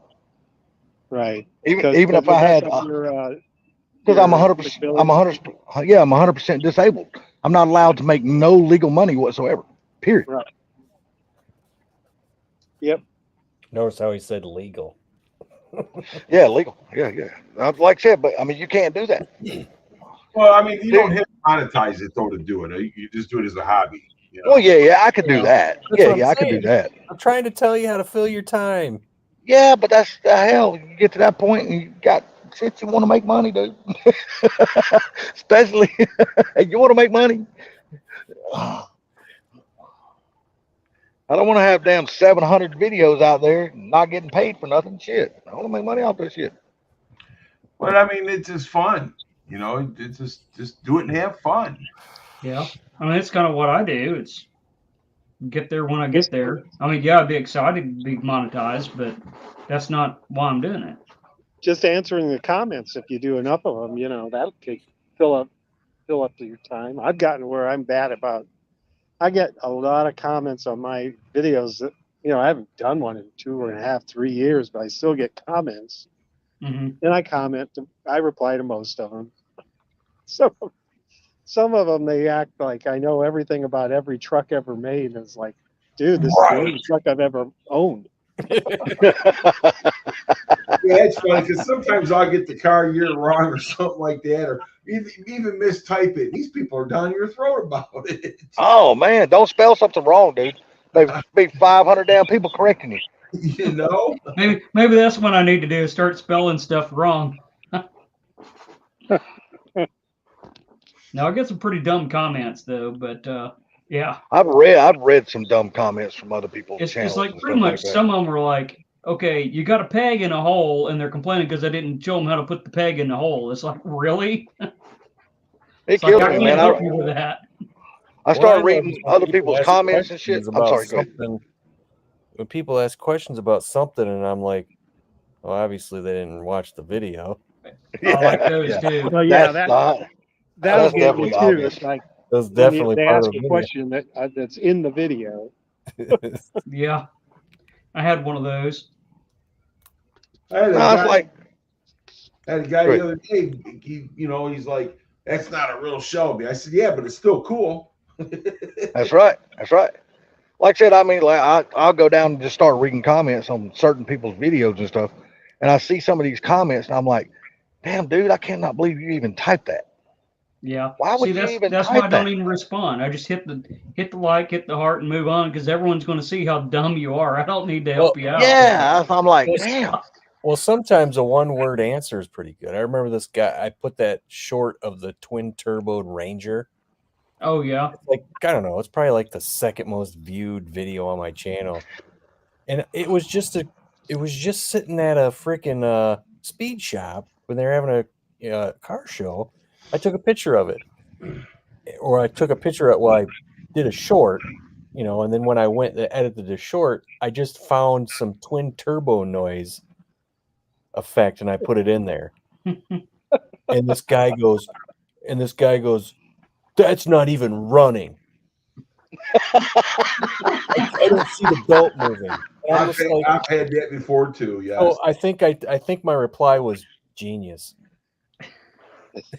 Right. Even if I had, because I'm 100%. I'm 100. Yeah, I'm 100% disabled. I'm not allowed to make no legal money whatsoever. Period. Right. Yep. Notice how he said legal. Yeah, legal. Yeah. Like I said, but I mean, you can't do that. Well, I mean, you don't have to monetize it though to do it. You just do it as a hobby. You know? Well, yeah, I could do that. That's what I'm I could do saying. that. I'm trying to tell you how to fill your time. Yeah, but that's the hell. You get to that point and you got shit you want to make money, dude. Especially you want to make money. I don't want to have damn 700 videos out there not getting paid for nothing. Shit, I want to make money off this shit. But I mean, it's just fun. You know, it's just do it and have fun. Yeah. I mean, it's kind of what I do. It's get there when I get there. I mean, yeah, I'd be excited to be monetized, but that's not why I'm doing it. Just answering the comments, if you do enough of them, you know, that'll fill up to your time. I've gotten where I'm bad about. I get a lot of comments on my videos that, you know, I haven't done one in 2.5, 3 years, but I still get comments. Mm-hmm. And I reply to most of them. Some of them, they act like I know everything about every truck ever made. And it's like, dude, this is the only truck I've ever owned. Yeah, it's funny because sometimes I'll get the car year wrong or something like that, or even mistype it. These people are down your throat about it. Oh man, don't spell something wrong, dude. There'd be 500 damn people correcting you. You know? Maybe that's what I need to do, is start spelling stuff wrong. Now I get some pretty dumb comments though, but yeah. I've read some dumb comments from other people's It's channels. like and pretty stuff much like that. some of them are like, okay, you got a peg in a hole, and they're complaining because I didn't show them how to put the peg in the hole. It's like, really? It It's like, kills I me, can't man. help you with that. I started Well, reading when other people people's ask comments and shit. questions I'm about sorry, go ahead. something. When people ask questions about something, and I'm like, well, obviously they didn't watch the video. I like those too. Well, yeah, That's that'll that's get me definitely too. obvious. It's like That's when definitely they part ask of the a video. question that's in the video. Yeah, I had one of those. I had a No, guy, it's like the other day. He's like, "That's not a real Shelby." I said, "Yeah, but it's still cool." that's right. That's right. Like I said, I mean, like I'll go down and just start reading comments on certain people's videos and stuff, and I see some of these comments, and I'm like, "Damn, dude, I cannot believe you even typed that." Yeah. Why would See, you even that's why I type don't that? even respond. I just hit the like, hit the heart, and move on, because everyone's going to see how dumb you are. I don't need to help you out. Yeah, I'm like, Well, damn. Well, sometimes a one-word answer is pretty good. I remember this guy. I put that short of the twin-turboed Ranger. Oh yeah. Like, I don't know. It's probably like the second most viewed video on my channel, and it was just sitting at a freaking speed shop when they were having a car show. I took a picture of it, or I took a picture of. Well, I did a short, and then when I went to edit the short, I just found some twin turbo noise effect and I put it in there. And this guy goes, that's not even running. I don't see the belt moving. And I'm I've just like, had that before too. Yes. oh, I think my reply was genius.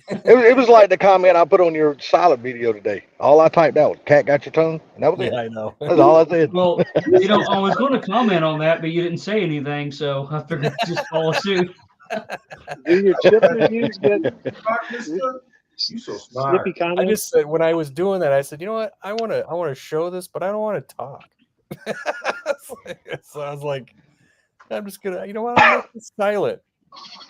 It was like the comment I put on your silent video today. All I typed out was "cat got your tongue," and that was it. Yeah, I know. That's all I said. Well, you know, I was going to comment on that, but you didn't say anything, so I figured I'd just follow suit. Do your chip reviews get You so smart. snippy I comments? just said when I was doing that, I said, you know what? I want to show this, but I don't want to talk. So I was like, I'm just gonna, you know what? I'm gonna silent.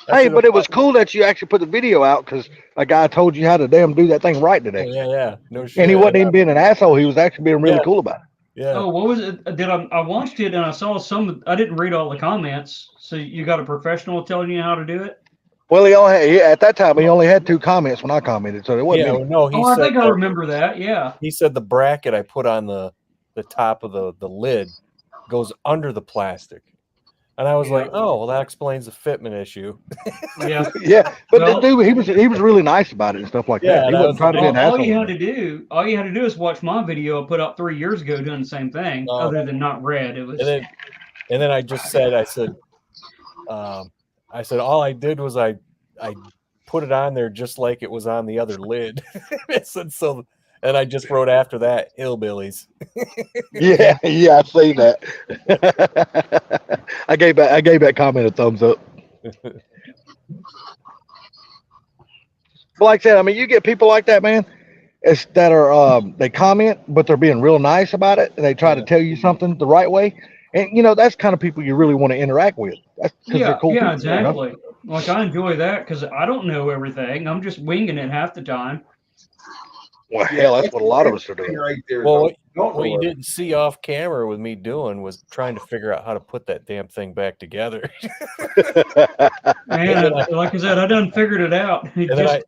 Hey, but it was cool that you actually put the video out because a guy told you how to damn do that thing right today. Yeah. No shit. And he wasn't even being an asshole. He was actually being really Yeah. cool about it. Yeah. Oh, what was it? I watched it and I saw some. I didn't read all the comments. So you got a professional telling you how to do it? Well, at that time he only had 2 comments when I commented, so it wasn't Yeah. many. No, he Oh, I said think I that- remember that. Yeah. he said the bracket I put on the top of the lid goes under the plastic. And I was like, oh, well, that explains the fitment issue. Yeah. Yeah, but Well- the dude, he was really nice about it and stuff like Yeah, that. He and I wasn't was trying to be an All asshole. you had to do is watch my video I put out 3 years ago doing the same thing, Oh. other than not red. It was And then I just said, I said, all I did was I put it on there just like it was on the other lid. I said, so, and I just wrote after that, hillbillies. Yeah, I seen that. I gave that comment a thumbs up. But like I said, I mean, you get people like that, man. It's that are they comment, but they're being real nice about it, and they try to tell you something the right way. And you know, that's kind of people you really want to interact with. That's because they're cool people, you know? exactly. Like I enjoy that because I don't know everything. I'm just winging it half the time. Well, hell, that's what a lot of us are doing. Right there. Well, though. what you didn't see off camera with me doing was trying to figure out how to put that damn thing back together. Man, like I said, I done figured it out. It And then just,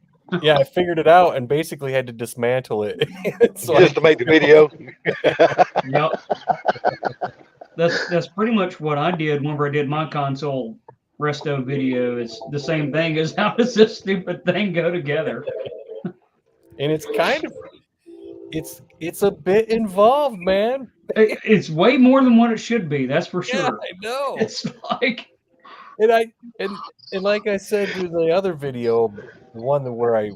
I figured it out and basically had to dismantle it. So Just to make the video. yep. That's pretty much what I did whenever I did my console resto video. It's the same thing as how does this stupid thing go together? and it's kind of it's a bit involved, man. It's way more than what it should be. That's for sure. Yeah, I know. It's like And like I said to the other video, the one where I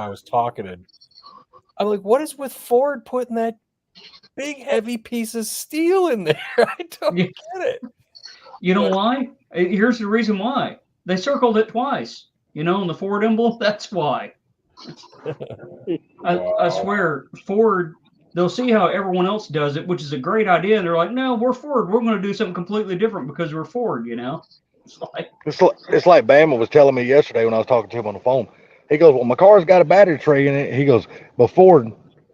was talking, and I'm like, what is with Ford putting that big heavy piece of steel in there? I don't Yeah. get it. You know why? Here's the reason why. They circled it twice. On the Ford emblem. That's why. I swear, Ford, they'll see how everyone else does it, which is a great idea. And they're like, no, we're Ford. We're going to do something completely different because we're Ford, It's like, It's like Bama was telling me yesterday when I was talking to him on the phone. He goes, well, my car's got a battery tray in it. He goes, but Ford,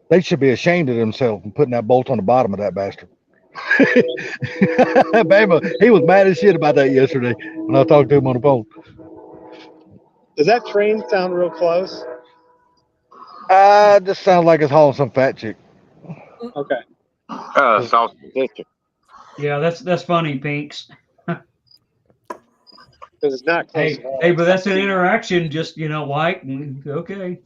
they should be ashamed of themselves for putting that bolt on the bottom of that bastard. Bama, he was mad as shit about that yesterday when I talked to him on the phone. Does that train sound real close? This sounds like it's hauling some fat chick. Okay. Sausage sister. yeah, that's funny, Pinks. Because it's not close Hey, at all. hey, but that's an interaction. Just White. Okay.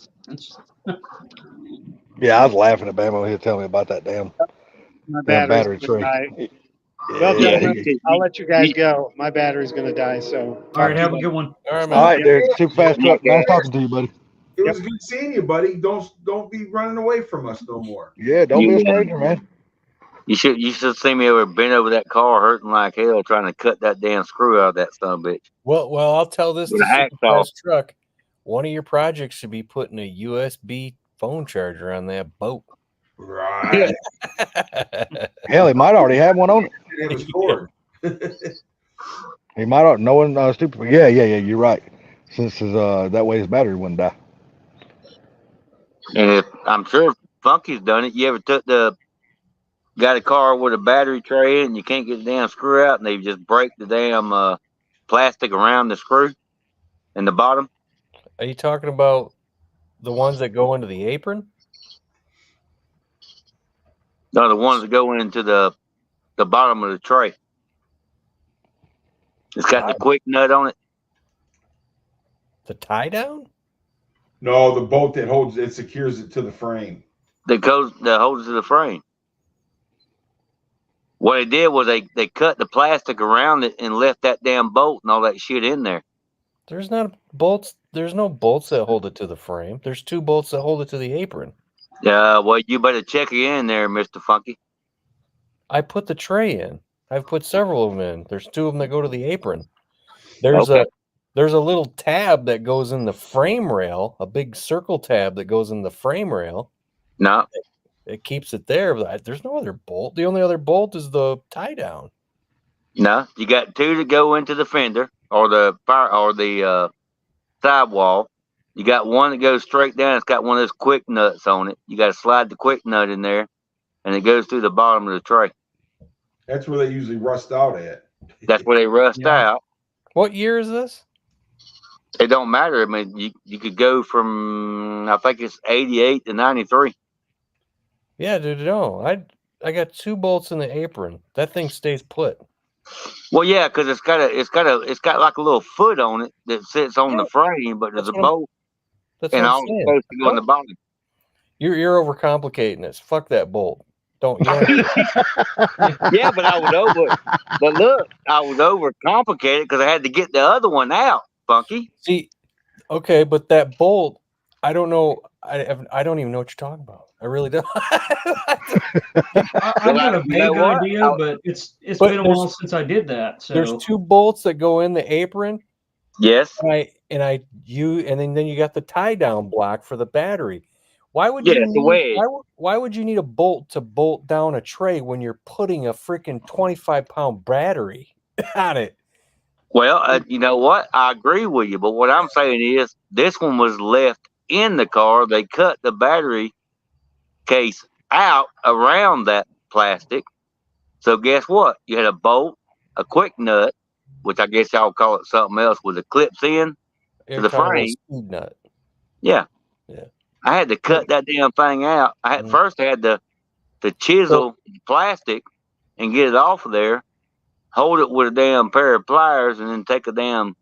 Yeah, I was laughing at Bama when he was telling me about that damn My battery battery's gonna tray. die. Well, Yeah, gentlemen, I'll let you guys go. My battery's going to die, so. All right, have a good one. All right, All man. right, Derek. Super fast truck. Nice talking to you, buddy. It was good seeing you, buddy. Don't be running away from us no more. Yeah, don't be a stranger, man. You should see me over bent over that car, hurting like hell, trying to cut that damn screw out of that son of a bitch. Well, I'll tell this With to a hacksaw. Superfast Truck. One of your projects should be putting a USB phone charger on that boat. Right. Hell, he might already have one on it. It was Ford. He might not. No one stupid. Yeah. You're right. Since his, that way his battery wouldn't die. And I'm sure Funky's done it. You ever got a car with a battery tray in and you can't get the damn screw out and they just break the damn plastic around the screw in the bottom? Are you talking about the ones that go into the apron? No, the ones that go into the bottom of the tray. It's got the quick nut on it. The tie down? No, the bolt that holds it secures it to the frame. that holds to the frame. What they did was they cut the plastic around it and left that damn bolt and all that shit in there. There's not bolts. There's no bolts that hold it to the frame. There's 2 bolts that hold it to the apron. Well, you better check again there, Mr. Funky. I put the tray in. I've put several of them in. There's 2 of them that go to the apron. There's Okay. there's a little tab that goes in the frame rail, a big circle tab that goes in the frame rail. No, It keeps it there. But there's no other bolt. The only other bolt is the tie down. no, you got 2 that go into the fender or the sidewall. You got 1 that goes straight down. It's got one of those quick nuts on it. You got to slide the quick nut in there, and it goes through the bottom of the tray. That's where they usually rust out at. That's where they rust Yeah. out. What year is this? It don't matter. I mean, you could go from, I think it's 88 to 93. Yeah, dude. No, I got 2 bolts in the apron. That thing stays put. Well, yeah, because it's got like a little foot on it that sits on the frame, but there's a That's what I'm- bolt That's and what I'm all it's saying. supposed to go in the bottom. You're overcomplicating this. Fuck that bolt. Don't. You know, Yeah, but I was overcomplicated because I had to get the other one out, Funky. see, okay, but that bolt, I don't know. I don't even know what you're talking about. I really don't. I've got a You know vague what? idea, but it's But been a while since I did that. So There's 2 bolts that go in the apron, Yes. and then you got the tie down block for the battery. Why would Yeah, you it's a need, wedge. why would you need a bolt to bolt down a tray when you're putting a freaking 25-pound battery on it? Well, you know what? I agree with you, but what I'm saying is this one was left in the car. They cut the battery case out around that plastic. So guess what? You had a bolt, a quick nut, which I guess y'all call it something else, with the clips in. You're the talking about a frame. speed nut. Yeah. Yeah. I had to cut that damn thing out. First I had to chisel the plastic and get it off of there, hold it with a damn pair of pliers, and then take a damn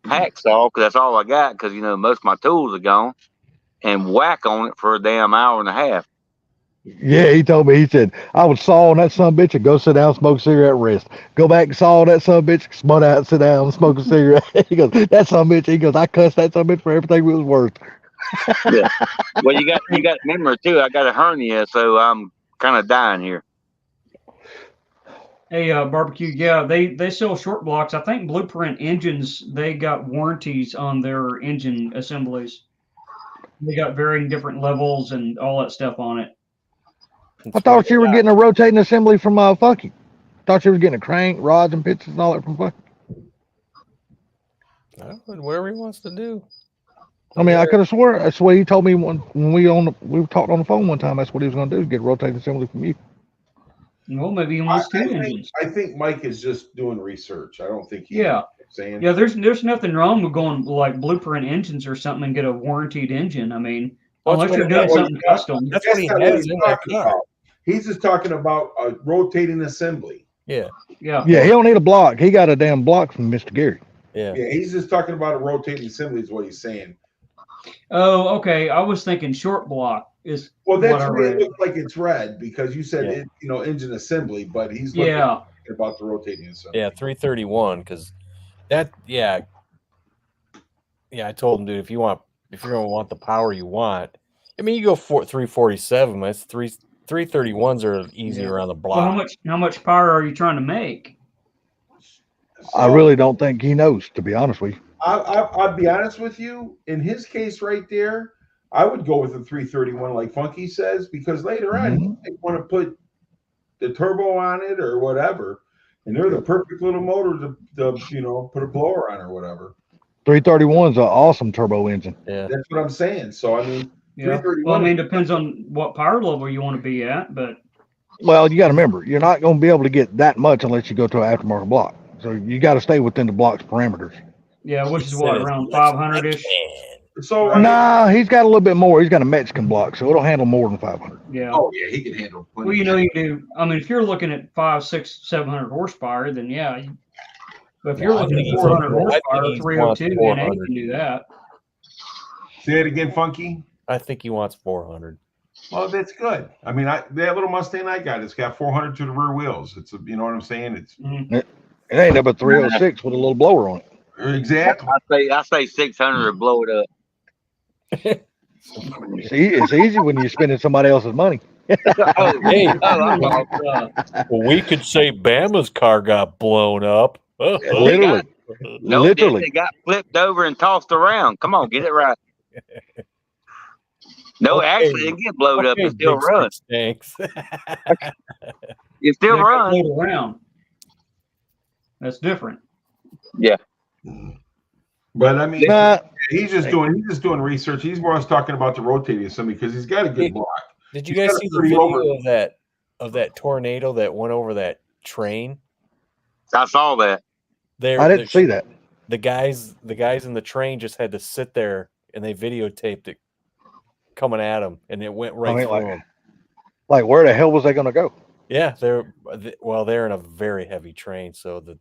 hacksaw, because that's all I got, because, most of my tools are gone, and whack on it for a damn hour and a half. Yeah, he told me, he said, I would saw on that son of a bitch and go sit down, smoke a cigarette, rest. Go back and saw on that son of a bitch, smut out, sit down, smoke a cigarette. He goes, that son of a bitch, he goes, I cussed that son of a bitch for everything it was worth. Yeah. Well, you got to remember too, I got a hernia, so I'm kind of dying here. hey, barbecue, yeah, they sell short blocks. I think Blueprint Engines, they got warranties on their engine assemblies. They got varying different levels and all that stuff on it. I thought you were getting a rotating assembly from Funky. Thought you were getting a crank, rods and pistons and all that from Funky. Whatever he wants to do. I mean, I could have swore that's what he told me when we were talking on the phone one time. That's what he was going to do, get a rotating assembly from you. Well, maybe he wants 2 engines. I think Mike is just doing research. I don't think he's Yeah. saying. Yeah, there's nothing wrong with going like Blueprint Engines or something and get a warranted engine. I mean, unless you're doing something custom. That's what he not what has he's in that talking car. about. He's just talking about a rotating assembly. Yeah. Yeah. Yeah, he don't need a block. He got a damn block from Mr. Gary. Yeah. Yeah, he's just talking about a rotating assembly is what he's saying. Oh, okay. I was thinking short block is Well, what that's I what it read. looks like it's red because you said engine assembly, but he's looking Yeah. about the rotating assembly. Yeah, 331 because that I told him, dude, if you're gonna want the power you want, I mean, you go 347, that's 331s are easy around the block. Well, how much power are you trying to make? I really don't think he knows, to be honest with you. I'll be honest with you. In his case right there, I would go with the 331 like Funky says, because later on you might want to put the turbo on it or whatever. And they're the perfect little motor to put a blower on or whatever. 331's an awesome turbo engine. Yeah. That's what I'm saying. So, I mean, Yeah. Well, I mean, depends on what power level you want to be at, but Well, you got to remember, you're not going to be able to get that much unless you go to an aftermarket block. So you got to stay within the block's parameters. yeah, which is what, around 500-ish? so Nah, he's got a little bit more. He's got a Mexican block, so it'll handle more than 500. Yeah. oh yeah, he can handle plenty. Well, you do. I mean, if you're looking at 500, 600, 700 horsepower, then yeah. But if you're looking at 400 horsepower, 302 NA can do that. Say it again, Funky. I think he wants 400. Well, that's good. I mean, that little Mustang I got, it's got 400 to the rear wheels. It's you know what I'm saying? It's It ain't number 306 with a little blower on it. exactly. I say 600 to blow it up. It's easy when you're spending somebody else's money. Oh, Hey. We could say Bama's car got blown up. Literally. no, Literally. they got flipped over and tossed around. Come on, get it right. No, Okay. actually, it get blowed up. Okay, It still Big runs. Six, Thanks. It still They runs. float around. That's different. But I mean, Nah, he's just doing research. He's more talking about the rotating assembly because he's got a good block. Did you He's guys got a see the pretty video over- of that tornado that went over that train? I saw that. I didn't see that. The guys in the train just had to sit there and they videotaped it coming at them, and it went right through them. Like, where the hell was they going to go? Yeah, they're in a very heavy train, so the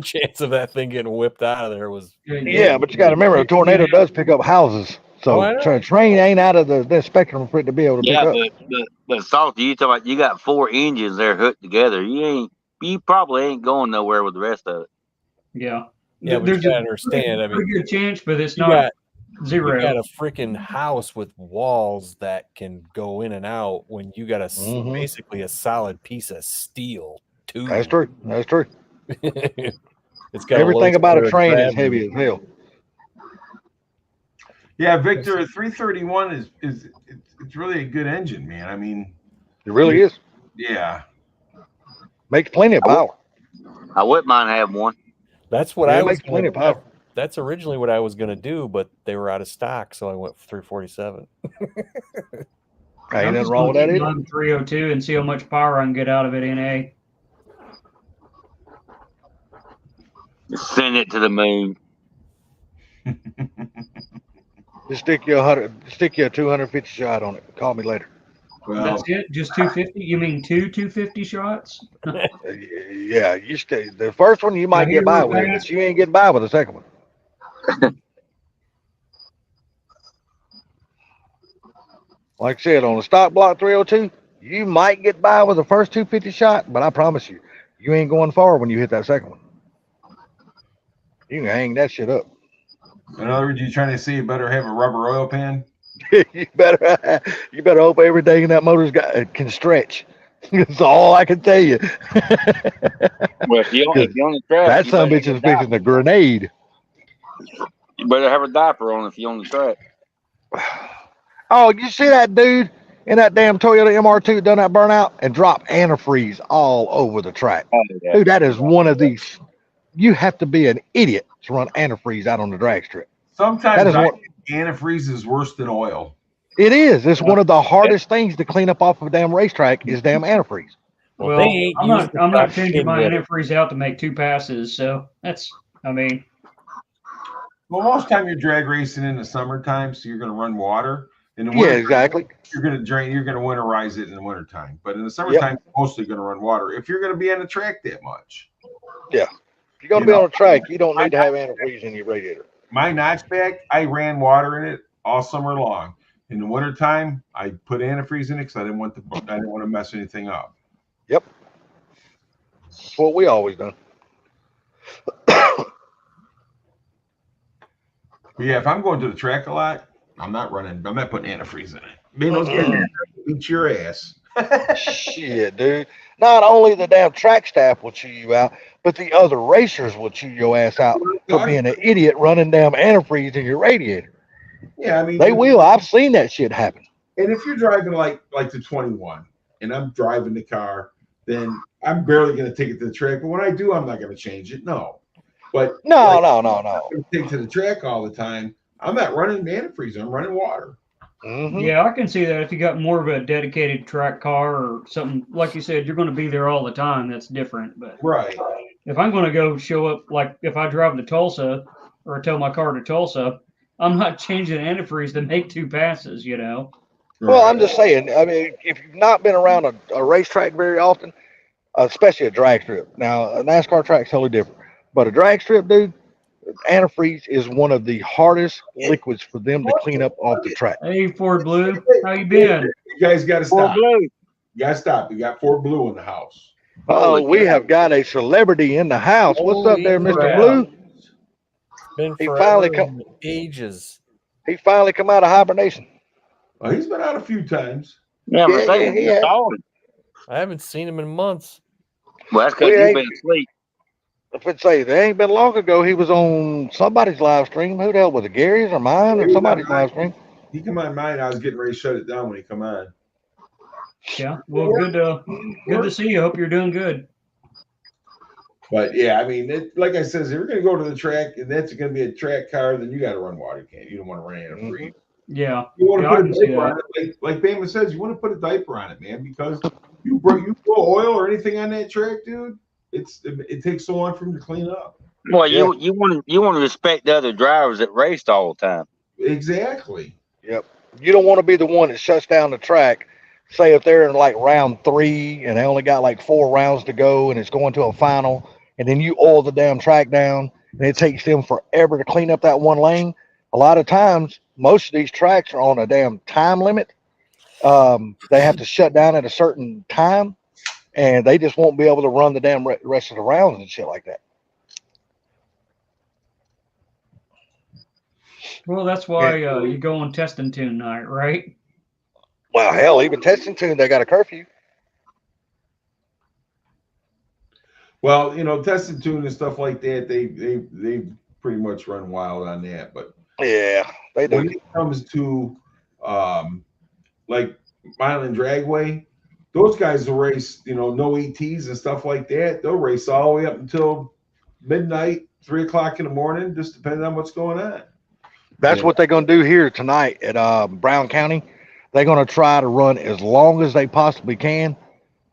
chance of that thing getting whipped out of there was. Yeah, but you got to remember, a tornado does pick up houses. So Oh, I know. a train ain't out of the spectrum for it to be able to pick Yeah, up. but Salty, you talking about you got 4 engines there hooked together. You probably ain't going nowhere with the rest of it. Yeah. Yeah, but you gotta understand. I mean, pretty good chance, but it's you not got zero. you got a freaking house with walls that can go in and out when you got Mhm. basically a solid piece of steel too. That's true. That's true. It's got Everything about a train is gravity. heavy as hell. Yeah, Victor, 331 is it's really a good engine, man. I mean, It really is. yeah. Makes plenty of power. I wouldn't mind having one. That's what Yeah, I it was makes plenty of gonna, power. That's originally what I was gonna do, but they were out of stock, so I went 347. Ain't nothing wrong with that either. 302 and see how much power I can get out of it in A. Send it to the moon. Just stick you a 250 shot on it. Call me later. Well, That's it? Just 250? You mean 250 shots? Yeah, you stay. The first one you might Now, get here by we're with, fast. but you ain't getting by with the second one. Like I said, on the stock block 302, you might get by with the first 250 shot, but I promise you, you ain't going far when you hit that second one. You can hang that shit up. in other words, you trying to say you better have a rubber oil pan? you better hope everything in that motor's got can stretch. That's all I can tell you. Well, if you on the track, That you son better bitch have is a diaper. fixing a grenade. You better have a diaper on if you're on the track. Oh, you see that dude in that damn Toyota MR2 done that burnout and dropped antifreeze all over the track? Oh, yeah. Dude, that is one of these. You have to be an idiot to run antifreeze out on the drag strip. That Sometimes is I what think antifreeze is worse than oil. it is. It's one of the hardest things to clean up off of a damn racetrack is damn antifreeze. Well, they ain't I'm using not that changing shit my with it. antifreeze out to make 2 passes, so that's, I mean, Well, most time you're drag racing in the summertime, so you're going to run water. In the Yeah, winter, exactly. you're going to drain. You're going to winterize it in the wintertime. But in the summertime, you're mostly going to run water. If you're going to be on the track that much, If you're going to be on a track, you don't need to have antifreeze in your radiator. my Knoxback, I ran water in it all summer long. In the wintertime, I put antifreeze in it because I didn't want to mess anything up. That's what we always done. But yeah, if I'm going to the track a lot, I'm not putting antifreeze in it. Man, those guys beat your ass. Shit, dude. Not only the damn track staff will chew you out, but the other racers will chew your ass out for being an idiot running damn antifreeze in your radiator. Yeah, I mean They will. I've seen that shit happen. And if you're driving like the 21, and I'm driving the car, then I'm barely going to take it to the track. But when I do, I'm not going to change it. No. But No. I'm going to take it to the track all the time. I'm not running antifreeze. I'm running water. Mhm. yeah, I can see that if you got more of a dedicated track car or something, like you said, you're going to be there all the time. That's different. But Right. if I'm going to go show up, like if I drive to Tulsa or tow my car to Tulsa, I'm not changing antifreeze to make 2 passes, you know? Well, I'm just saying. I mean, if you've not been around a racetrack very often, especially a drag strip. Now, a NASCAR track's totally different, but a drag strip, dude, Antifreeze is one of the hardest liquids for them to clean up off the track. Hey, Ford Blue, how you been? You guys got to Ford stop. Blue. You got to stop. We got Fort Blue in the house. Oh, Holy we cow. have got a celebrity in the house. What's up there, Holy Mr. crap. Blue? Been He forever finally and ages. He finally come out of hibernation. Well, he's been out a few times. Yeah, Yeah, but they yeah, he has. started. I haven't seen him in months. Well, that's because We you've ain't- been asleep. If it's say they ain't been long ago, he was on somebody's live stream. Who the hell was it? Gary's or mine or He was somebody's on mine. live stream? He come on mine. I was getting ready to shut it down when he come on. Yeah, well, good to see you. Hope you're doing good. But yeah, I mean, like I says, if you're going to go to the track and that's going to be a track car, then you got to run water can. You don't want to run antifreeze. Yeah, You want to Yeah, I put a can see diaper on it, like Bama says. You want to put a diaper on it, man, because you throw oil or anything on that track, dude. It takes so long for them to clean up. Well, Yeah. you want to respect the other drivers that raced all the time. Exactly. Yep. You don't want to be the one that shuts down the track. Say if they're in like round 3 and they only got like 4 rounds to go and it's going to a final, and then you oil the damn track down and it takes them forever to clean up that one lane. A lot of times, most of these tracks are on a damn time limit. They have to shut down at a certain time, and they just won't be able to run the damn rest of the rounds and shit like that. well, that's why you go on testing tonight, right? Well, hell, even testing tune, they got a curfew. Well, test and tune and stuff like that, they pretty much run wild on that. But Yeah, they when do. it comes to like Mile and Dragway, those guys will race, no ETs and stuff like that. They'll race all the way up until midnight, 3 o'clock in the morning, just depending on what's going on. That's Yeah. what they're going to do here tonight at Brown County. They're going to try to run as long as they possibly can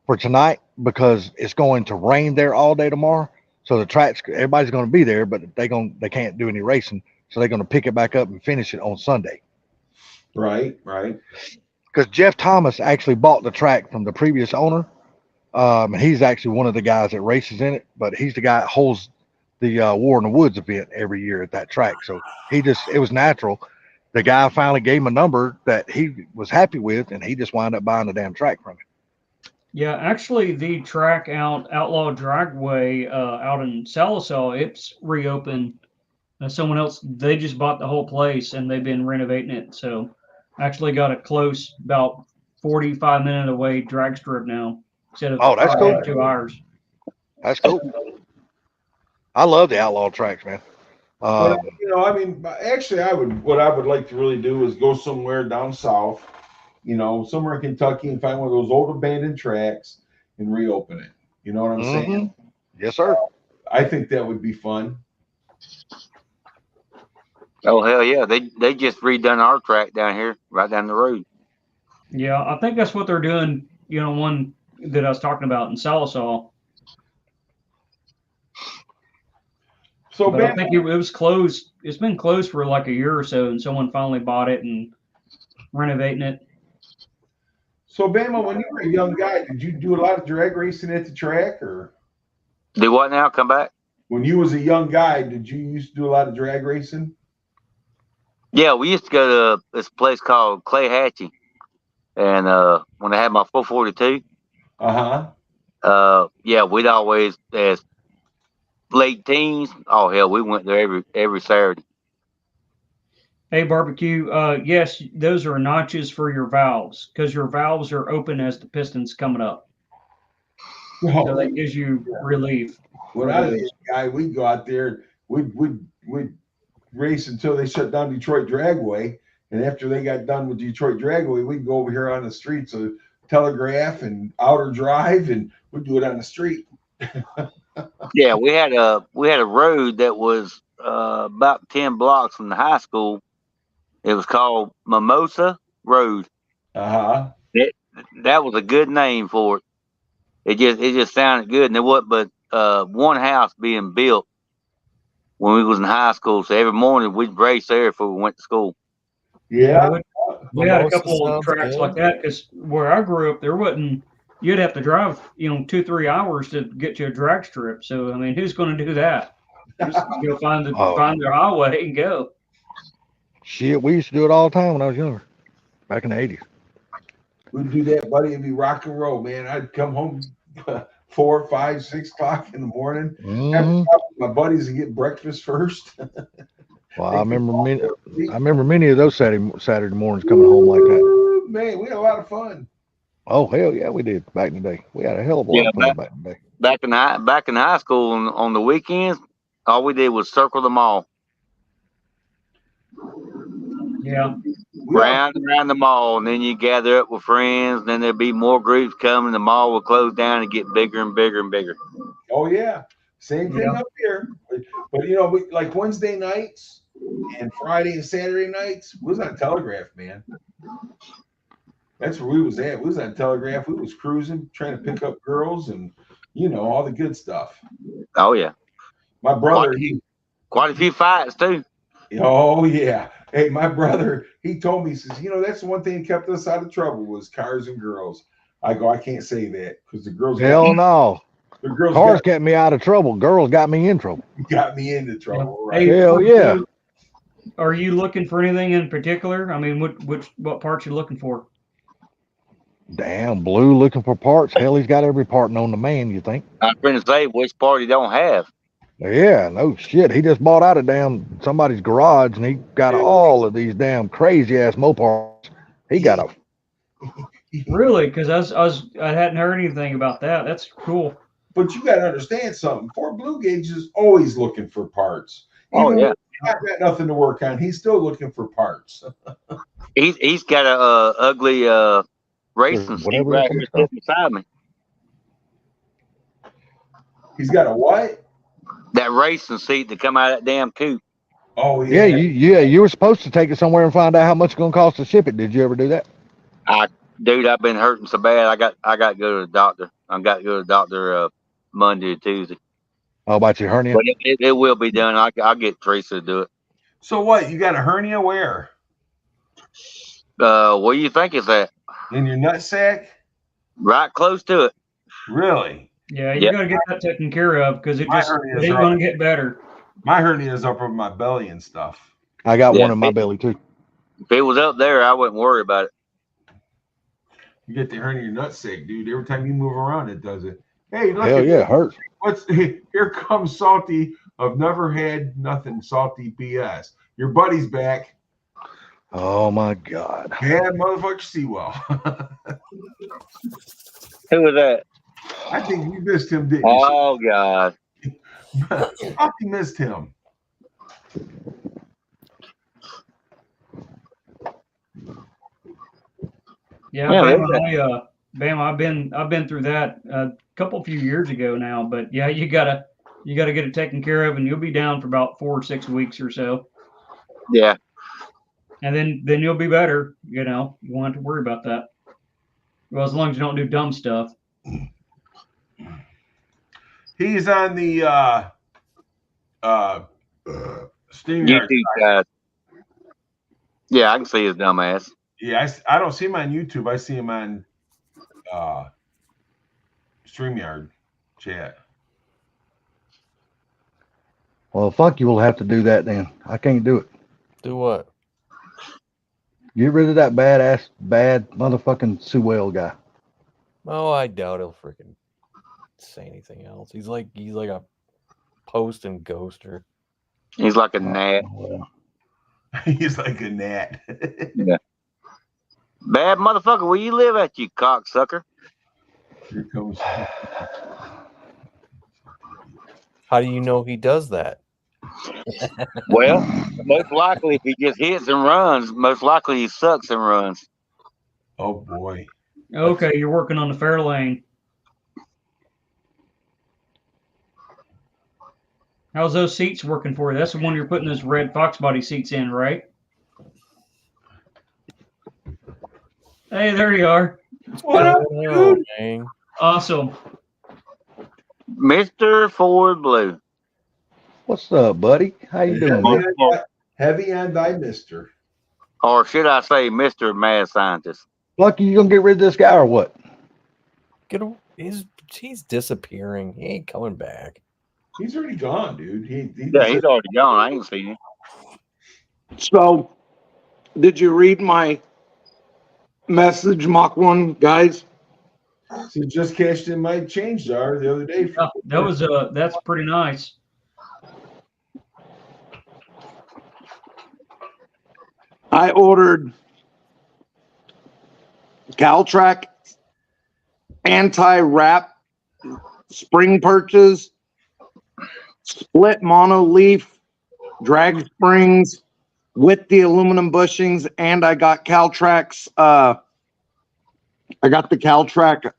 for tonight because it's going to rain there all day tomorrow. So the tracks, everybody's going to be there, but they can't do any racing. So they're going to pick it back up and finish it on Sunday. Right. Because Jeff Thomas actually bought the track from the previous owner. And he's actually one of the guys that races in it, but he's the guy that holds the War in the Woods event every year at that track. So it was natural. The guy finally gave him a number that he was happy with, and he just wound up buying the damn track from him. Yeah, actually, the track Outlaw Dragway out in Salisaw, it's reopened. Someone else, they just bought the whole place and they've been renovating it. So actually got a close, about 45-minute away drag strip now instead of Oh, that's cool. 2 hours. That's cool. I love the outlaw tracks, man. But, actually, what I would like to really do is go somewhere down south, somewhere in Kentucky and find one of those old abandoned tracks and reopen it. You know what I'm saying? Yes, sir. I think that would be fun. Oh hell yeah! They just redone our track down here, right down the road. Yeah, I think that's what they're doing. One that I was talking about in Salisaw. So, But I Ben, think it was closed. It's been closed for like a year or so, and someone finally bought it and renovating it. Bama, when you were a young guy, did you do a lot of drag racing at the track, or Do what now? Come back? when you was a young guy, did you used to do a lot of drag racing? Yeah, we used to go to this place called Clay Hatchie, and when I had my 442, yeah, we'd always as late teens. Oh hell, we went there every Saturday. Hey, barbecue. Yes, those are notches for your valves because your valves are open as the piston's coming up. So that gives you relief. When I was a young guy, we'd go out there, we'd race until they shut down Detroit Dragway, and after they got done with Detroit Dragway, we'd go over here on the streets of Telegraph and Outer Drive, and we'd do it on the street. Yeah, we had a road that was about 10 blocks from the high school. It was called Mimosa Road. That was a good name for it. It just sounded good, and there wasn't but one house being built when we was in high school. So every morning we'd race there before we went to school. Yeah, we had a Mimosa couple of sounds tracks good. like that because where I grew up, there wasn't. You'd have to drive, 2-3 hours to get to a drag strip. So I mean, who's going to do that? Just go find Oh. their highway and go. Shit, we used to do it all the time when I was younger, back in the 80s. We'd do that, buddy. It'd be rock and roll, man. I'd come home 4, 5, 6 o'clock in the morning. Have Mhm. to stop with my buddies and get breakfast first. Well, I remember many of those Saturday mornings coming home like that. Ooh, man, we had a lot of fun. Oh hell yeah, we did back in the day. We had a hell of a lot of fun back in the day. Back in high school on the weekends, all we did was circle the mall. Yeah. Round and around the mall, and then you gather up with friends, and then there'd be more groups coming, the mall will close down and get bigger and bigger and bigger. Oh yeah, same thing Yeah. up here. But you know, like Wednesday nights and Friday and Saturday nights, we was on Telegraph, man. That's where we was at. We was on Telegraph. We was cruising, trying to pick up girls, and you know all the good stuff. Oh yeah, My brother, quite a few fights too. oh yeah. Hey, my brother, he told me, he says, you know, that's the one thing that kept us out of trouble was cars and girls. I go, I can't say that because the girls Hell no. the girls Cars kept me out of trouble. Girls got me in trouble. got me into trouble, right? Hey, Hell yeah. Are you looking for anything in particular? I mean, what parts you looking for? Damn, Blue looking for parts. Hell, he's got every part known to man, you think? I'm going to say which part you don't have. Yeah, no shit. He just bought out of somebody's garage and he got all of these damn crazy ass Mopars. He got a Really? Because I hadn't heard anything about that. That's cool. But you got to understand something. Fort Blue Gauge is always looking for parts. Oh, Even yeah. when he's not got nothing to work on. He's still looking for parts. He's got a ugly racing seat Whatever right it's here called. sitting beside me. He's got a what? That racing seat to come out of that damn coupe. Oh yeah. You were supposed to take it somewhere and find out how much it's gonna cost to ship it. Did you ever do that? Dude, I've been hurting so bad. I got to go to the doctor. I got to go to the doctor Monday or Tuesday. Oh, about your hernia? But it will be done. I'll get Teresa to do it. So what? You got a hernia where? What do you think is that? In your nutsack? Right close to it. Really? Yeah, you got to get that taken care of because it My just hernias it ain't are- going to get better. My hernia is up over my belly and stuff. I got Yeah, one in my belly too. If it was up there, I wouldn't worry about it. You get the hernia in your nutsack, dude. Every time you move around, it does it. Hey, look Hell at yeah, it hurts. here comes Salty. I've never had nothing Salty BS. Your buddy's back. Oh my God. Yeah, motherfucker Sewell. Who was that? I think you missed him, didn't you? Oh God. Salty missed him. Yeah, Yeah, Bam, I've been through that a few years ago now. But yeah, you gotta get it taken care of, and you'll be down for about 4 or 6 weeks or so, Yeah. and then you'll be better. You know, you won't have to worry about that. Well, as long as you don't do dumb stuff. He's on the StreamYard. YouTube guys. Yeah, I can see his dumb ass. Yeah, I don't see him on YouTube. I see him on StreamYard chat. Well, fuck you. Will have to do that then. I can't do it. Do what? Get rid of that bad motherfucking Sewell guy. Oh, I doubt he'll freaking say anything else. He's like a post and ghoster. He's like a gnat. Well, He's like a gnat. Bad motherfucker, where you live at, you cocksucker? Here comes. How do you know he does that? Well, most likely if he just hits and runs, most likely he sucks and runs. Oh boy. Okay, you're working on the fair lane. How's those seats working for you? That's the one you're putting those red fox body seats in, right? Hey, there you are. What up, Oh, dude? dang. Awesome. Mr. Ford Blue. what's up, buddy? How you doing? man? Heavy on thy mister. Or should I say Mr. Mad Scientist? Lucky you gonna get rid of this guy or what? He's disappearing. He ain't coming back. He's already gone, dude. Yeah, he's already gone. I ain't seen him. So, did you read my message, Mach 1, guys? So just cashed in my change jar the other day. Yeah, that's pretty nice. I ordered Caltrac anti-wrap spring perches, split monoleaf drag springs with the aluminum bushings, and I got Caltrac's I got the Caltrac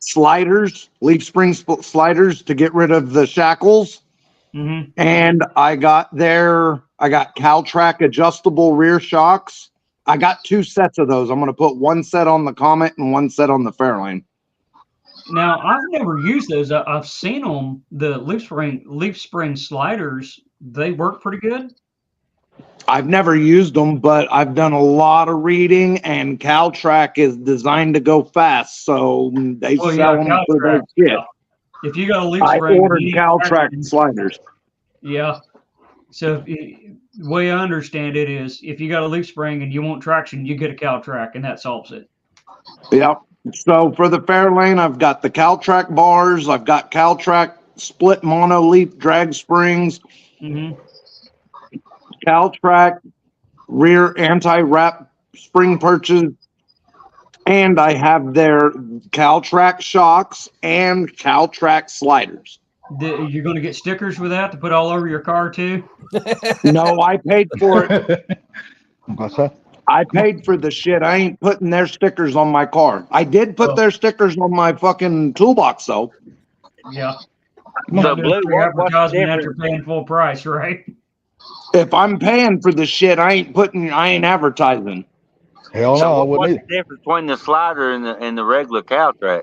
sliders, leaf spring sliders to get rid of the shackles. Mm-hmm. And I got Caltrac adjustable rear shocks. I got 2 sets of those. I'm going to put 1 set on the Comet and 1 set on the Fairlane. Now, I've never used those. I've seen them, the leaf spring sliders. They work pretty good. I've never used them, but I've done a lot of reading, and Caltrac is designed to go fast, so they Oh, sell yeah, them for their Caltrac, shit. yeah. If you got a leaf I spring, ordered you need Caltrac traction. sliders. Yeah. So the way I understand it is, if you got a leaf spring and you want traction, you get a Caltrac, and that solves it. Yep. So for the Fairlane, I've got the Caltrac bars. I've got Caltrac split monoleaf drag springs. Mm-hmm. Caltrac rear anti-wrap spring perches, and I have their Caltrac shocks and Caltrac sliders. You're going to get stickers with that to put all over your car too? No, I paid for it. What's that? I paid for the shit. I ain't putting their stickers on my car. I did put Oh. their stickers on my fucking toolbox though. Yeah. So, Blue, what's the advertising that difference? you're paying full price, right? If I'm paying for the shit, I ain't advertising. Hell no, I So wouldn't what's either. the difference between the slider and the regular Caltrac?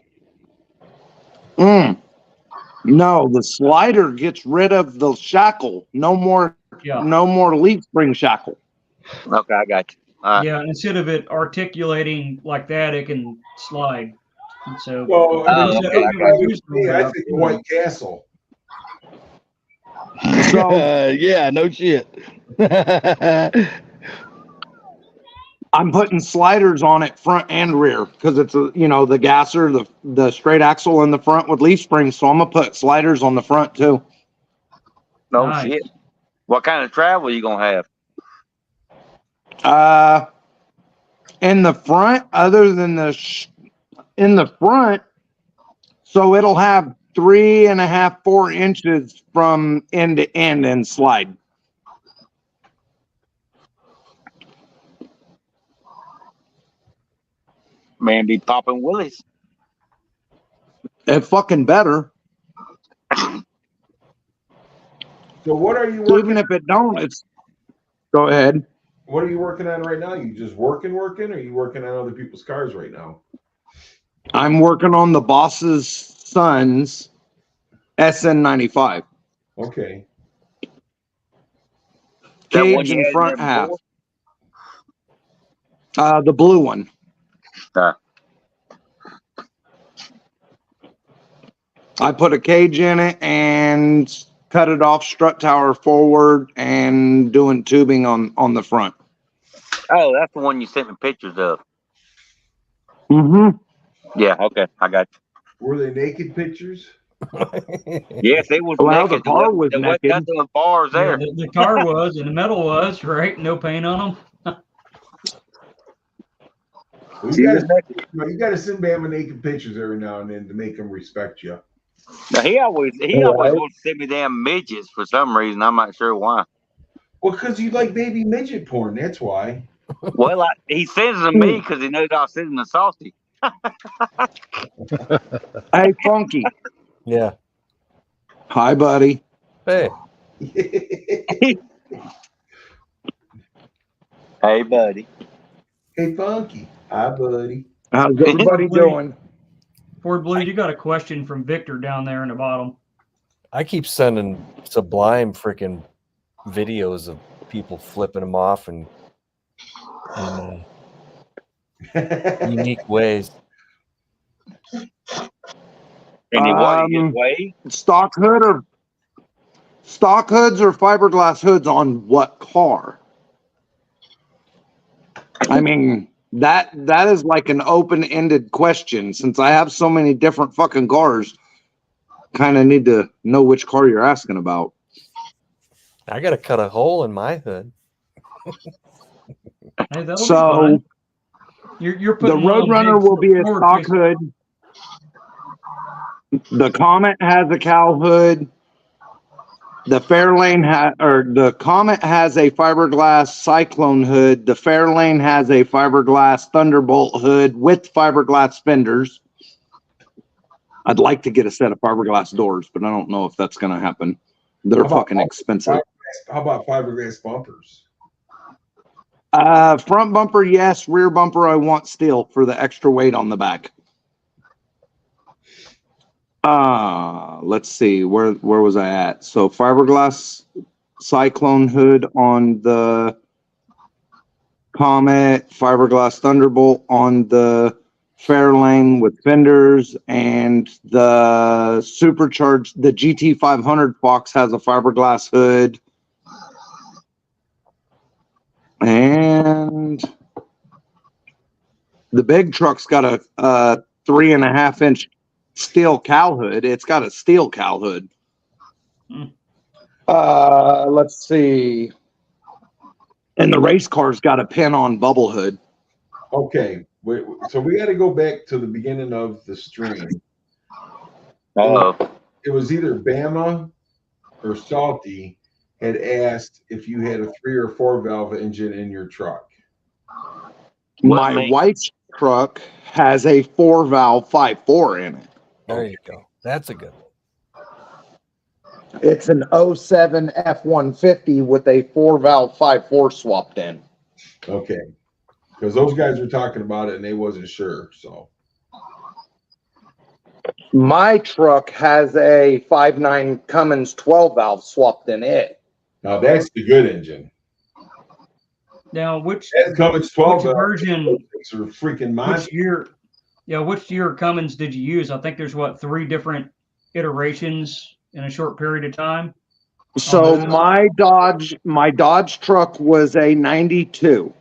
No, the slider gets rid of the shackle. No more leaf spring shackle. Okay, I got you. Yeah, instead of it articulating like that, it can slide. And so, Well, Oh, okay, I got I think White Castle. So Yeah, no shit. I'm putting sliders on it front and rear because it's the gasser, the straight axle in the front with leaf springs. So I'm gonna put sliders on the front too. No Nice. shit. What kind of travel you gonna have? In the front, other than in the front, so it'll have 3.5, 4 inches from end to end and slide. Man, be popping willies. It fucking better. So what are you working? Even if it don't, it's. Go ahead. What are you working on right now? You just working, or are you working on other people's cars right now? I'm working on the boss's son's SN95. Okay. That one Cage you and had front there half. before? The blue one. I put a cage in it and cut it off strut tower forward and doing tubing on the front. Oh, that's the one you sent me pictures of. Mm-hmm. Yeah, okay, I got you. Were they naked pictures? Yes, it was Well, naked. the car was there wasn't naked. nothing with bars Yeah, there. the car was, and the metal was, right? No paint on them. Well, you gotta send Bama naked pictures every now and then to make them respect you. Now, he always wants to send me damn midgets for some reason. I'm not sure why. Well, because you like baby midget porn, that's why. Well, he sends them to me because he knows I'll send them to Salty. Hey, Funky. Yeah. Hi, buddy. Hey. Hey, buddy. Hey, Funky. Hi, buddy. How's everybody doing? Ford Blue, you got a question from Victor down there in the bottom. I keep sending Sublime freaking videos of people flipping them off in unique ways. And what he gets weighed? Stock hoods or fiberglass hoods on what car? I mean, that is like an open-ended question. Since I have so many different fucking cars, kind of need to know which car you're asking about. I got to cut a hole in my hood. Hey, that'll be So fun. You're the putting one of them Roadrunner big will be a Ford stock pieces- hood. The Comet has a cow hood. The the Comet has a fiberglass Cyclone hood. The Fairlane has a fiberglass Thunderbolt hood with fiberglass fenders. I'd like to get a set of fiberglass doors, but I don't know if that's going to happen. They're fucking expensive. How about fiberglass bumpers? Front bumper, yes. Rear bumper, I want steel for the extra weight on the back. Let's see. Where was I at? So fiberglass Cyclone hood on the Comet, fiberglass Thunderbolt on the Fairlane with fenders, and the supercharged, the GT500 Fox has a fiberglass hood. And the big truck's got a 3.5-inch steel cow hood. It's got a steel cow hood. Let's see. And the race car's got a pin-on bubble hood. Okay, so we got to go back to the beginning of the stream. Uh-oh. It was either Bama or Salty had asked if you had a 3 or 4 valve engine in your truck. My wife's truck has a 4-valve 5.4 in it. There you go. That's a good one. It's an 07 F-150 with a 4-valve 5.4 swapped in. Okay, because those guys were talking about it and they wasn't sure. So my truck has a 5.9 Cummins 12-valve swapped in it. now that's the good engine. Now, which That Cummins 12 which version? are freaking monsters. Which year? Yeah, which year Cummins did you use? I think there's 3 different iterations in a short period of time. So my Dodge truck was a 92.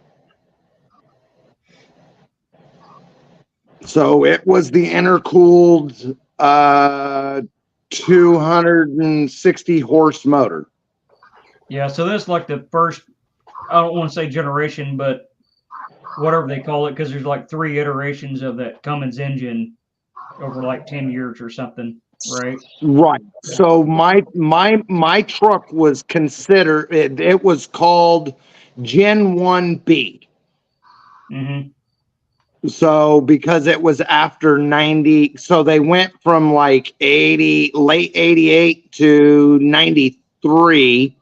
So it was the intercooled 260 horse motor. Yeah, so that's like the first, I don't want to say generation, but whatever they call it, because there's 3 iterations of that Cummins engine over 10 years or something, right? Right. So my truck was considered, it was called Gen 1B. Mm-hmm. So because it was after 90, so they went from late 88 to 93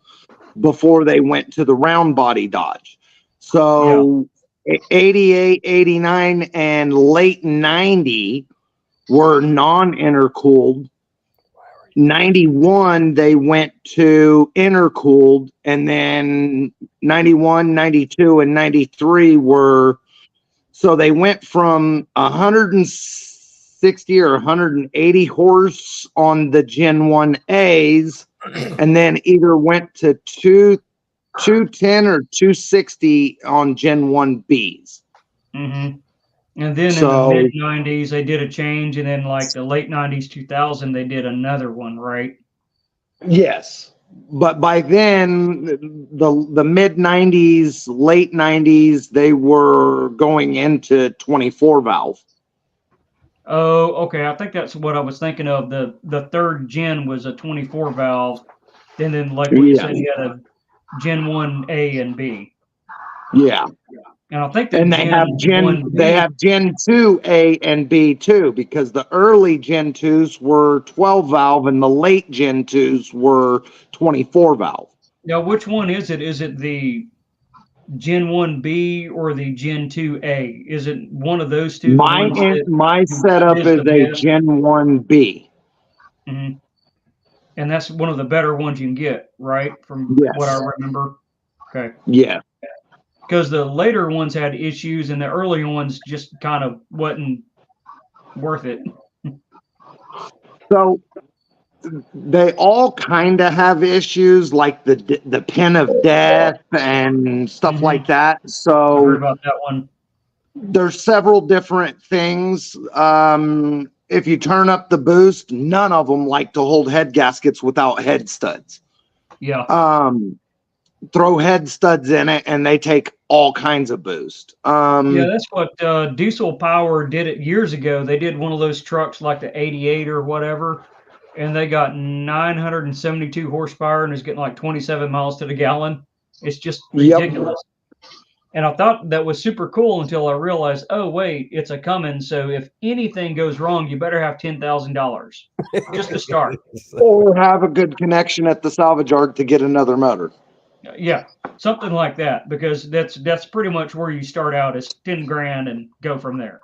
before they went to the round body Dodge. So 88, 89, and late 90 were non-intercooled. 91, they went to intercooled, and then 91, 92, and 93 were, so they went from 160 or 180 horse on the Gen 1As, and then either went to 210 or 260 on Gen 1Bs. Mm-hmm. And then in the mid 90s, they did a change, and then the late 90s, 2000, they did another one, right? Yes, but by then, the mid 90s, late 90s, they were going into 24 valve. Oh, okay. I think that's what I was thinking of. The third gen was a 24 valve, and then like we said, you had a Gen 1A and B. Yeah. And I think they have Gen 2A and B too, because the early Gen 2s were 12 valve and the late Gen 2s were 24 valve. Now, which one is it? Is it the Gen 1B or the Gen 2A? Is it one of those two? My setup is a Gen 1B. Mm-hmm. And that's one of the better ones you can get, right? From what I remember. Okay. Yeah. Because the later ones had issues and the earlier ones just kind of wasn't worth it. So they all kind of have issues like the pin of death and stuff like that. I heard So about that one. there's several different things. If you turn up the boost, none of them like to hold head gaskets without head studs. Yeah. Throw head studs in it and they take all kinds of boost. Yeah, that's what Diesel Power did it years ago. They did one of those trucks like the 88 or whatever, and they got 972 horsepower and is getting like 27 miles to the gallon. It's just ridiculous. And I thought that was super cool until I realized, oh wait, it's a Cummins. So if anything goes wrong, you better have $10,000 just to start. Or have a good connection at the salvage yard to get another motor. Yeah, something like that, because that's pretty much where you start out is 10 grand and go from there.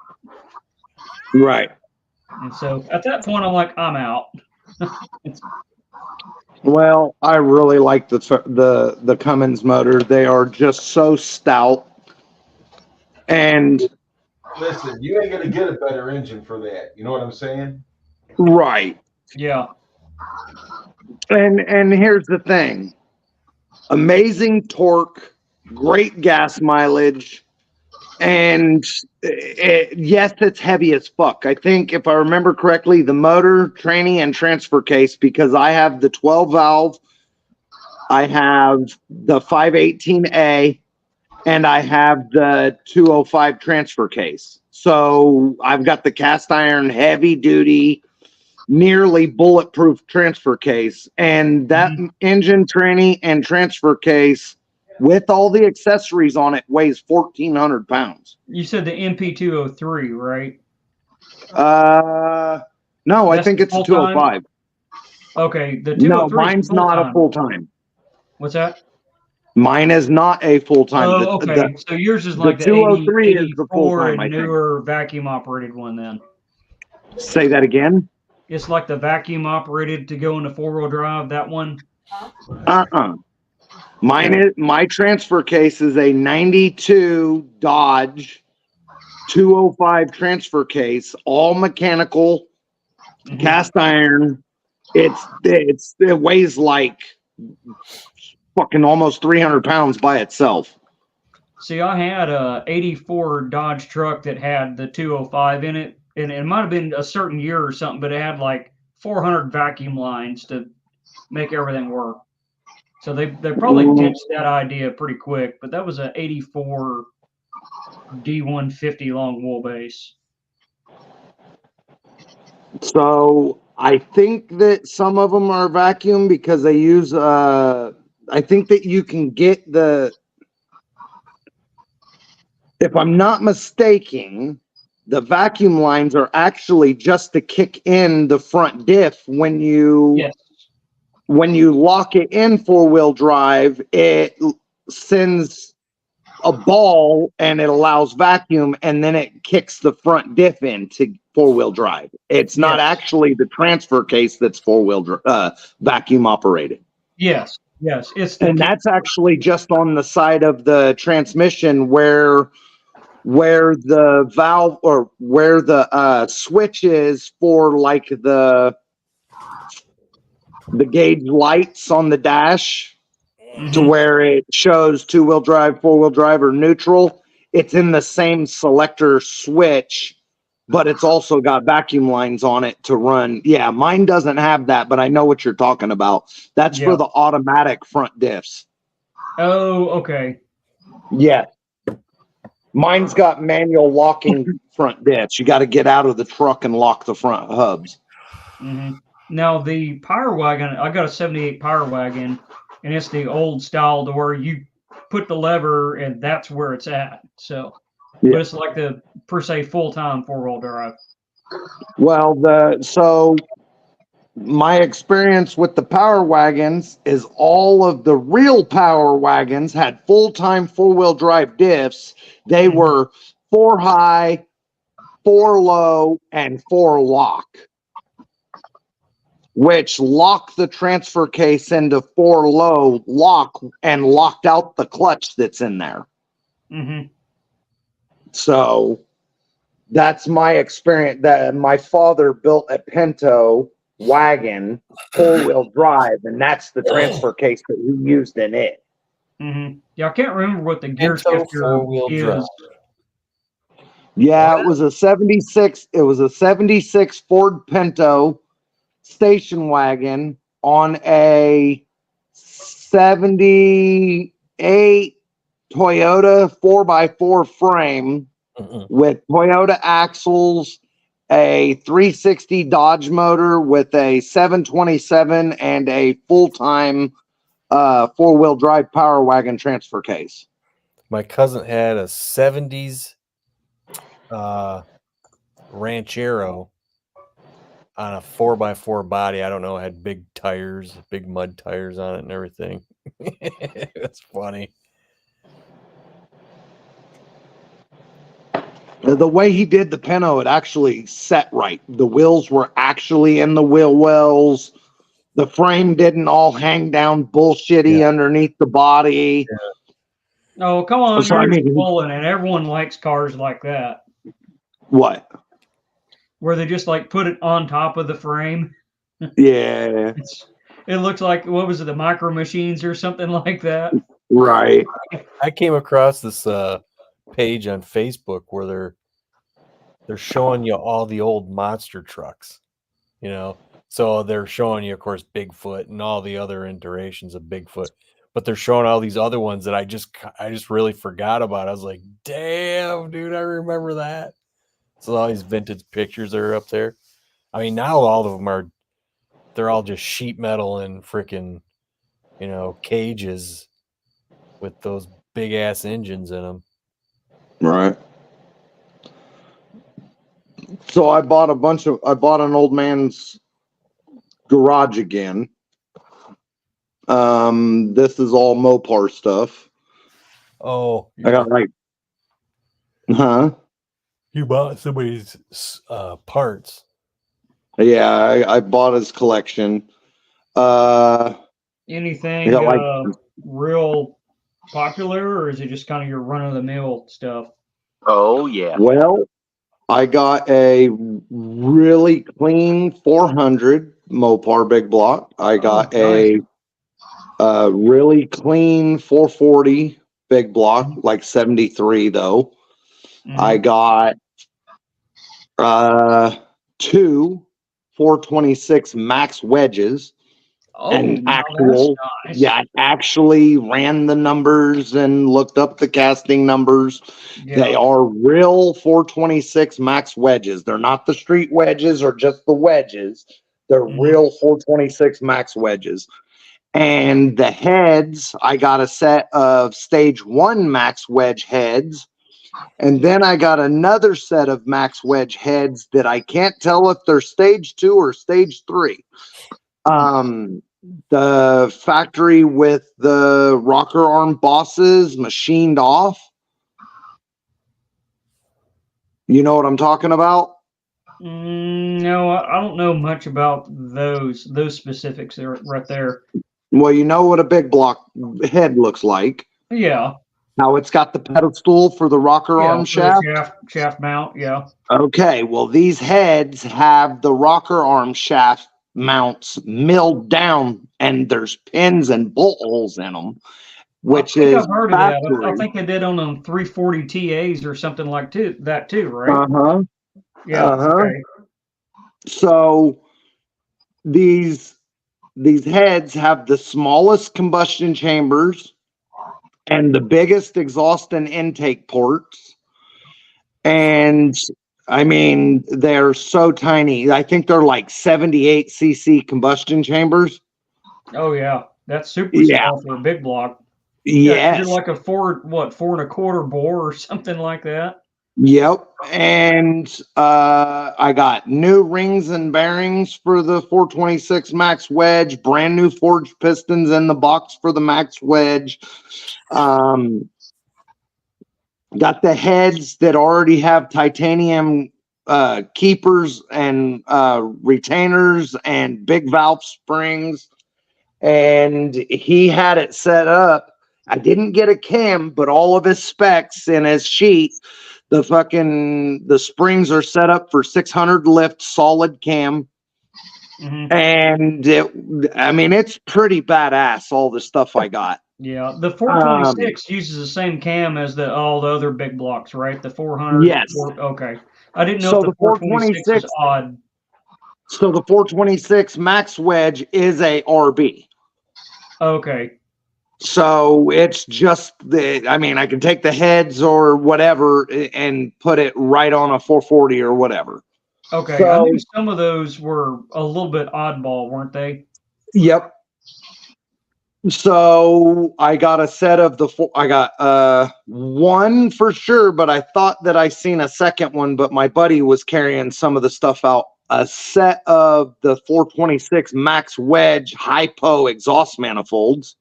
Right. And so at that point, I'm like, I'm out. Well, I really like the Cummins motor. They are just so stout. And Listen, you ain't gonna get a better engine for that. You know what I'm saying? right. Yeah. And here's the thing. Amazing torque, great gas mileage, and yes, it's heavy as fuck. I think if I remember correctly, the motor, tranny, and transfer case, because I have the 12 valve, I have the 518A, and I have the 205 transfer case. So I've got the cast iron heavy duty, nearly bulletproof transfer case, and that engine, tranny, and transfer case with all the accessories on it weighs 1,400 pounds. You said the MP203, right? No, I That's think the it's a full-time? 205. Okay, the 203 No, is mine's not a full-time. full-time. What's that? Mine is not a full-time. Oh, okay. So yours is like the 203 80, is the 84 full-time, I and think. newer vacuum operated one then. Say that again? It's like the vacuum operated to go into four-wheel drive, that one? My transfer case is a 92 Dodge 205 transfer case, all mechanical, cast iron. It weighs like fucking almost 300 pounds by itself. See, I had a 84 Dodge truck that had the 205 in it, and it might have been a certain year or something, but it had like 400 vacuum lines to make everything work. So they probably ditched that idea pretty quick, but that was an 84 D150 long wheelbase. So I think that some of them are vacuum because they use, I think that you can get if I'm not mistaken, the vacuum lines are actually just to kick in the front diff when you lock it in four-wheel drive, it sends a ball and it allows vacuum, and then it kicks the front diff into four-wheel drive. It's not actually the transfer case that's vacuum operated. Yes. It's and that's actually just on the side of the transmission where the valve or where the switch is for like the gauge lights on the dash to where it shows two-wheel drive, four-wheel drive, or neutral. It's in the same selector switch, but it's also got vacuum lines on it to run. Yeah, mine doesn't have that, but I know what you're talking about. That's for the automatic front diffs. Oh, okay. Yeah. Mine's got manual locking front diffs. You got to get out of the truck and lock the front hubs. Now, the Power Wagon, I got a 78 Power Wagon, and it's the old style to where you put the lever and that's where it's at. So, but it's like the per se full-time four-wheel drive. Well, so my experience with the Power Wagons is all of the real Power Wagons had full-time four-wheel drive diffs. They were 4 high, 4 low, and 4 lock, which locked the transfer case into 4 low lock and locked out the clutch that's in there. So that's my experience. That my father built a Pinto wagon, four-wheel drive, and that's the transfer case that we used in it. Mm-hmm. Yeah, I can't remember what the gear Pinto shifter four-wheel drive. is. Yeah, it was a 76. It was a 76 Ford Pinto station wagon on a 78 Toyota 4x4 frame with Toyota axles, a 360 Dodge motor with a 727 and a full-time four-wheel drive power wagon transfer case. My cousin had a 70s Ranchero on a 4x4 body. I don't know, it had big tires, big mud tires on it and everything. It's funny. The way he did the Pinto, it actually set right. The wheels were actually in the wheel wells. The frame didn't all hang down bullshitty underneath the body. Oh, come on. So, I You're mean- fooling, and everyone likes cars like that, What? where they just like put it on top of the frame. Yeah, It looks like, what was it, the Micro Machines or something like that? right. I came across this page on Facebook where they're showing you all the old monster trucks, you know. So they're showing you, of course, Bigfoot and all the other iterations of Bigfoot, but they're showing all these other ones that I just really forgot about. I was like, damn, dude, I remember that. So all these vintage pictures are up there. I mean, now all of them they're all just sheet metal and freaking, you know, cages with those big ass engines in them. Right. So I bought an old man's garage again. This is all Mopar stuff. Oh, I got like, you bought somebody's parts. Yeah, I bought his collection. Anything Yeah, like- real popular, or is it just kind of your run-of-the-mill stuff? Oh yeah. Well, I got a really clean 400 Mopar big block. I got nice. a really clean 440 big block, like 73 though. Mhm. I got two 426 max wedges. Oh, and now actual, that's nice. yeah, I actually ran the numbers and looked up the casting numbers. They Yeah. are real 426 max wedges. They're not the street wedges or just the wedges. They're Mhm. real 426 max wedges. And the heads, I got a set of stage 1 max wedge heads. And then I got another set of max wedge heads that I can't tell if they're stage 2 or stage 3. The factory with the rocker arm bosses machined off. You know what I'm talking about? No, I don't know much about those specifics there, right there. Well, you know what a big block head looks like. Yeah. How it's got the pedestal for the rocker Yeah, arm for the shaft. shaft mount. Yeah. Okay, well, these heads have the rocker arm shaft mounts milled down, and there's pins and bolt holes in them, which I think is I've heard of that. I factory. think they did on them 340 TAs or something like that too, right? Uh-huh. Yeah. uh-huh. Okay. So these heads have the smallest combustion chambers and the biggest exhaust and intake ports. And I mean, they're so tiny. I think they're like 78 cc combustion chambers. Oh yeah, that's super Yeah. small for a big block. Yeah, Yes. is it like a 4 1/4 bore or something like that? Yep. And I got new rings and bearings for the 426 max wedge, brand new forged pistons in the box for the max wedge. Got the heads that already have titanium keepers and retainers and big valve springs. And he had it set up. I didn't get a cam, but all of his specs in his sheet, the springs are set up for 600 lift solid cam. And I mean, it's pretty badass, all the stuff I got. Yeah, the 426 uses the same cam as all the other big blocks, right? The 400. Yes. Okay. I didn't know So if the 426 was odd. So the 426 Max Wedge is a RB. Okay. So it's just I mean, I can take the heads or whatever and put it right on a 440 or whatever. Okay. So, I knew some of those were a little bit oddball, weren't they? Yep. So I got a set of I got one for sure, but I thought that I seen a second one, but my buddy was carrying some of the stuff out. A set of the 426 Max Wedge Hypo exhaust manifolds,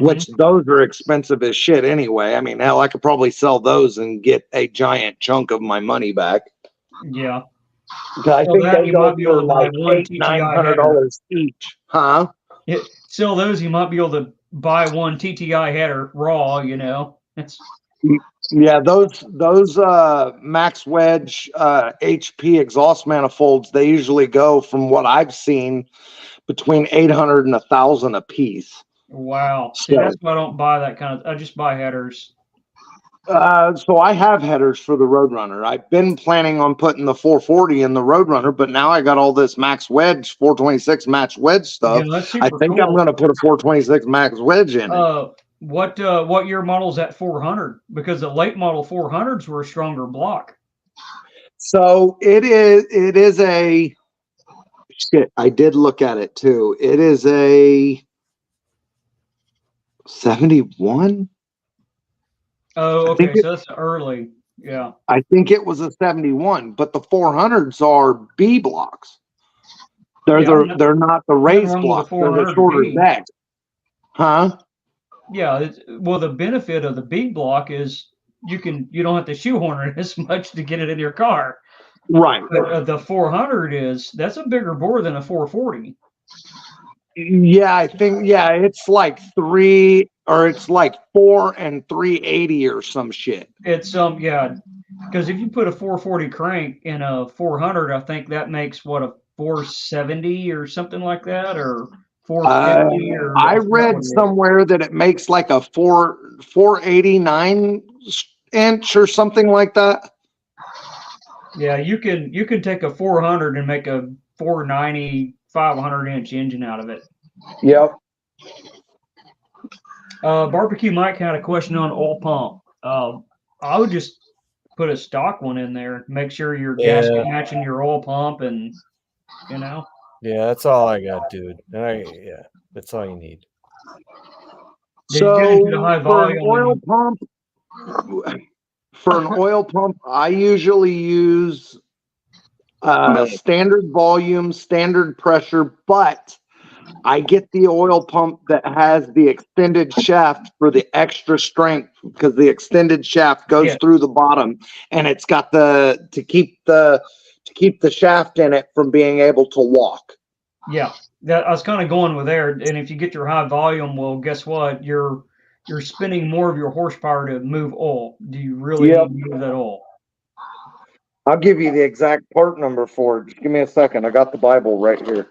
which those are expensive as shit anyway. I mean, hell, I could probably sell those and get a giant chunk of my money back. Yeah. I think they you go might be able for to buy like one $800-900 each, huh? Sell those, you might be able to buy one TTI header raw. You know, Yeah, those Max Wedge HP exhaust manifolds, they usually go, from what I've seen, between 800 and 1,000 a piece. Wow. See, that's why I don't buy that kind of. I just buy headers. So I have headers for the Roadrunner. I've been planning on putting the 440 in the Roadrunner, but now I got all this Max Wedge 426 Max Wedge stuff. Yeah, that's I super think cool. I'm going to put a 426 Max Wedge in it. What year model's that 400? Because the late model 400s were a stronger block. So it is a shit. I did look at it too. It is a 71. Oh, okay. So that's early. Yeah. I think it was a 71, but the 400s are B blocks. They're not the raised blocks. They're the shorter decks. Huh? Yeah. Well, the benefit of the B block is you don't have to shoehorn it as much to get it in your car. Right. But the 400 that's a bigger bore than a 440. Yeah, I think it's like 4 and 380 or some shit. It's because if you put a 440 crank in a 400, I think that makes what, a 470 or something like that, or 450. I read somewhere that it makes like a 489 inch or something like that. Yeah, you can take a 400 and make a 490 500-inch engine out of it. Yep. Barbecue Mike had a question on oil pump. I would just put a stock one in there. Make sure your gasket matching your oil pump, and Yeah, that's all I got, dude. That's all you need. So for an oil pump, I usually use standard volume, standard pressure, but I get the oil pump that has the extended shaft for the extra strength, because the extended shaft goes through the bottom, and it's got to keep the shaft in it from being able to walk. Yeah, I was kind of going with there. And if you get your high volume, well, guess what? You're spending more of your horsepower to move oil. Do you really need to move that oil? I'll give you the exact part number for it. Just give me a second. I got the Bible right here.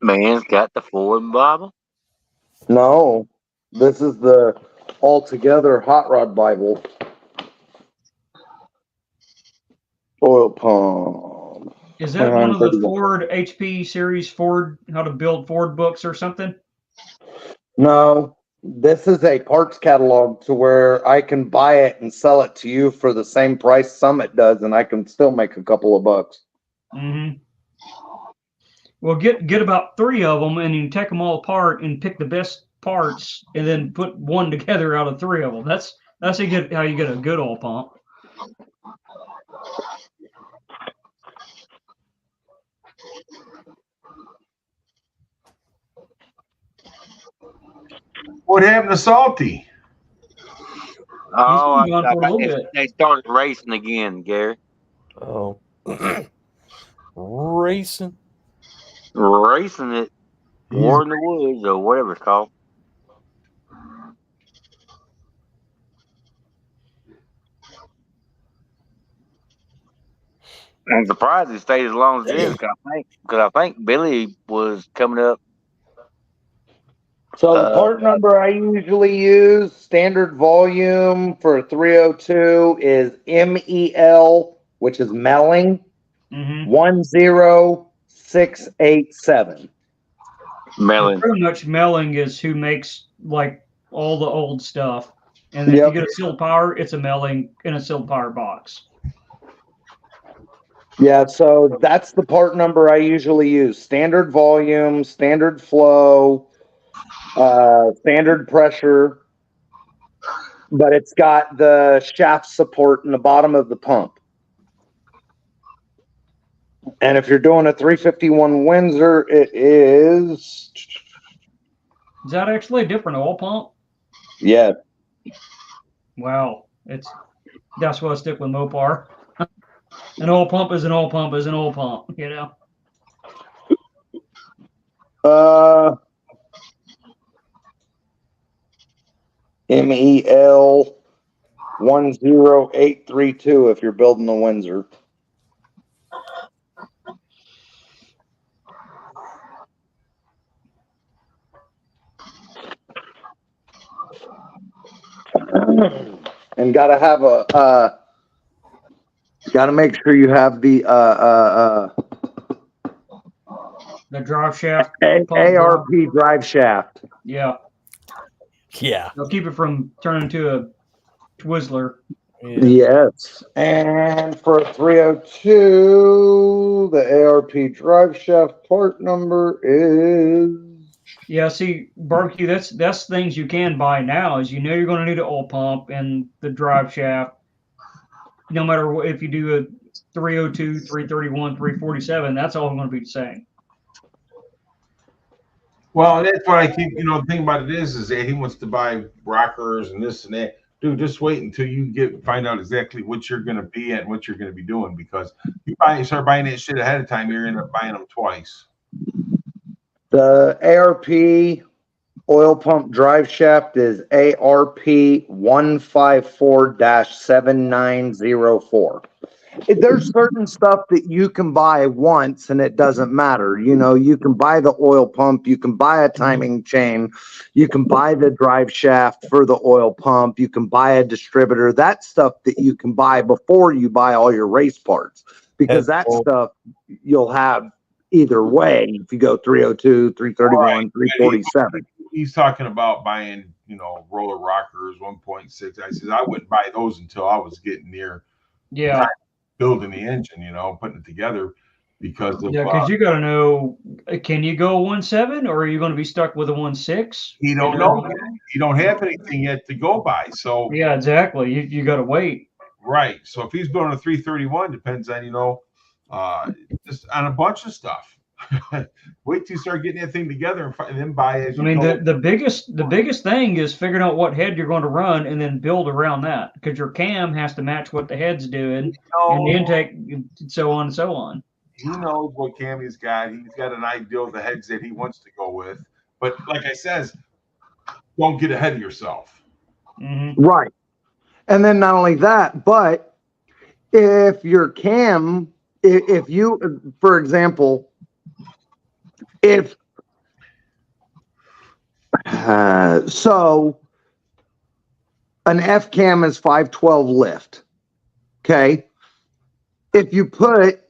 Man's got the Ford Bible? No, this is the Altogether Hot Rod Bible. Oil pump. Is that one of the Ford HP series Ford, how to build Ford books or something? No, this is a parts catalog to where I can buy it and sell it to you for the same price Summit does, and I can still make a couple of bucks. Mm-hmm. Well, get about 3 of them, and you can take them all apart and pick the best parts, and then put one together out of 3 of them. That's how you get a good oil pump. What happened to Salty? Oh, they started racing again, Gary. Oh. Racing it. War in the Woods, or whatever it's called. I'm surprised it stayed as long as it is. Because I think Billy was coming up. So the part number I usually use, standard volume for 302 is MEL, which is melling, 10687. Melling. Pretty much Melling is who makes like all the old stuff. And then if you get a sealed power, it's a Melling in a sealed power box. Yeah, so that's the part number I usually use. Standard volume, standard flow, standard pressure, but it's got the shaft support in the bottom of the pump. And if you're doing a 351 Windsor, it is... Is that actually a different oil pump? Yeah. Wow. That's why I stick with Mopar. An oil pump is an oil pump is an oil pump, you know? MEL 10832 if you're building the Windsor. And gotta have gotta make sure you have the drive shaft. ARP drive shaft. Yeah. Yeah. They'll keep it from turning into a Twizzler. Yes. And for a 302, the ARP drive shaft part number is... Yeah, see, barbecue, that's things you can buy now, is you're going to need an oil pump and the drive shaft. No matter what, if you do a 302, 331, 347, that's all going to be the same. Well, that's what I keep, the thing about it is that he wants to buy rockers and this and that. Dude, just wait until you find out exactly what you're going to be at and what you're going to be doing, because you start buying that shit ahead of time, you're going to end up buying them twice. The ARP oil pump drive shaft is ARP 154-7904. There's certain stuff that you can buy once and it doesn't matter. You can buy the oil pump, you can buy a timing chain, you can buy the drive shaft for the oil pump, you can buy a distributor. That's stuff that you can buy before you buy all your race parts, because that stuff you'll have either way if you go 302, 331, 347. He's talking about buying, roller rockers, 1.6. I said I wouldn't buy those until I was getting near building the engine, putting it together, because of, because you got to know, can you go 1.7 or are you going to be stuck with a 1.6? You don't know. You don't have anything yet to go by. So yeah, exactly. You got to wait. Right. So if he's building a 331, depends on, just on a bunch of stuff. Wait till you start getting that thing together and then buy it. I mean, the biggest thing is figuring out what head you're going to run and then build around that, because your cam has to match what the head's doing and the intake, and so on and so on. He knows what cam he's got. He's got an idea of the heads that he wants to go with. But like I says, don't get ahead of yourself. Mm-hmm. Right. And then not only that, but if your cam, if you, for example, if so an F cam is 512 lift. Okay. If you put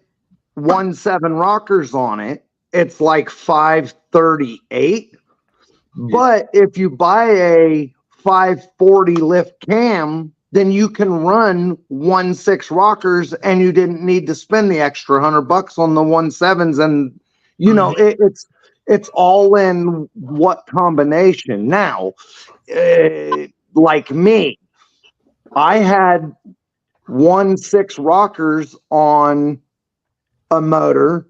1.7 rockers on it, it's like 538. But if you buy a 540 lift cam, then you can run 1.6 rockers and you didn't need to spend the extra $100 on the 1.7s. And it's all in what combination. Now, like me, I had 1.6 rockers on a motor,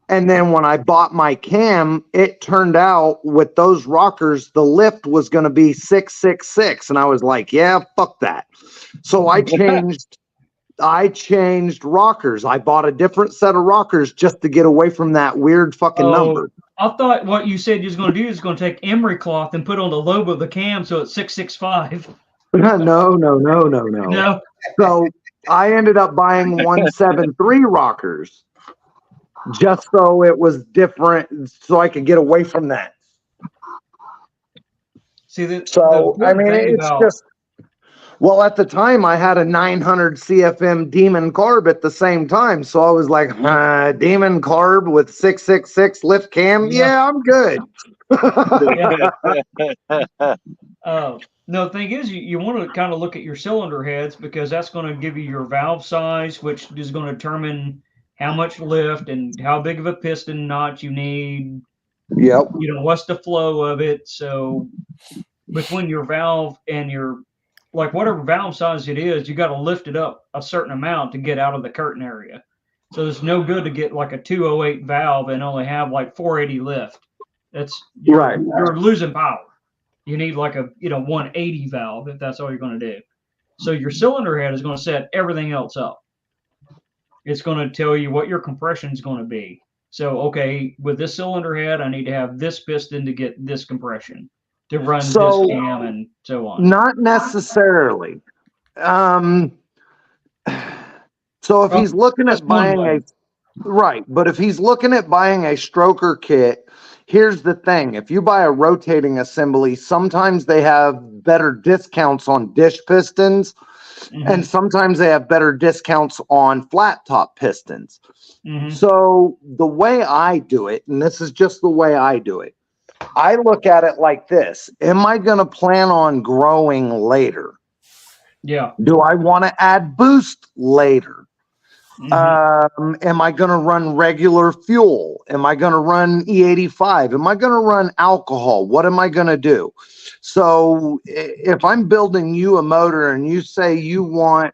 and then when I bought my cam, it turned out with those rockers, the lift was going to be 666, and I was like, yeah, fuck that. So I changed rockers. I bought a different set of rockers just to get away from that weird fucking number. I thought what you said you was going to do is going to take emery cloth and put on the logo of the cam so it's 665. No. No. I ended up buying 173 rockers just so it was different, so I could get away from that. See, the So, I good mean, thing it's about just, well, at the time I had a 900 CFM Demon carb at the same time. So I was like, Demon carb with 666 lift cam. Yeah, I'm good. No, the thing is, you want to kind of look at your cylinder heads because that's going to give you your valve size, which is going to determine how much lift and how big of a piston notch you need. Yep. You know, what's the flow of it. So between your valve and your, like whatever valve size it is, you got to lift it up a certain amount to get out of the curtain area. So it's no good to get like a 208 valve and only have like 480 lift. That's you're losing power. You need like a 180 valve if that's all you're going to do. So your cylinder head is going to set everything else up. It's going to tell you what your compression is going to be. So okay, with this cylinder head, I need to have this piston to get this compression to run this cam and so on. Not necessarily. So if he's looking at buying but if he's looking at buying a stroker kit, here's the thing. If you buy a rotating assembly, sometimes they have better discounts on dish pistons, and sometimes they have better discounts on flat top pistons. So the way I do it, and this is just the way I do it, I look at it like this. Am I going to plan on growing later? Yeah. Do I want to add boost later? Am I going to run regular fuel? Am I going to run E85? Am I going to run alcohol? What am I going to do? So if I'm building you a motor and you say you want,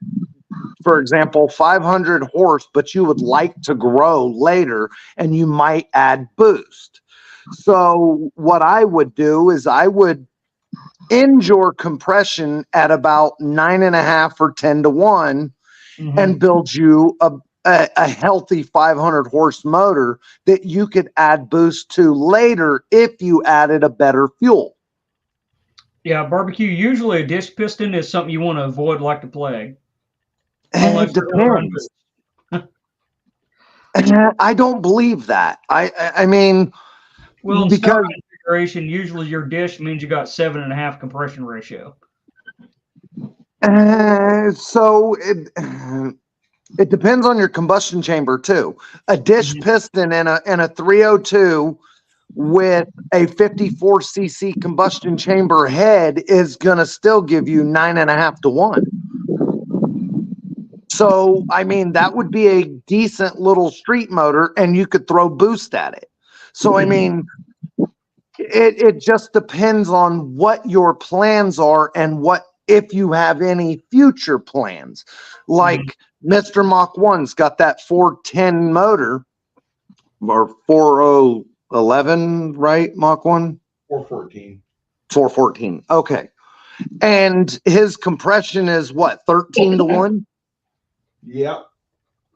for example, 500 horse, but you would like to grow later and you might add boost. So what I would do is I would end your compression at about 9.5 or 10 to 1 and build you a healthy 500 horse motor that you could add boost to later if you added a better fuel. Yeah, barbecue, usually a dish piston is something you want to avoid like the plague. It depends. I don't believe that. I mean, well, in because stock configuration, usually your dish means you got 7.5 compression ratio. So it depends on your combustion chamber too. A dish piston and a 302 with a 54 cc combustion chamber head is gonna still give you 9.5 to 1. So I mean that would be a decent little street motor, and you could throw boost at it. So I mean, it just depends on what your plans are and what, if you have any future plans. Like Mr. Mach 1's got that 410 motor, or 4011, right? Mach 1? 414. 414. Okay. And his compression is what, 13 to 1? Yep.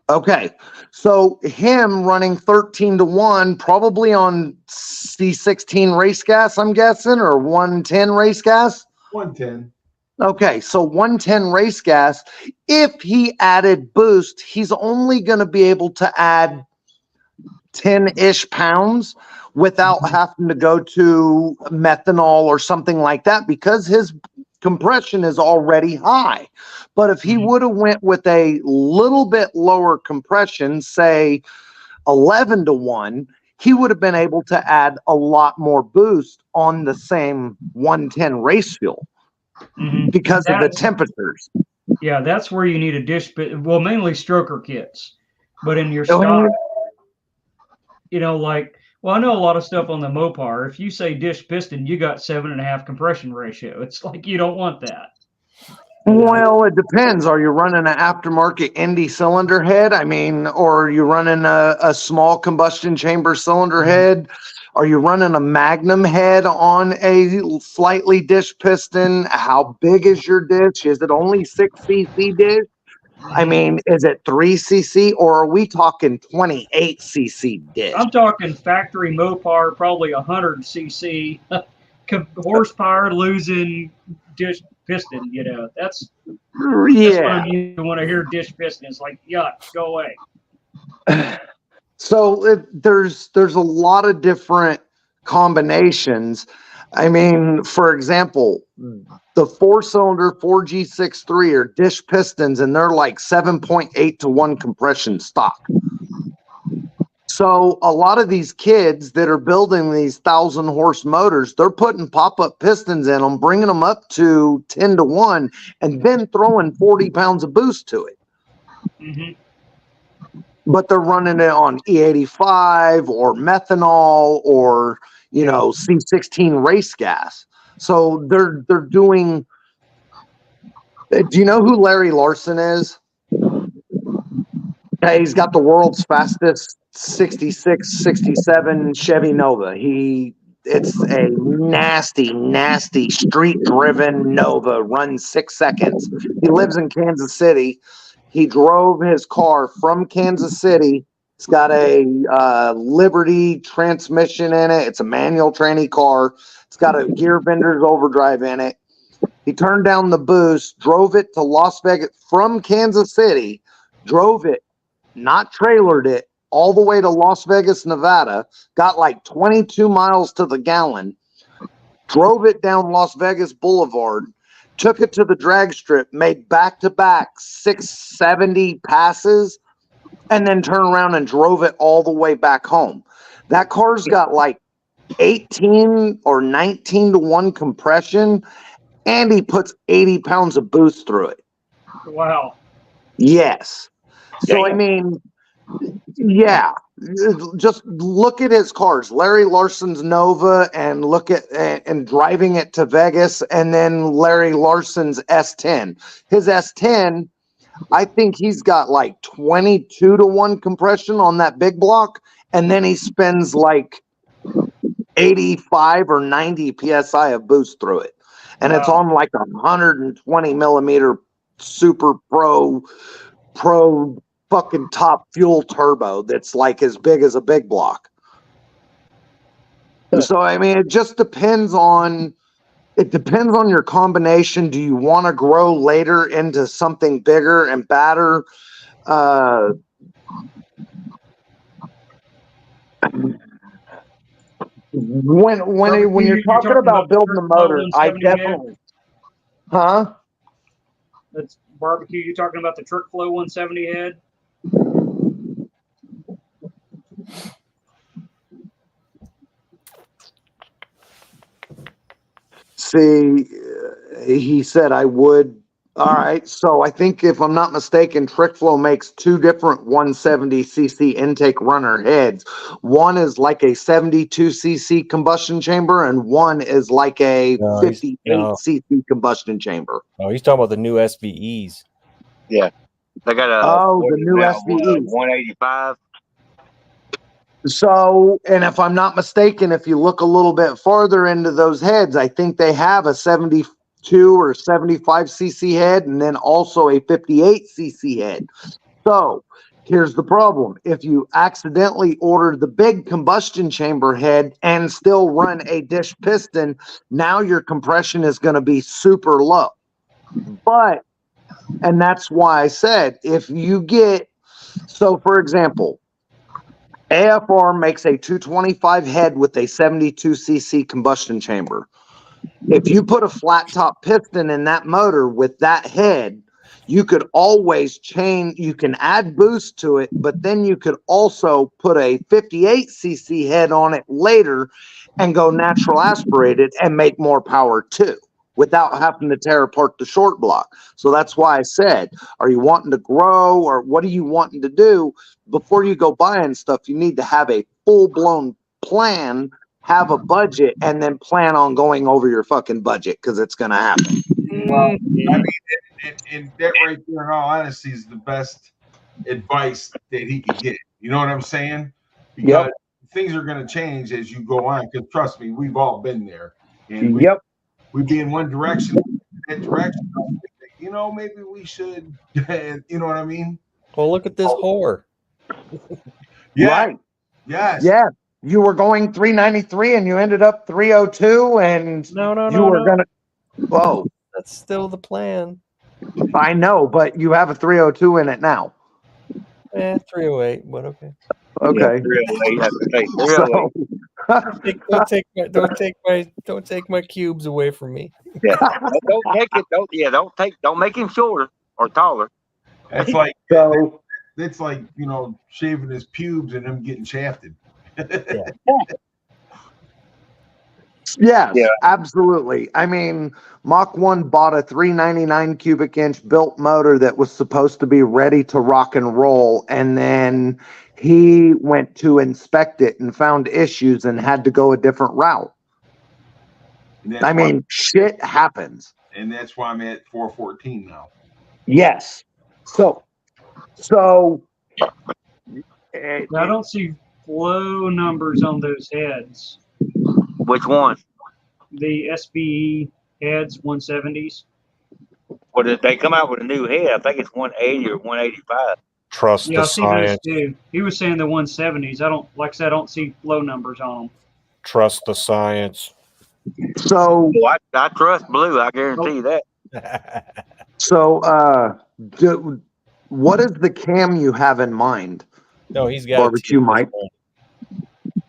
Okay. So him running 13 to 1, probably on C16 race gas, I'm guessing, or 110 race gas? 110. Okay, so 110 race gas, if he added boost, he's only going to be able to add 10-ish pounds without having to go to methanol or something like that, because his compression is already high. But if he would have went with a little bit lower compression, say 11 to 1, he would have been able to add a lot more boost on the same 110 race fuel. Because of the temperatures. Yeah, that's where you need a dish pit. Well, mainly stroker kits, but in your stock, like, well, I know a lot of stuff on the Mopar. If you say dish piston, you got 7.5 compression ratio. It's like you don't want that. Well, it depends. Are you running an aftermarket Indy cylinder head? I mean, or are you running a small combustion chamber cylinder head? Are you running a Magnum head on a slightly dish piston? How big is your dish? Is it only 6 cc dish? I mean, is it 3 cc, or are we talking 28 cc dish? I'm talking factory Mopar, probably 100 cc horsepower losing dish piston. That's what Yeah. I'm used to when I hear dish piston. It's like, yuck, go away. So there's a lot of different combinations. I mean, for example, the 4-cylinder 4G63 are dish pistons, and they're like 7.8 to 1 compression stock. So a lot of these kids that are building these 1,000-horse motors, they're putting pop-up pistons in them, bringing them up to 10 to 1, and then throwing 40 pounds of boost to it. Mm-hmm. But they're running it on E85 or methanol or, you know, C16 race gas. So they're doing. Do you know who Larry Larson is? He's got the world's fastest 66, 67 Chevy Nova. It's a nasty street-driven Nova, runs 6 seconds. He lives in Kansas City. He drove his car from Kansas City. It's got a Liberty transmission in it. It's a manual tranny car. It's got a gear vendor's overdrive in it. He turned down the boost, drove it to Las Vegas from Kansas City, drove it, not trailered it, all the way to Las Vegas, Nevada, got like 22 miles to the gallon, drove it down Las Vegas Boulevard, took it to the drag strip, made back-to-back 670 passes, and then turned around and drove it all the way back home. That car's got like 18 or 19 to 1 compression, and he puts 80 pounds of boost through it. Wow. Yes. So, I mean, yeah, just look at his cars, Larry Larson's Nova, and look at and driving it to Vegas, and then Larry Larson's S10. His S10, I think he's got like 22 to 1 compression on that big block, and then he spends like 85 or 90 PSI of boost through it. And it's on like a 120 millimeter super pro fucking top fuel turbo that's like as big as a big block. So I mean, it just depends on your combination. Do you want to grow later into something bigger and badder? When you're talking about building a motor, I definitely, That's barbecue. You talking about the Trick Flow 170 head? See, he said I would. All right. So I think if I'm not mistaken, TrickFlow makes 2 different 170cc intake runner heads. One is like a 72cc combustion chamber, and one is like a 58cc combustion chamber. Oh, he's talking about the new SVEs. Yeah. They got the new SVEs. 185. So, and if I'm not mistaken, if you look a little bit farther into those heads, I think they have a 72 or 75cc head, and then also a 58cc head. So here's the problem. If you accidentally order the big combustion chamber head and still run a dish piston, now your compression is going to be super low. But, and that's why I said, if you get, so for example, AFR makes a 225 head with a 72cc combustion chamber. If you put a flat top piston in that motor with that head, you could always change, you can add boost to it, but then you could also put a 58cc head on it later and go natural aspirated and make more power too, without having to tear apart the short block. So that's why I said, are you wanting to grow, or what are you wanting to do? Before you go buying stuff, you need to have a full-blown plan, have a budget, and then plan on going over your fucking budget, because it's going to happen. Well, I mean, and that right there, in all honesty, is the best advice that he could get. You know what I'm saying? Because things are going to change as you go on. Because trust me, we've all been there. And we be in one direction, that direction. You know, maybe we should. You know what I mean? Well, look at this whore. Right. Yes. Yeah. You were going 393 and you ended up 302, and No. you were gonna. Whoa. That's still the plan. I know, but you have a 302 in it now. 308, but okay. Okay. 308, that's okay. So, 308. Don't take my cubes away from me. Yeah. Don't make it. Don't make him shorter or taller. That's like so it's like, shaving his pubes and him getting shafted. yes, Yeah. absolutely. I mean, Mach 1 bought a 399 cubic inch built motor that was supposed to be ready to rock and roll. And then he went to inspect it and found issues and had to go a different route. I mean, shit happens. And that's why I'm at 414 now. Yes. So I don't see flow numbers on those heads. Which one? The SBE heads, 170s. Well, did they come out with a new head? I think it's 180 or 185. Trust Yeah, I the see those science. too. He was saying the 170s. I don't see flow numbers on them. Trust the science. So Well, I trust Blue. I guarantee you that. what is the cam you have in mind? No, he's got Barbecue a TFS Mike. 1.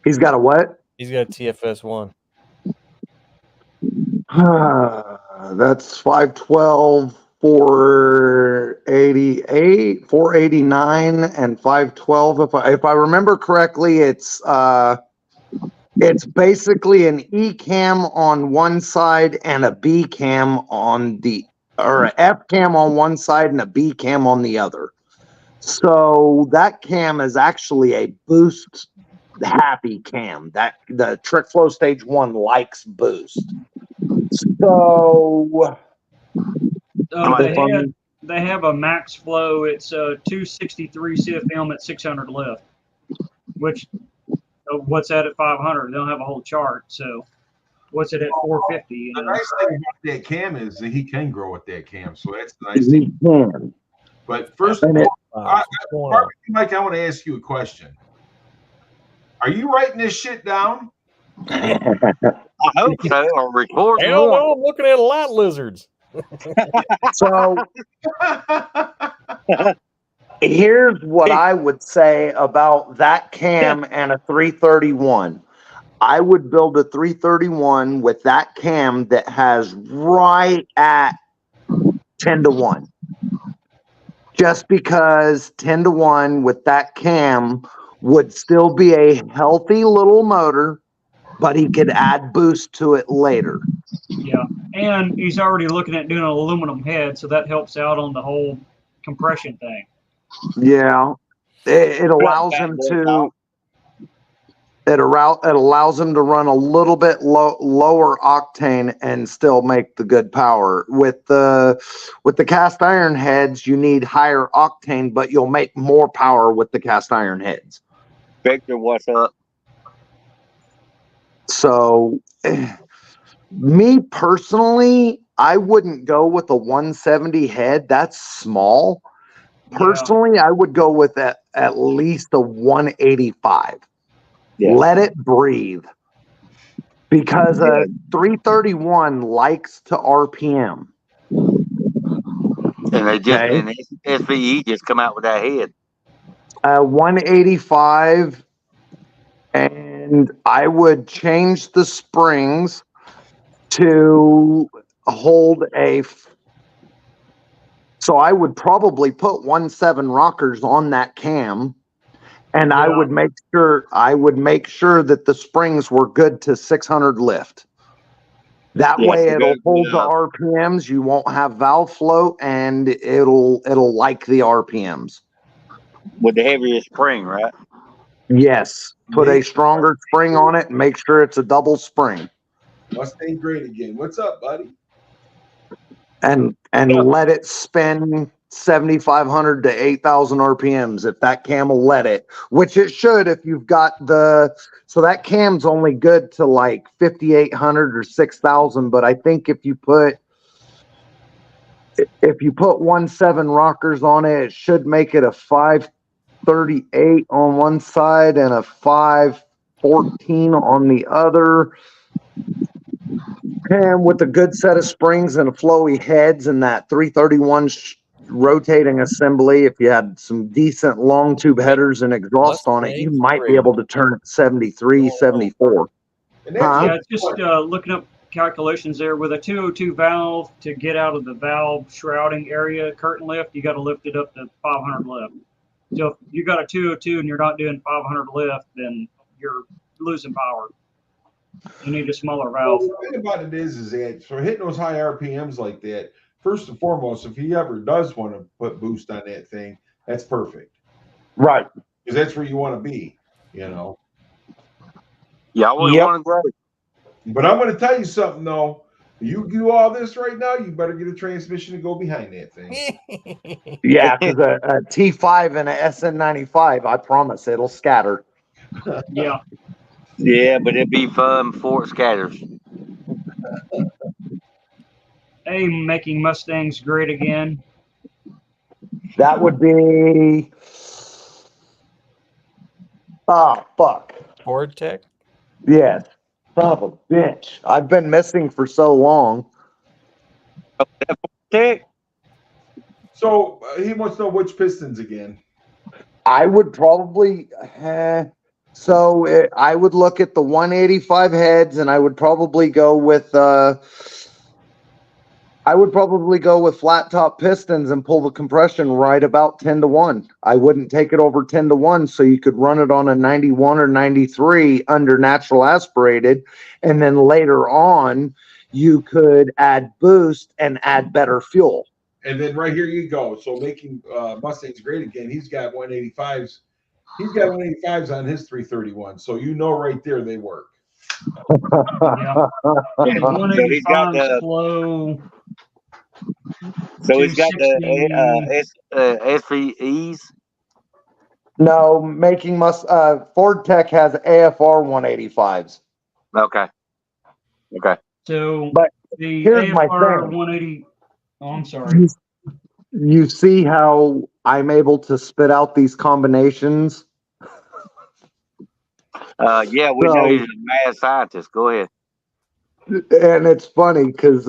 He's got a what? He's got a TFS 1. That's 512, 488, 489, and 512. If I remember correctly, it's basically an E cam on one side and a B cam on or an F cam on one side and a B cam on the other. So that cam is actually a boost happy cam. That the Trick Flow Stage 1 likes boost. So they have a max flow. It's 263 CFM at 600 lift, which what's that at 500? They don't have a whole chart. So what's it at 450? The nice thing about that cam is that he can grow with that cam. So that's the nice he thing. can. But first of all, Mike, I want to ask you a question. Are you writing this shit down? I hope so. Or record Hell more. no, I'm looking at lot lizards. So here's what I would say about that cam and a 331. I would build a 331 with that cam that has right at 10-1. Just because 10-1 with that cam would still be a healthy little motor, but he could add boost to it later. Yeah, and he's already looking at doing an aluminum head, so that helps out on the whole compression thing. Yeah, it allows him to. It allows him to run a little bit lower octane and still make the good power. With the cast iron heads, you need higher octane, but you'll make more power with the cast iron heads. Victor, what's up? So, me personally, I wouldn't go with a 170 head. That's small. Personally, I would go with at least a 185. Yeah. Let it breathe. Because a 331 likes to RPM. And they just and SVE just come out with that head. 185, and I would change the springs to hold so I would probably put 1.7 rockers on that cam, and I would make sure that the springs were good to 600 lift. That way it'll hold the RPMs, you won't have valve float, and it'll like the RPMs. With the heavier spring, right? Yes. Put a stronger spring on it and make sure it's a double spring. Mustang Great again. What's up, buddy? And let it spin 7,500 to 8,000 RPMs if that cam will let it, which it should if you've got so that cam's only good to like 5,800 or 6,000, but I think if you put 1.7 rockers on it, it should make it a 538 on one side and a 514 on the other. And with a good set of springs and a flowy heads and that 331 rotating assembly, if you had some decent long tube headers and exhaust on it, you might be able to turn it 73, 74. And that's Huh? Yeah, it's just looking up calculations there with a 202 valve to get out of the valve shrouding area curtain lift. You got to lift it up to 500 lift. So if you got a 202 and you're not doing 500 lift, then you're losing power. You need a smaller valve. Well, the thing about it is that for hitting those high RPMs like that, first and foremost, if he ever does want to put boost on that thing, that's perfect. Right. Because that's where you want to be, you know. Yeah, I would Yep. want to grow. But I'm going to tell you something, though. You do all this right now, you better get a transmission to go behind that thing. Yeah, because a T5 and a SN95, I promise it'll scatter. Yeah. Yeah, but it'd be fun before it scatters. Hey, making Mustangs great again. That would be. Oh, fuck. Ford Tech? Yes. Son of a bitch. I've been missing for so long. So he wants to know which pistons again. I would probably. I would look at the 185 heads, and I would probably go with. I would probably go with flat top pistons and pull the compression right about 10-1. I wouldn't take it over 10-1, so you could run it on a 91 or 93 under natural aspirated, and then later on you could add boost and add better fuel. And then right here you go. So making Mustangs great again. He's got 185s. He's got 185s on his 331. So you know right there they work. Yeah. So he's got 185 the. slow. So he's got 260. the SVEs. No, Ford Tech has AFR 185s. Okay. Okay. So But the here's my AFR thing. 180. Oh, I'm sorry. You see how I'm able to spit out these combinations? Yeah, we know you're a mad scientist. Go ahead. And it's funny because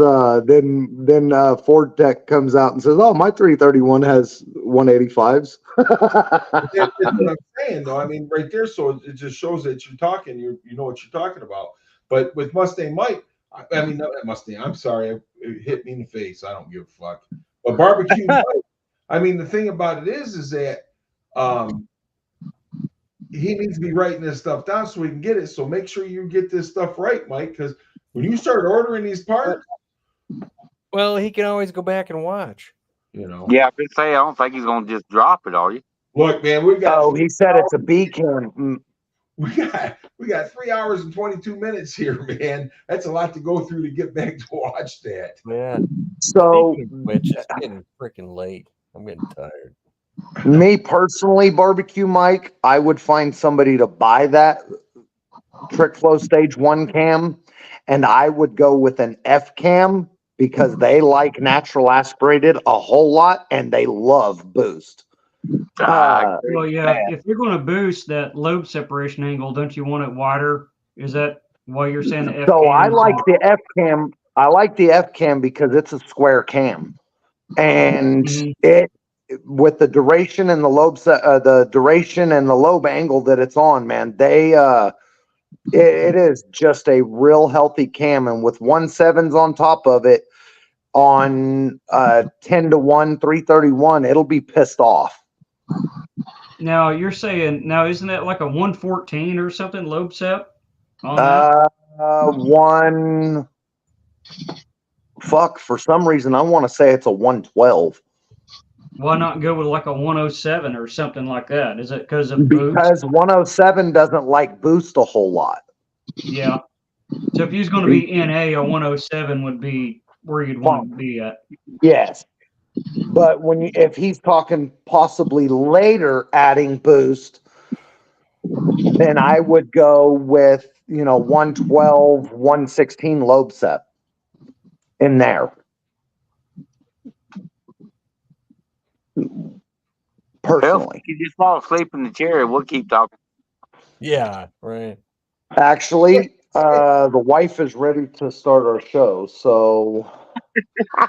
then Ford Tech comes out and says, "Oh, my 331 has 185s." That's what I'm saying, though. I mean, right there. So it just shows that you're talking. You know what you're talking about. But with Mustang Mike, I mean, not Mustang. I'm sorry, it hit me in the face. I don't give a fuck. But barbecue Mike. I mean, the thing about it is that he needs to be writing this stuff down so we can get it. So make sure you get this stuff right, Mike, because when you start ordering these parts, Well, he can always go back and watch. you know. Yeah, I could say I don't think he's gonna just drop it, are you? Look, man, we got. Oh, he said it's a beacon. We got 3 hours and 22 minutes here, man. That's a lot to go through to get back to watch that. Yeah. So, Which is getting freaking late. I'm getting tired. me personally, barbecue Mike, I would find somebody to buy that Trick Flow Stage 1 cam, and I would go with an F cam because they like natural aspirated a whole lot and they love boost. Well, yeah, if you're going to boost that lobe separation angle, don't you want it wider? Is that why you're saying the F So cam I is like off? the F cam. I like the F cam because it's a square cam, and it with the duration and the the duration and the lobe angle that it's on, man, it is just a real healthy cam, and with 1.7s on top of it on 10-1 331, it'll be pissed off. Now you're saying isn't that like a 114 or something lobe sep on that? For some reason I want to say it's a 112. Why not go with like a 107 or something like that? Is it because of boost? Because 107 doesn't like boost a whole lot. Yeah. So if he's going to be NA, a 107 would be where you'd want to be at. Yes. But if he's talking possibly later adding boost, then I would go with 112, 116 lobe set in there. Personally. If you just fall asleep in the chair, we'll keep talking. Yeah, right. Actually, The wife is ready to start our show, so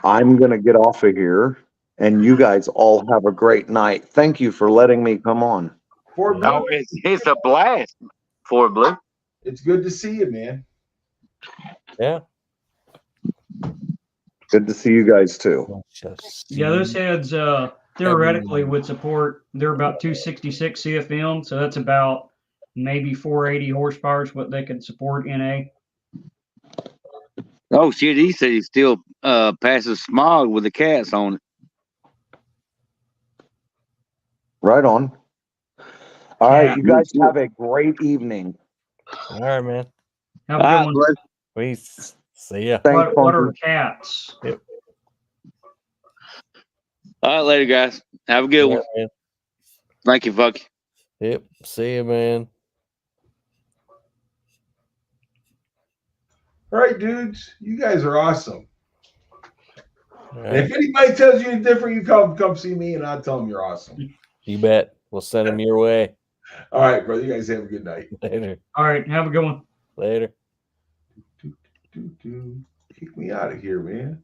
I'm gonna get off of here. And you guys all have a great night. Thank you for letting me come on. Fort Blue, Oh, it's a blast, Fort Blue. it's good to see you, man. Yeah. Good to see you guys too. Yeah, those heads theoretically would support. They're about 266 CFM, so that's about maybe 480 horsepower is what they could support NA. Oh shit, he said he still passes smog with the cats on it. Right on. All right, Yeah. you guys have a great evening. All right, man. Have a good one. Bless. Peace. See ya. Thanks, What are Funky. cats? All right, later, guys. Have a good Yeah, one. man. Thank you, Fucky. Yep. See ya, man. All right, dudes, you guys are awesome. All And if right. anybody tells you any different, you come see me, and I'll tell them you're awesome. You bet. We'll send them your way. All right, brother. You guys have a good night. Later. All right, have a good one. Later. Kick me out of here, man.